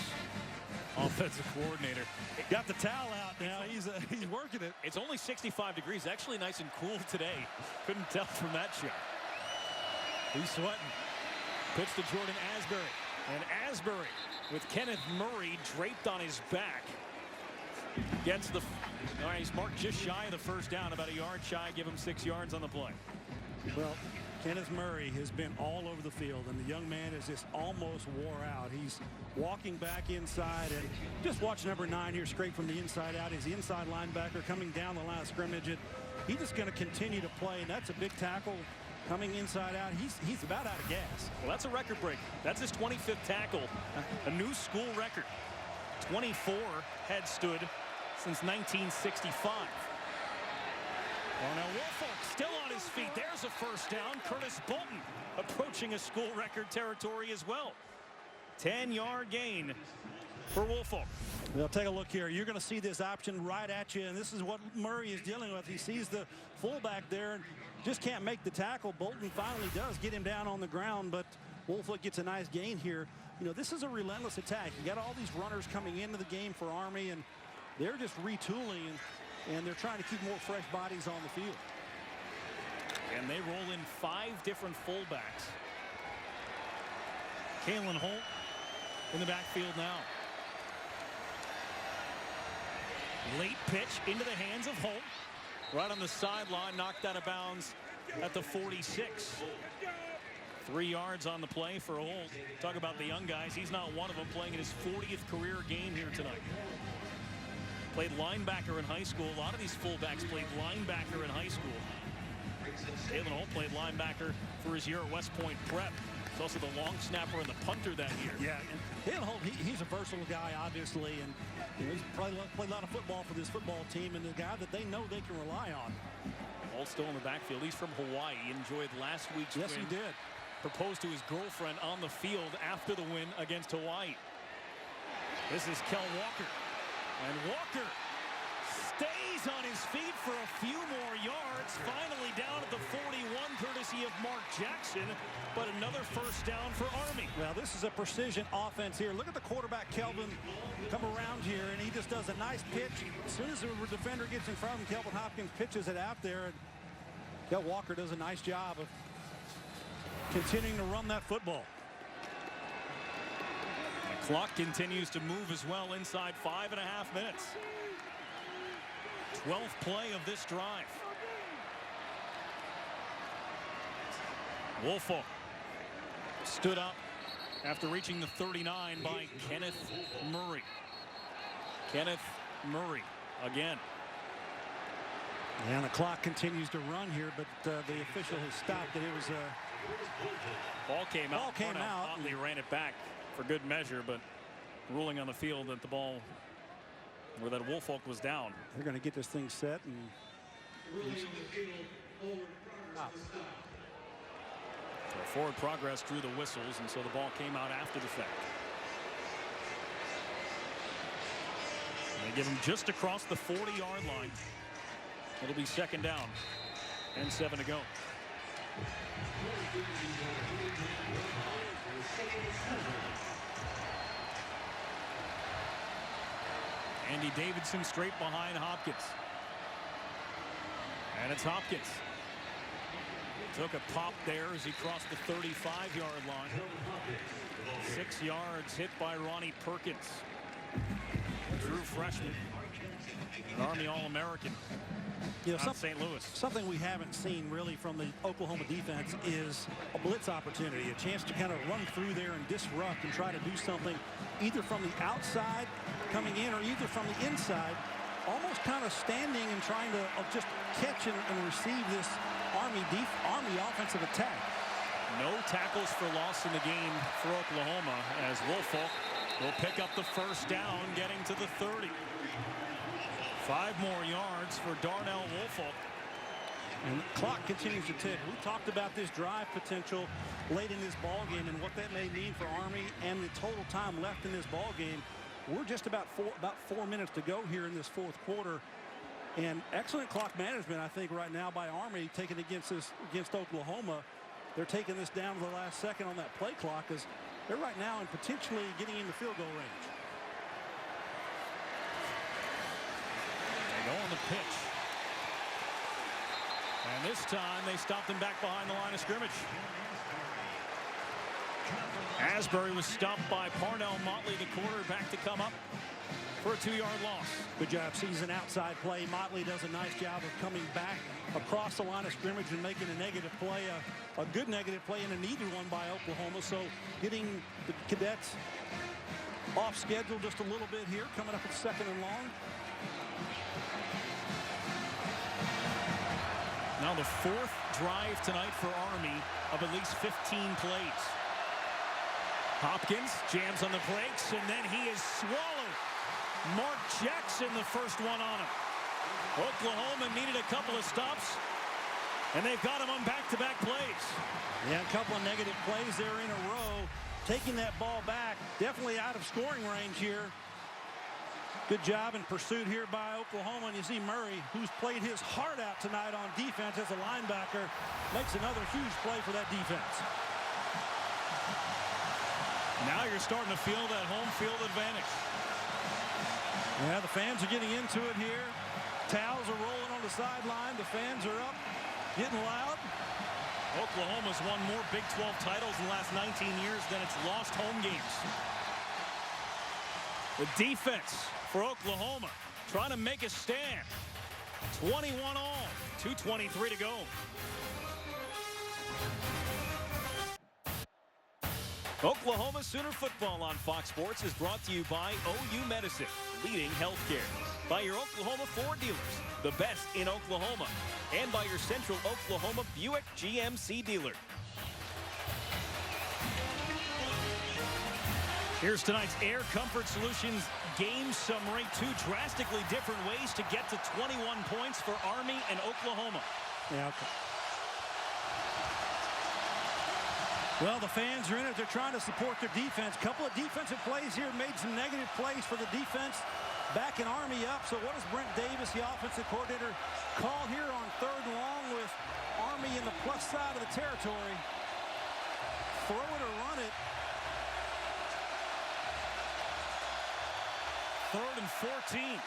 offensive coordinator. Got the towel out now. He's working it. It's only 65 degrees. Actually nice and cool today. Couldn't tell from that shot. He's sweating. Pitch to Jordan Asbury. And Asbury with Kenneth Murray draped on his back. Gets the... All right, he's marked just shy of the first down. About a yard shy. Give him 6 yards on the play. Well, Kenneth Murray has been all over the field, and the young man is just almost wore out. He's walking back inside, and just watch number 9 here straight from the inside out. He's the inside linebacker coming down the line of scrimmage. And he's just going to continue to play, and that's a big tackle coming inside out. He's about out of gas. Well, that's a record break. That's his 25th tackle, a new school record. 24 had stood since 1965. Darnell Woolfolk still on his feet. There's a first down. Curtis Bolton approaching a school record territory as well. 10-yard gain for Woolfolk. Well, take a look here. You're going to see this option right at you, and this is what Murray is dealing with. He sees the fullback there and just can't make the tackle. Bolton finally does get him down on the ground, but Woolfolk gets a nice gain here. You know, this is a relentless attack. You got all these runners coming into the game for Army, and they're just retooling, and they're trying to keep more fresh bodies on the field. And they roll in 5 different fullbacks. Kalen Holt in the backfield now. Late pitch into the hands of Holt. Right on the sideline, knocked out of bounds at the 46. 3 yards on the play for Holt. Talk about the young guys. He's not one of them, playing in his 40th career game here tonight. Played linebacker in high school. A lot of these fullbacks played linebacker in high school. Kalen Holt played linebacker for his year at West Point Prep. He's also the long snapper and the punter that year. Yeah, and Kalen Holt, he's a versatile guy, obviously, and you know, he's probably played a lot of football for this football team, and the guy that they know they can rely on. Holt still in the backfield. He's from Hawaii. He enjoyed last week's win. Yes, he did. Proposed to his girlfriend on the field after the win against Hawaii. This is Kel Walker. And Walker stays on his feet for a few more yards. Finally down at the 41, courtesy of Mark Jackson. But another first down for Army. Well, this is a precision offense here. Look at the quarterback, Kelvin, come around here, and he just does a nice pitch. As soon as the defender gets in front of him, Kelvin Hopkins pitches it out there. And Kel Walker does a nice job of continuing to run that football. The clock continues to move as well inside 5.5 minutes. 12th play of this drive. Woolfolk stood up after reaching the 39 by Kenneth Murray. Kenneth Murray again. And the clock continues to run here, but the official has stopped it. It was ball came out. Ball came out. Otley ran it back for good measure, but ruling on the field that the ball, or that Woolfolk was down. They're going to get this thing set and so forward progress drew the whistles, and so the ball came out after the fact. And they give him just across the 40-yard line. It'll be second down and 7 to go. Andy Davidson straight behind Hopkins. And it's Hopkins. Took a pop there as he crossed the 35-yard line. 6 yards hit by Ronnie Perkins. True freshman. An Army All-American. You know, St. Louis. Something we haven't seen really from the Oklahoma defense is a blitz opportunity, a chance to kind of run through there and disrupt and try to do something either from the outside coming in or either from the inside, almost kind of standing and trying to just catch and receive this Army offensive attack. No tackles for loss in the game for Oklahoma, as Woolfolk will pick up the first down, getting to the 30. 5 more yards for Darnell Woolfolk. And the clock continues to tick. We talked about this drive potential late in this ball game and what that may mean for Army and the total time left in this ball game. We're just about 4 minutes to go here in this fourth quarter. And excellent clock management, I think, right now by Army, taking against Oklahoma. They're taking this down to the last second on that play clock as they're right now and potentially getting into field goal range. They go on the pitch. And this time they stopped him back behind the line of scrimmage. Asbury was stopped by Parnell Motley, the quarterback, to come up for a 2-yard loss. Good job seizing outside play. Motley does a nice job of coming back across the line of scrimmage and making a negative play, a good negative play, and a needed one by Oklahoma. So getting the Cadets off schedule just a little bit here, coming up at 2nd and long. Now the fourth drive tonight for Army of at least 15 plays. Hopkins jams on the brakes, and then he is swallowed. Mark Jackson, the first one on him. Oklahoma needed a couple of stops, and they've got him on back-to-back plays. Yeah, a couple of negative plays there in a row. Taking that ball back, definitely out of scoring range here. Good job in pursuit here by Oklahoma. And you see Murray, who's played his heart out tonight on defense as a linebacker, makes another huge play for that defense. Now you're starting to feel that home field advantage. Yeah, the fans are getting into it here. Towels are rolling on the sideline. The fans are up, getting loud. Oklahoma's won more Big 12 titles in the last 19 years than it's lost home games. The defense for Oklahoma trying to make a stand. 21 all, 2:23 to go. Oklahoma Sooner football on Fox Sports is brought to you by OU Medicine, leading healthcare. By your Oklahoma Ford dealers, the best in Oklahoma. And by your Central Oklahoma Buick GMC dealer. Here's tonight's Air Comfort Solutions game summary. Two drastically different ways to get to 21 points for Army and Oklahoma. Yeah. Well, the fans are in it. They're trying to support their defense. Couple of defensive plays here made some negative plays for the defense. Back in Army up. So what does Brent Davis, the offensive coordinator, call here on 3rd and long with Army in the plus side of the territory? Throw it or run it. 3rd and 14.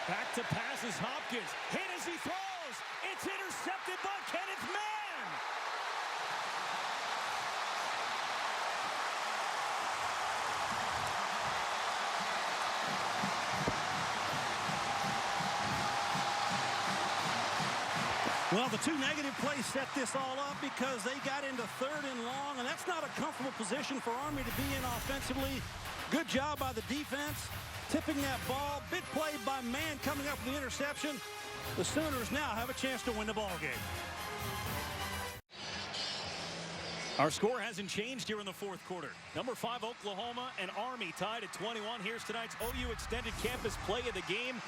Back to passes. Hopkins hit as he throws. It's intercepted by Kenneth Mann. Well, the two negative plays set this all up because they got into 3rd and long, and that's not a comfortable position for Army to be in offensively. Good job by the defense, tipping that ball. Big play by Mann coming up with the interception. The Sooners now have a chance to win the ball game. Our score hasn't changed here in the 4th quarter. Number 5 Oklahoma and Army tied at 21. Here's tonight's OU extended campus play of the game.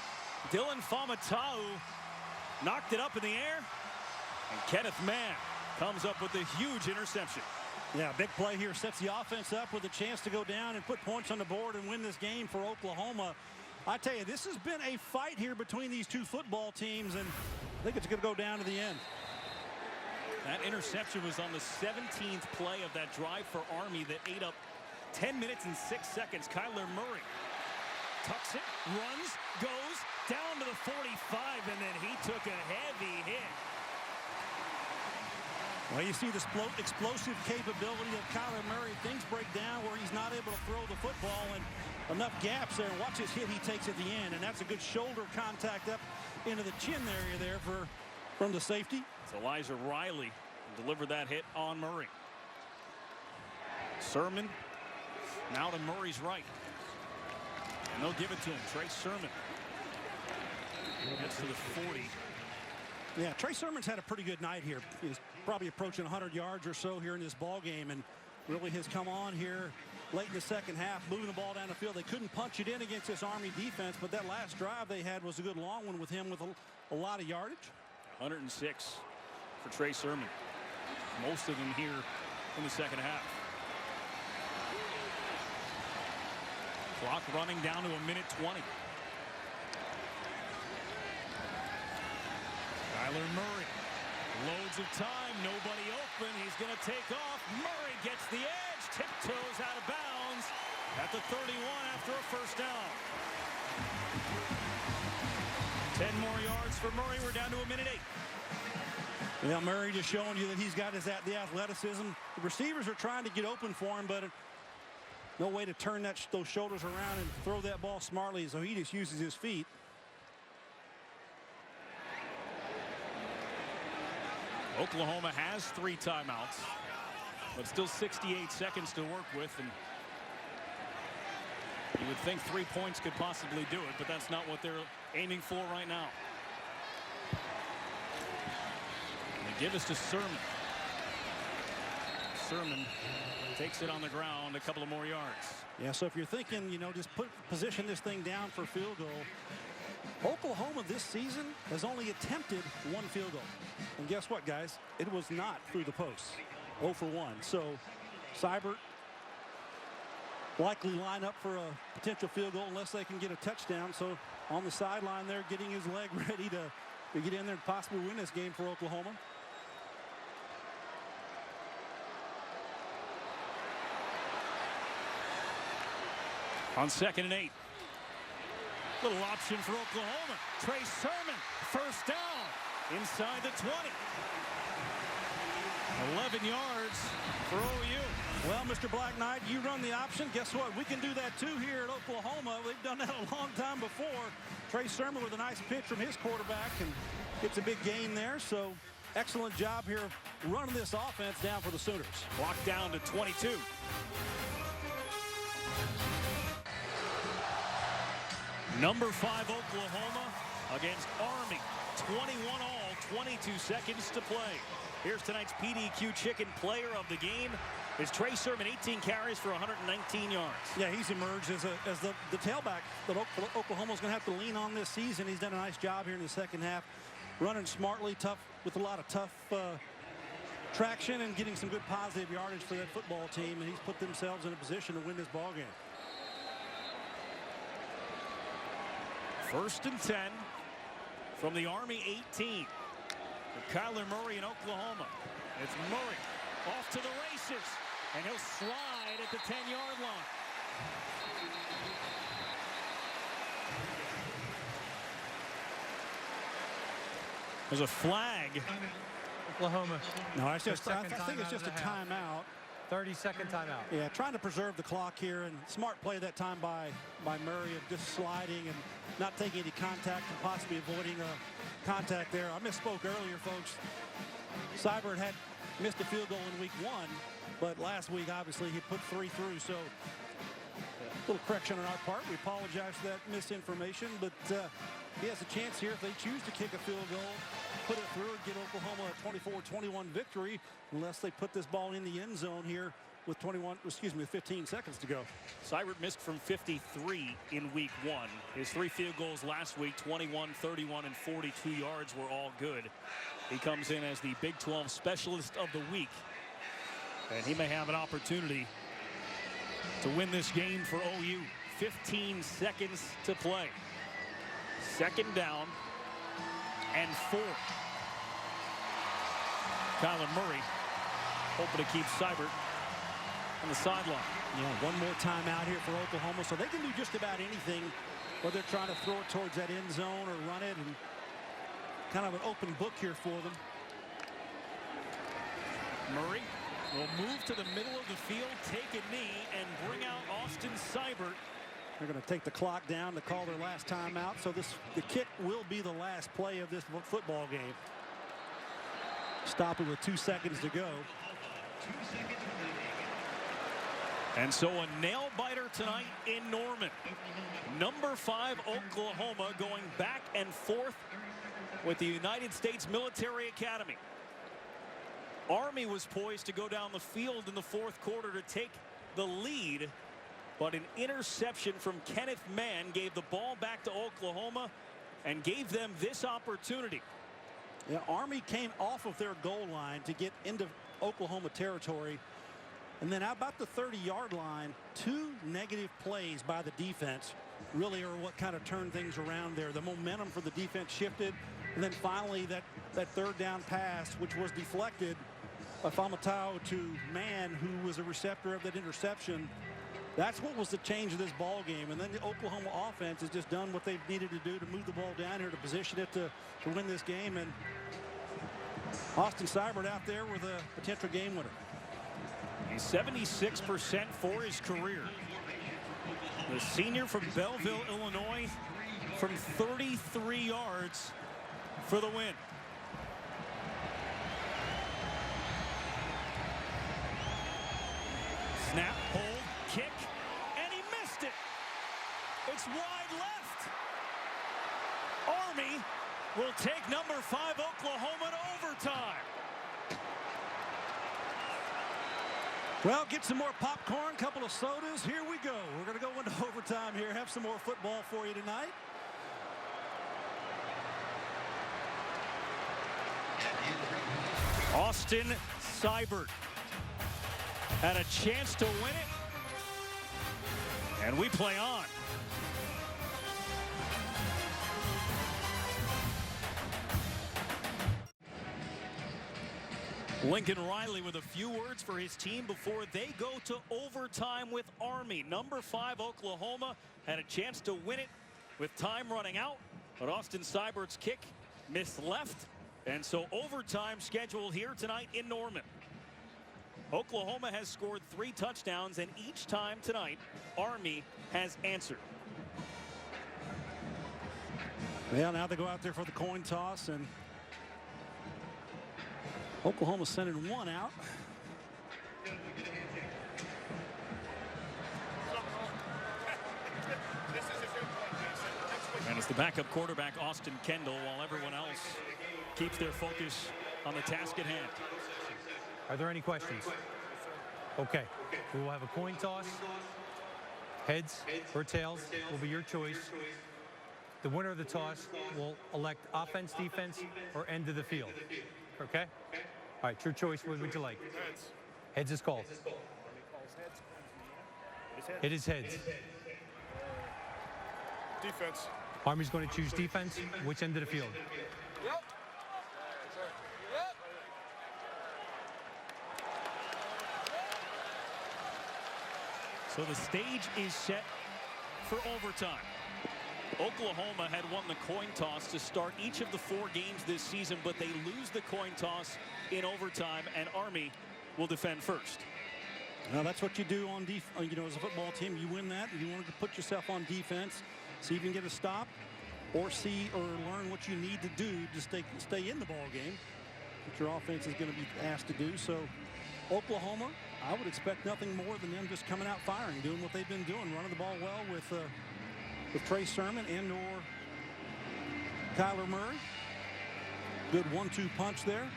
Dylan Famatau knocked it up in the air, and Kenneth Mann comes up with a huge interception. Yeah, big play here sets the offense up with a chance to go down and put points on the board and win this game for Oklahoma. I tell you, this has been a fight here between these two football teams, and I think it's going to go down to the end. That interception was on the 17th play of that drive for Army that ate up 10 minutes and 6 seconds. Kyler Murray tucks it, runs, goes down to the 45, and then he took a heavy hit. Well, you see the explosive capability of Kyler Murray. Things break down where he's not able to throw the football, and enough gaps there. Watch his hit he takes at the end, and that's a good shoulder contact up into the chin area there from the safety. So Elijah Riley delivered that hit on Murray. Sermon now to Murray's right. And they'll give it to him. Trey Sermon gets to the 40. Yeah, Trey Sermon's had a pretty good night here. He's probably approaching 100 yards or so here in this ball game, and really has come on here late in the second half, moving the ball down the field. They couldn't punch it in against this Army defense, but that last drive they had was a good long one with him with a lot of yardage. 106 for Trey Sermon. Most of them here in the second half. Clock running down to 1:20. Kyler Murray, loads of time, nobody open. He's going to take off. Murray gets the edge, tiptoes out of bounds at the 31 after a first down. 10 more yards for Murray. We're down to 1:08. Yeah, Murray just showing you that he's got the athleticism. The receivers are trying to get open for him, but no way to turn those shoulders around and throw that ball smartly, so he just uses his feet. Oklahoma has 3 timeouts, but still 68 seconds to work with. And You would think 3 points could possibly do it, but that's not what they're aiming for right now. They give us to Sermon. Sermon takes it on the ground a couple of more yards. Yeah, so if you're thinking, you know, just position this thing down for field goal, Oklahoma this season has only attempted 1 field goal. And guess what, guys? It was not through the posts. 0 for 1. So Seibert likely line up for a potential field goal unless they can get a touchdown. So on the sideline there, getting his leg ready to get in there and possibly win this game for Oklahoma. On 2nd and 8. Little option for Oklahoma. Trey Sermon, first down inside the 20. 11 yards for OU. Well, Mr. Black Knight, you run the option. Guess what? We can do that too here at Oklahoma. We've done that a long time before. Trey Sermon with a nice pitch from his quarterback, and it's a big gain there. So excellent job here running this offense down for the Sooners. Locked down to 22. Number 5 Oklahoma against Army. 21 all, 22 seconds to play. Here's tonight's PDQ Chicken player of the game. It's Trey Sermon, 18 carries for 119 yards. Yeah, he's emerged as the tailback that Oklahoma's going to have to lean on this season. He's done a nice job here in the second half, running smartly, tough, with a lot of tough traction and getting some good positive yardage for that football team. And he's put themselves in a position to win this ball game. 1st and 10 from the Army 18. For Kyler Murray in Oklahoma. It's Murray off to the races, and he'll slide at the 10-yard line. There's a flag. Oklahoma. No, it's just, I Second think it's timeout just a of the half. timeout. 30-second timeout. Yeah, trying to preserve the clock here, and smart play that time by Murray of just sliding and not taking any contact and possibly avoiding a contact there. I misspoke earlier, folks. Seibert had missed a field goal in week 1, but last week obviously he put 3 through. So a little correction on our part. We apologize for that misinformation, but he has a chance here if they choose to kick a field goal, put it through and get Oklahoma a 24-21 victory, unless they put this ball in the end zone here with 15 seconds to go. Seibert missed from 53 in week 1. His 3 field goals last week, 21, 31, and 42 yards were all good. He comes in as the Big 12 Specialist of the Week, and he may have an opportunity to win this game for OU. 15 seconds to play. 2nd down and 4. Kyler Murray hoping to keep Seibert on the sideline. Yeah, one more timeout here for Oklahoma, so they can do just about anything, whether they're trying to throw it towards that end zone or run it, and kind of an open book here for them. Murray will move to the middle of the field, take a knee, and bring out Austin Seibert. They're going to take the clock down to call their last timeout, so the kick will be the last play of this football game. Stop it with 2 seconds to go. And so a nail-biter tonight in Norman. Number 5 Oklahoma going back and forth with the United States Military Academy. Army was poised to go down the field in the 4th quarter to take the lead, but an interception from Kenneth Mann gave the ball back to Oklahoma and gave them this opportunity. Yeah, Army came off of their goal line to get into Oklahoma territory, and then about the 30-yard line, 2 negative plays by the defense really are what kind of turned things around there. The momentum for the defense shifted, and then finally that 3rd down pass, which was deflected by Famatau to Mann, who was a receptor of that interception. That's what was the change of this ball game. And then the Oklahoma offense has just done what they've needed to do to move the ball down here to position it to win this game. And Austin Seibert out there with a potential game winner. He's 76% for his career. The senior from Belleville, Illinois, from 33 yards for the win. Snap, hold, kick, and he missed it. Well, get some more popcorn, couple of sodas. Here we go. We're going to go into overtime here. Have some more football for you tonight. Austin Seibert had a chance to win it. And we play on. Lincoln Riley with a few words for his team before they go to overtime with Army. Number 5 Oklahoma had a chance to win it with time running out, but Austin Seibert's kick missed left, and so overtime scheduled here tonight in Norman. Oklahoma has scored 3 touchdowns, and each time tonight Army has answered. Well, now they go out there for the coin toss, and Oklahoma sending one out. And it's the backup quarterback, Austin Kendall, while everyone else keeps their focus on the task at hand. Are there any questions? Okay. We will have a coin toss. Heads or tails will be your choice. The winner of the toss will elect offense, defense, or end of the field. Okay? All right, your choice. What would you like? Heads. Heads is called. It is heads. Defense. Army's going to choose defense. Which end of the field? Yep. So the stage is set for overtime. Oklahoma had won the coin toss to start each of the 4 games this season, but they lose the coin toss in overtime, and Army will defend first. Now that's what you do on as a football team. You win that, and you want to put yourself on defense, see if you can get a stop, or see or learn what you need to do to stay in the ball game, what your offense is going to be asked to do. So Oklahoma, I would expect nothing more than them just coming out firing, doing what they've been doing, running the ball well with Trey Sermon and or Kyler Murray. Good 1-2 punch there.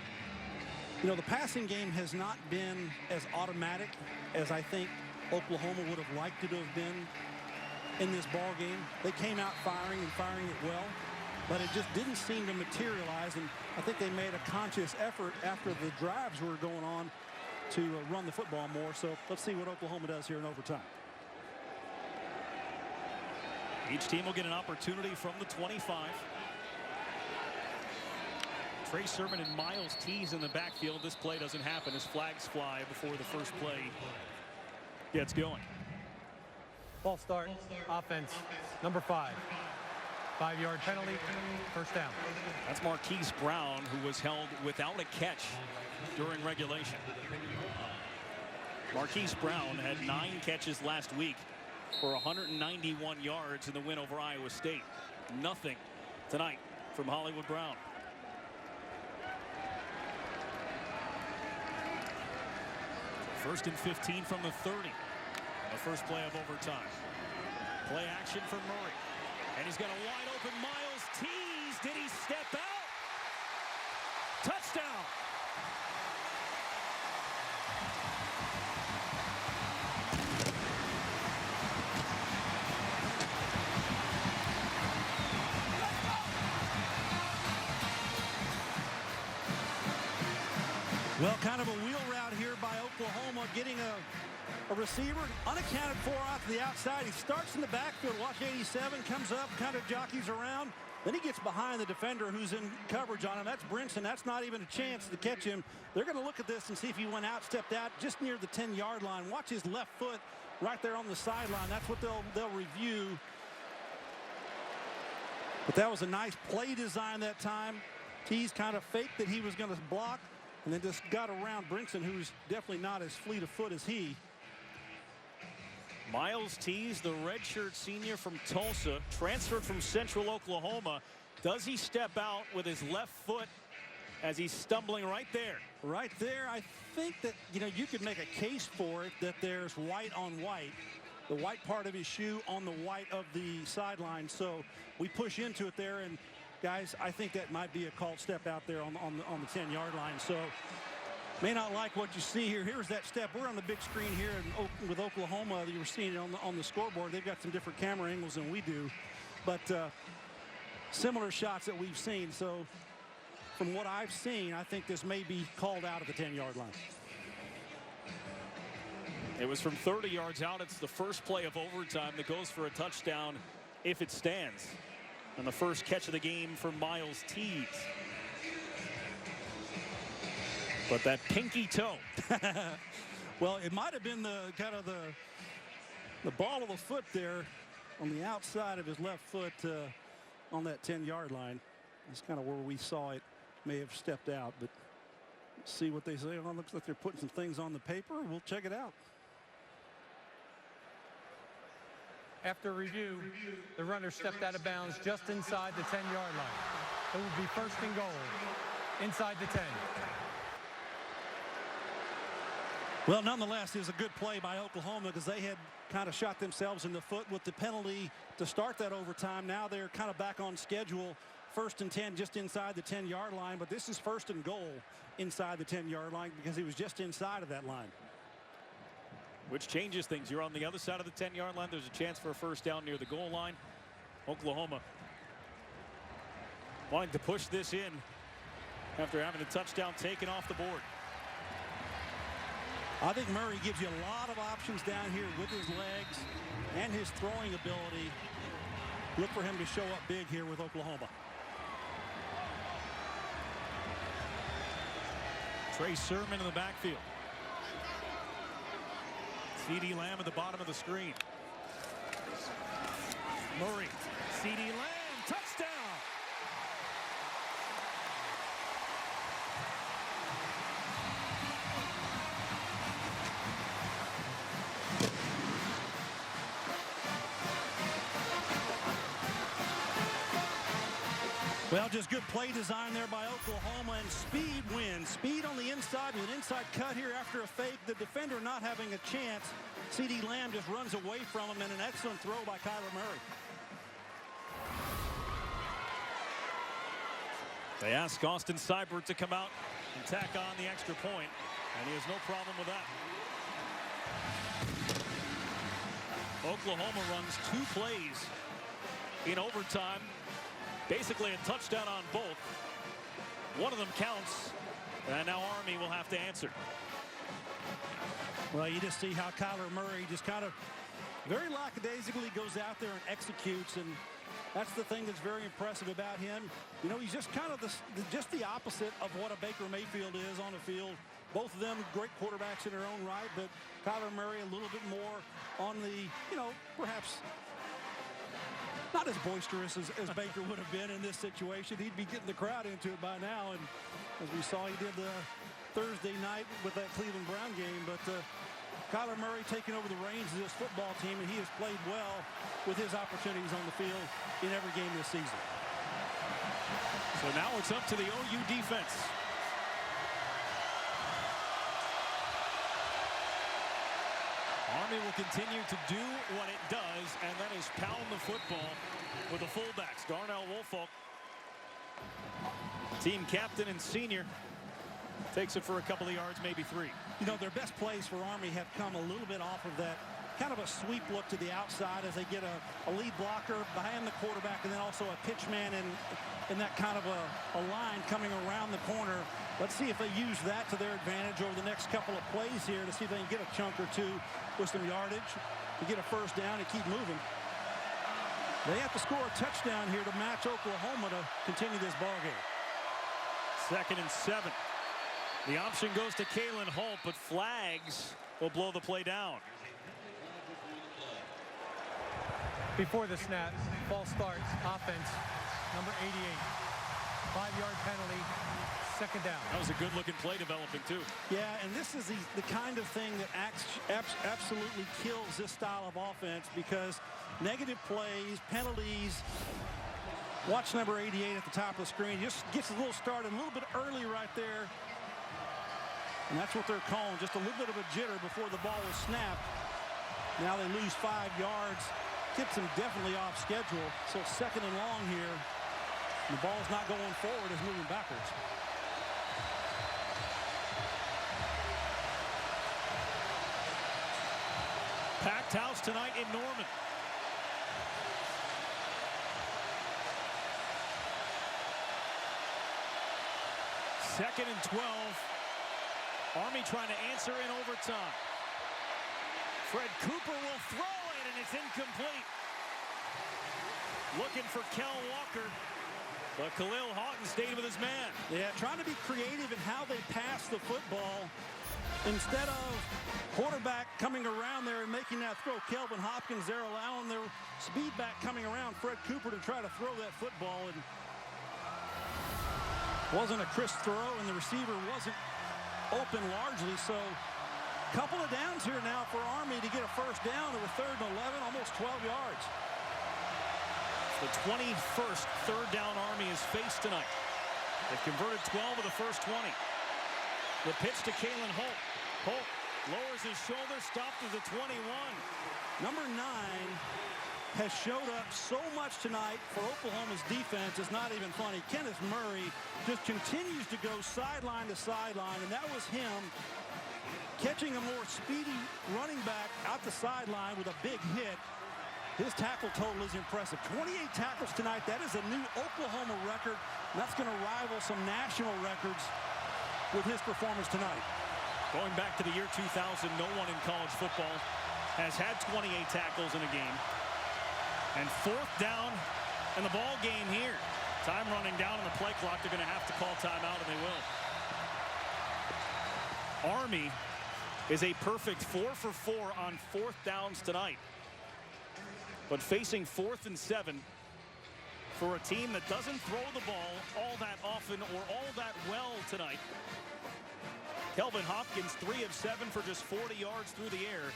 You know, the passing game has not been as automatic as I think Oklahoma would have liked it to have been in this ball game. They came out firing it well, but it just didn't seem to materialize, and I think they made a conscious effort after the drives were going on to run the football more. So let's see what Oklahoma does here in overtime. Each team will get an opportunity from the 25. Trey Sermon and Miles Tees in the backfield. This play doesn't happen as flags fly before the first play gets going. Ball start. Offense. Number 5. 5-yard penalty. First down. That's Marquise Brown, who was held without a catch during regulation. Marquise Brown had 9 catches last week for 191 yards in the win over Iowa State. Nothing tonight from Hollywood Brown. First and 15 from the 30. The first play of overtime. Play action for Murray. And he's got a wide open Miles Tees. Did he step out? Touchdown. Well, kind of a wheel route here by Oklahoma, getting a receiver unaccounted for off the outside. He starts in the backfield. Watch 87, comes up, kind of jockeys around. Then he gets behind the defender who's in coverage on him. That's Brinson. That's not even a chance to catch him. They're going to look at this and see if he went out, stepped out just near the 10-yard line. Watch his left foot right there on the sideline. That's what they'll review. But that was a nice play design that time. Tees kind of faked that he was going to block, and then just got around Brinson, who's definitely not as fleet of foot as he. Miles Tees, the redshirt senior from Tulsa, transferred from Central Oklahoma. Does he step out with his left foot as he's stumbling right there? Right there, I think that, you could make a case for it that there's white on white. The white part of his shoe on the white of the sideline. So we push into it there, and guys, I think that might be a called step out there on the 10-yard line. So May not like what you see here. Here's that step. We're on the big screen here with Oklahoma. You were seeing it on the scoreboard. They've got some different camera angles than we do, but similar shots that we've seen. So from what I've seen, I think this may be called out at the 10-yard line. It was from 30 yards out. It's the first play of overtime that goes for a touchdown if it stands. And the first catch of the game for Miles Teague. But that pinky toe. Well, it might have been the ball of the foot there on the outside of his left foot on that 10-yard line. That's kind of where we saw it. May have stepped out, but let's see what they say. Well, it looks like they're putting some things on the paper. We'll check it out. After review, the runner stepped out of bounds just inside the 10-yard line. It will be first and goal inside the 10. Well, nonetheless, it was a good play by Oklahoma because they had kind of shot themselves in the foot with the penalty to start that overtime. Now they're kind of back on schedule. First and 10 just inside the 10-yard line, but this is first and goal inside the 10-yard line because he was just inside of that line. Which changes things. You're on the other side of the 10-yard line. There's a chance for a first down near the goal line. Oklahoma wanting to push this in after having a touchdown taken off the board. I think Murray gives you a lot of options down here with his legs and his throwing ability. Look for him to show up big here with Oklahoma. Trey Sermon in the backfield. C.D. Lamb at the bottom of the screen. Murray, C.D. Lamb, touchdown! Well, just good play design there by Oklahoma, and speed wins. Speed on the inside with an inside cut here after a fake. The defender not having a chance. C.D. Lamb just runs away from him, and an excellent throw by Kyler Murray. They ask Austin Seibert to come out and tack on the extra point, and he has no problem with that. Oklahoma runs 2 plays in overtime. Basically a touchdown on both. One of them counts, and now Army will have to answer. Well, you just see how Kyler Murray just kind of very lackadaisically goes out there and executes, and that's the thing that's very impressive about him. You know, he's just kind of just the opposite of what a Baker Mayfield is on the field. Both of them great quarterbacks in their own right, but Kyler Murray a little bit more on the, you know, perhaps not as boisterous as Baker would have been in this situation. He'd be getting the crowd into it by now, and as we saw, he did Thursday night with that Cleveland Brown game. But Kyler Murray taking over the reins of this football team, and he has played well with his opportunities on the field in every game this season. So now it's up to the OU defense. Army will continue to do what it does, and that is pound the football with the fullbacks. Darnell Woolfolk, team captain and senior, takes it for a couple of yards, maybe 3. You know, their best plays for Army have come a little bit off of that kind of a sweep look to the outside as they get a lead blocker behind the quarterback, and then also a pitch man in that kind of a line coming around the corner. Let's see if they use that to their advantage over the next couple of plays here to see if they can get a chunk or 2 with some yardage to get a first down and keep moving. They have to score a touchdown here to match Oklahoma to continue this ball game. 2nd and 7. The option goes to Kalen Holt, but flags will blow the play down. Before the snap, false starts, offense, number 88. 5-yard penalty, 2nd down. That was a good-looking play developing, too. Yeah, and this is the kind of thing that absolutely kills this style of offense, because negative plays, penalties. Watch number 88 at the top of the screen. Just gets a little started a little bit early right there. And that's what they're calling, just a little bit of a jitter before the ball was snapped. Now they lose 5 yards. Gets them definitely off schedule. So 2nd and long here. The ball's not going forward, it's moving backwards. Packed house tonight in Norman. Second and 12. Army trying to answer in overtime. Fred Cooper will throw it, and it's incomplete. Looking for Kel Walker, but Khalil Houghton stayed with his man. Yeah, trying to be creative in how they pass the football. Instead of quarterback coming around there and making that throw, Kelvin Hopkins there allowing their speed back coming around, Fred Cooper, to try to throw that football. And wasn't a crisp throw, and the receiver wasn't open largely. So a couple of downs here now for Army to get a first down to a 3rd and 11, almost 12 yards. The 21st third down Army has faced tonight. They've converted 12 of the first 20. The pitch to Kalen Holt. Holt lowers his shoulder, stopped at the 21. Number 9 has showed up so much tonight for Oklahoma's defense. It's not even funny. Kenneth Murray just continues to go sideline to sideline, and that was him catching a more speedy running back out the sideline with a big hit. His tackle total is impressive. 28 tackles tonight. That is a new Oklahoma record. And that's going to rival some national records with his performance tonight. Going back to the year 2000, no one in college football has had 28 tackles in a game. And 4th down and the ball game here. Time running down on the play clock. They're going to have to call timeout, and they will. Army is a perfect 4 for 4 on 4th downs tonight. But facing 4th and 7 for a team that doesn't throw the ball all that often or all that well tonight. Kelvin Hopkins, 3 of 7 for just 40 yards through the air.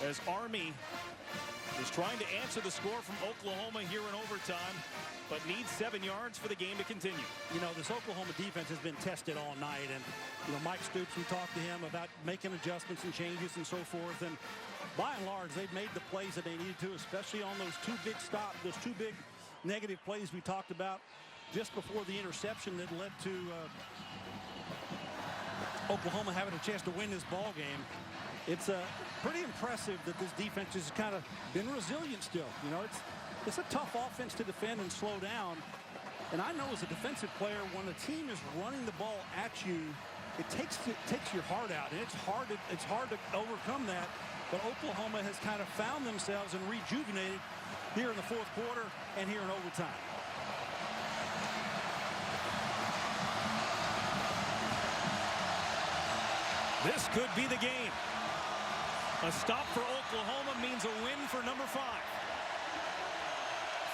As Army is trying to answer the score from Oklahoma here in overtime, but needs 7 yards for the game to continue. You know, this Oklahoma defense has been tested all night, and Mike Stoops, we talked to him about making adjustments and changes and so forth, and by and large, they've made the plays that they needed to, especially on those 2 big stops, those 2 big negative plays we talked about just before the interception that led to Oklahoma having a chance to win this ball game. It's pretty impressive that this defense has kind of been resilient still. It's a tough offense to defend and slow down. And I know as a defensive player, when a team is running the ball at you, it takes your heart out, and it's hard to overcome that. But Oklahoma has kind of found themselves and rejuvenated here in the 4th quarter and here in overtime. This could be the game. A stop for Oklahoma means a win for number 5.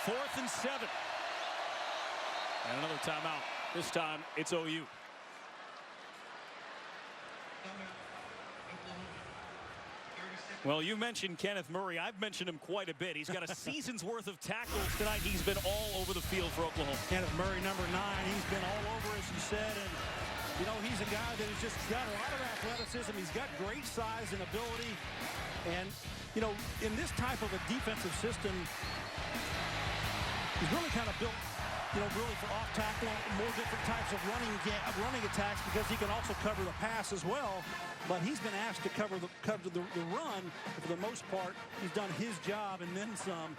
4th and 7. And another timeout. This time it's OU. Well, you mentioned Kenneth Murray. I've mentioned him quite a bit. He's got a season's worth of tackles tonight. He's been all over the field for Oklahoma. Kenneth Murray, number 9, he's been all over, as you said, and he's a guy that has just got a lot of athleticism. He's got great size and ability, and in this type of a defensive system, he's really kind of built really for off tackle, more different types of running attacks, because he can also cover the pass as well. But he's been asked to cover the run. For the most part, he's done his job and then some,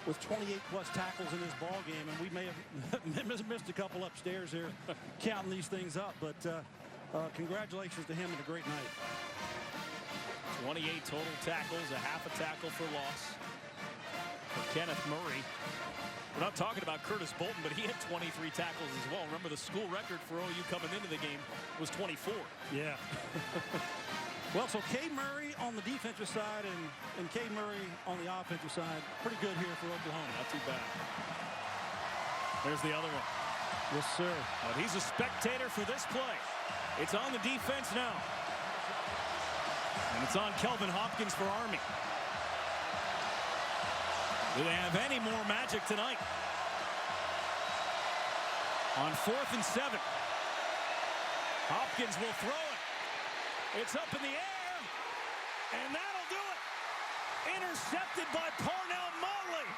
with 28+ tackles in this ball game. And we may have missed a couple upstairs here counting these things up. But congratulations to him and a great night. 28 total tackles, a half a tackle for loss for Kenneth Murray. We're not talking about Curtis Bolton, but he had 23 tackles as well. Remember, the school record for OU coming into the game was 24. Yeah. Well, so K. Murray on the defensive side and K. Murray on the offensive side. Pretty good here for Oklahoma. Not too bad. There's the other one. Yes, sir. But he's a spectator for this play. It's on the defense now. And it's on Kelvin Hopkins for Army. Do they have any more magic tonight? On 4th and 7. Hopkins will throw it. It's up in the air. And that'll do it. Intercepted by Parnell Motley.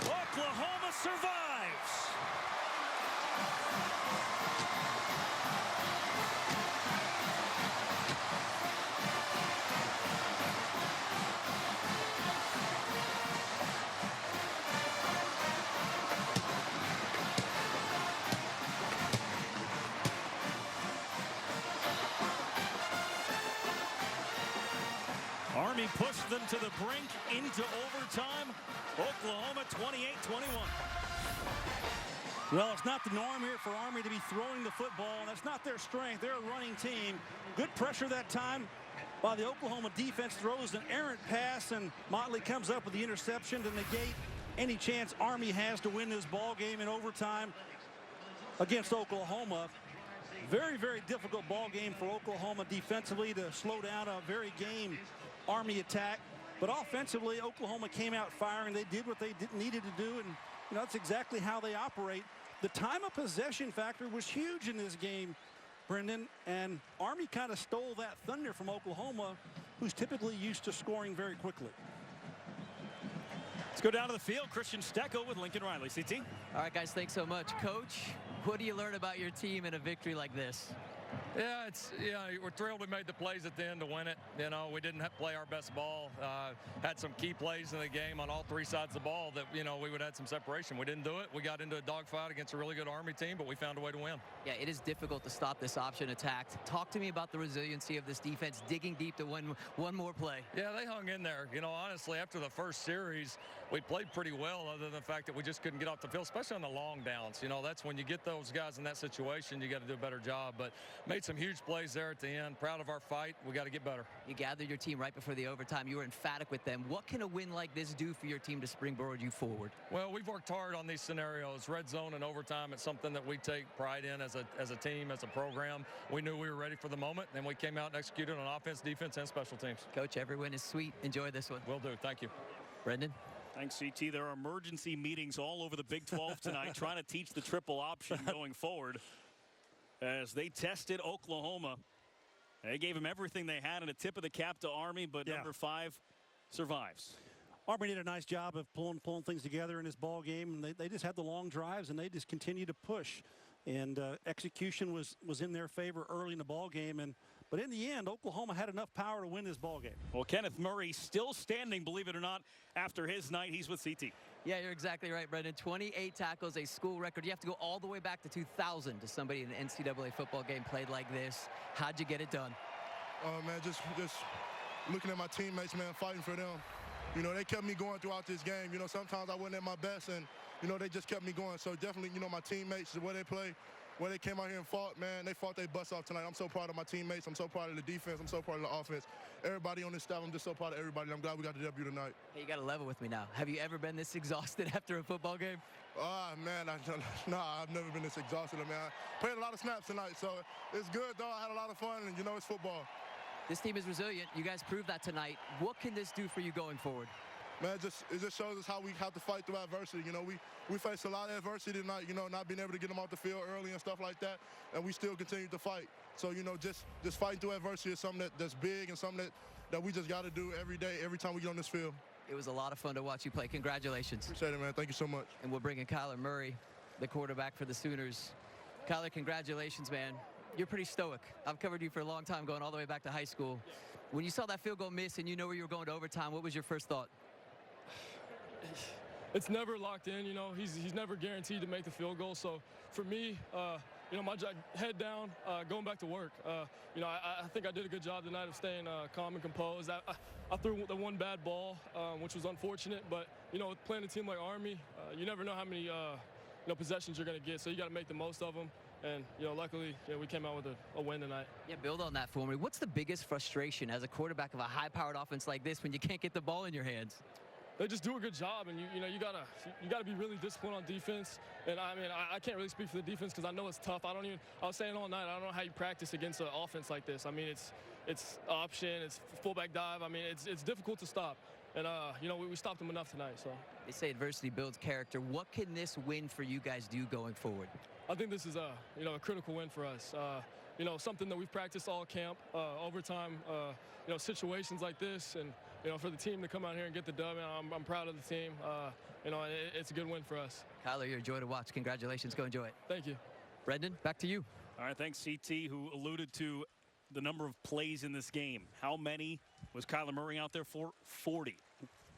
Oklahoma survives. Army pushed them to the brink into overtime. Oklahoma 28-21. Well, it's not the norm here for Army to be throwing the football. That's not their strength. They're a running team. Good pressure that time while the Oklahoma defense throws an errant pass, and Motley comes up with the interception to negate any chance Army has to win this ball game in overtime against Oklahoma. Very, very difficult ball game for Oklahoma defensively to slow down a very game Army attack. But offensively, Oklahoma came out firing. They did what they needed to do, and you know, that's exactly how they operate. The time of possession factor was huge in this game, Brendan, and Army kind of stole that thunder from Oklahoma, who's typically used to scoring very quickly. Let's go down to the field. Christian Stecco with Lincoln Riley. CT. All right, guys, thanks so much. Coach, what do you learn about your team in a victory like this? Yeah, we're thrilled we made the plays at the end to win it. You know, we didn't play our best ball. Had some key plays in the game on all three sides of the ball that, you know, we would have had some separation. We didn't do it. We got into a dogfight against a really good Army team, but we found a way to win. Yeah, it is difficult to stop this option attack. Talk to me about the resiliency of this defense, digging deep to win one more play. Yeah, they hung in there. You know, honestly, after the first series, we played pretty well, other than the fact that we just couldn't get off the field, especially on the long downs. You know, that's when you get those guys in that situation, you got to do a better job. But made some huge plays there at the end. Proud of our fight. We got to get better. You gathered your team right before the overtime. You were emphatic with them. What can a win like this do for your team to springboard you forward? Well, we've worked hard on these scenarios. Red zone and overtime, it's something that we take pride in as a team, as a program. We knew we were ready for the moment, and we came out and executed on offense, defense, and special teams. Coach, every win is sweet. Enjoy this one. Will do. Thank you. Brendan? Thanks, CT. There are emergency meetings all over the Big 12 tonight trying to teach the triple option going forward as they tested Oklahoma. They gave them everything they had and a tip of the cap to Army, but number 5 survives. Army did a nice job of pulling things together in this ball game, and they just had the long drives, and they just continued to push. And execution was in their favor early in the ball game, but in the end, Oklahoma had enough power to win this ball game. Well, Kenneth Murray still standing, believe it or not, after his night. He's with CT. Yeah, you're exactly right, Brendan. 28 tackles, a school record. You have to go all the way back to 2000 to somebody in an NCAA football game played like this. How'd you get it done? Man, just looking at my teammates, man, fighting for them. You know, they kept me going throughout this game. You know, sometimes I wasn't at my best, and, you know, they just kept me going. So definitely, you know, my teammates, the way they play, where they came out here and fought, man, they fought their butts off tonight. I'm so proud of my teammates. I'm so proud of the defense. I'm so proud of the offense. Everybody on this staff, I'm just so proud of everybody. I'm glad we got the W tonight. Hey, you got to level with me now. Have you ever been this exhausted after a football game? Man, I've never been this exhausted. I mean, I played a lot of snaps tonight, so it's good, though. I had a lot of fun, and, you know, it's football. This team is resilient. You guys proved that tonight. What can this do for you going forward? Man, it just shows us how we have to fight through adversity. You know, we faced a lot of adversity tonight, you know, not being able to get them off the field early and stuff like that, and we still continue to fight. So, you know, just fighting through adversity is something that's big and something that we just got to do every day, every time we get on this field. It was a lot of fun to watch you play. Congratulations. Appreciate it, man. Thank you so much. And we'll bring in Kyler Murray, the quarterback for the Sooners. Kyler, congratulations, man. You're pretty stoic. I've covered you for a long time, going all the way back to high school. When you saw that field goal miss and you know where you were going to overtime, what was your first thought? It's never locked in, you know. He's never guaranteed to make the field goal. So for me, you know, my head down, going back to work. You know, I think I did a good job tonight of staying calm and composed. I threw the one bad ball, which was unfortunate. But, you know, playing a team like Army, you never know how many, you know, possessions you're going to get. So you got to make the most of them. And, you know, luckily, you know, we came out with a win tonight. Yeah, build on that for me. What's the biggest frustration as a quarterback of a high-powered offense like this when you can't get the ball in your hands? They just do a good job, and you know you gotta be really disciplined on defense. And I mean, I can't really speak for the defense because I know it's tough. I was saying all night, I don't know how you practice against an offense like this. I mean, it's option, it's fullback dive. I mean, it's difficult to stop. And you know, we stopped them enough tonight. So they say adversity builds character. What can this win for you guys do going forward? I think this is a critical win for us. You know, something that we've practiced all camp, overtime. You know, situations like this, and you know, for the team to come out here and get the dub, I'm proud of the team. You know, it's a good win for us. Kyler, you're a joy to watch. Congratulations. Go enjoy it. Thank you. Brendan, back to you. All right, thanks, CT, who alluded to the number of plays in this game. How many was Kyler Murray out there for? 40.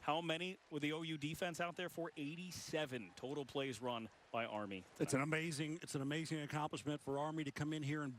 How many with the OU defense out there for? 87 total plays run by Army. It's an amazing accomplishment for Army to come in here and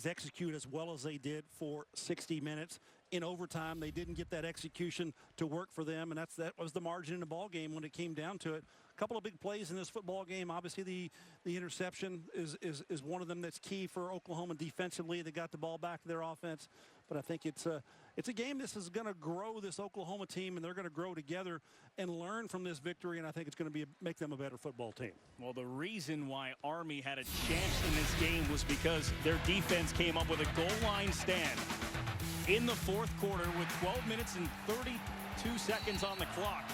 execute as well as they did for 60 minutes. In overtime, they didn't get that execution to work for them, and that was the margin in the ball game when it came down to it. A couple of big plays in this football game. Obviously, the interception is one of them that's key for Oklahoma defensively. They got the ball back to their offense, but I think it's a game. This is going to grow this Oklahoma team, and they're going to grow together and learn from this victory, and I think it's going to make them a better football team. Well, the reason why Army had a chance in this game was because their defense came up with a goal line stand in the fourth quarter with 12 minutes and 32 seconds on the clock.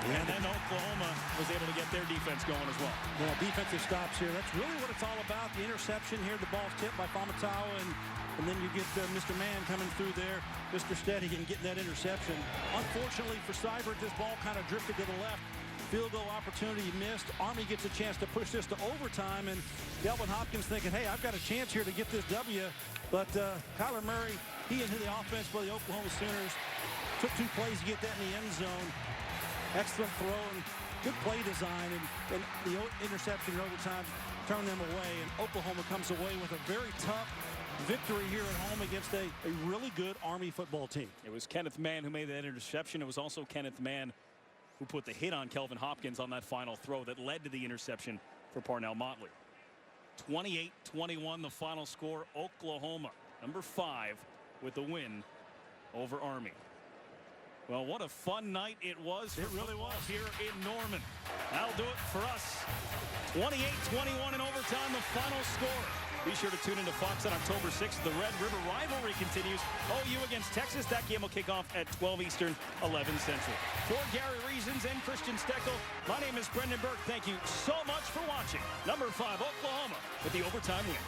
Yeah, and then Oklahoma was able to get their defense going as well. Yeah, defensive stops here. That's really what it's all about. The interception here, the ball's tipped by Famatawa, and then you get Mr. Mann coming through there, Mr. Steady, and getting that interception. Unfortunately for Seibert, this ball kind of drifted to the left. Field goal opportunity missed. Army gets a chance to push this to overtime, and Kelvin Hopkins thinking, hey, I've got a chance here to get this W. But Kyler Murray, he into the offense for the Oklahoma Sooners. Took 2 plays to get that in the end zone. Excellent throw and good play design, and the interception in overtime turned them away, and Oklahoma comes away with a very tough victory here at home against a really good Army football team. It was Kenneth Mann who made that interception. It was also Kenneth Mann who put the hit on Kelvin Hopkins on that final throw that led to the interception for Parnell Motley. 28-21 the final score. Oklahoma, number 5, with the win over Army. Well, what a fun night it was. It really was here in Norman. That'll do it for us. 28-21 in overtime, the final score. Be sure to tune into Fox on October 6th. The Red River rivalry continues. OU against Texas. That game will kick off at 12 Eastern, 11 Central. For Gary Reasons and Christian Steckel, my name is Brendan Burke. Thank you so much for watching. Number 5, Oklahoma, with the overtime win.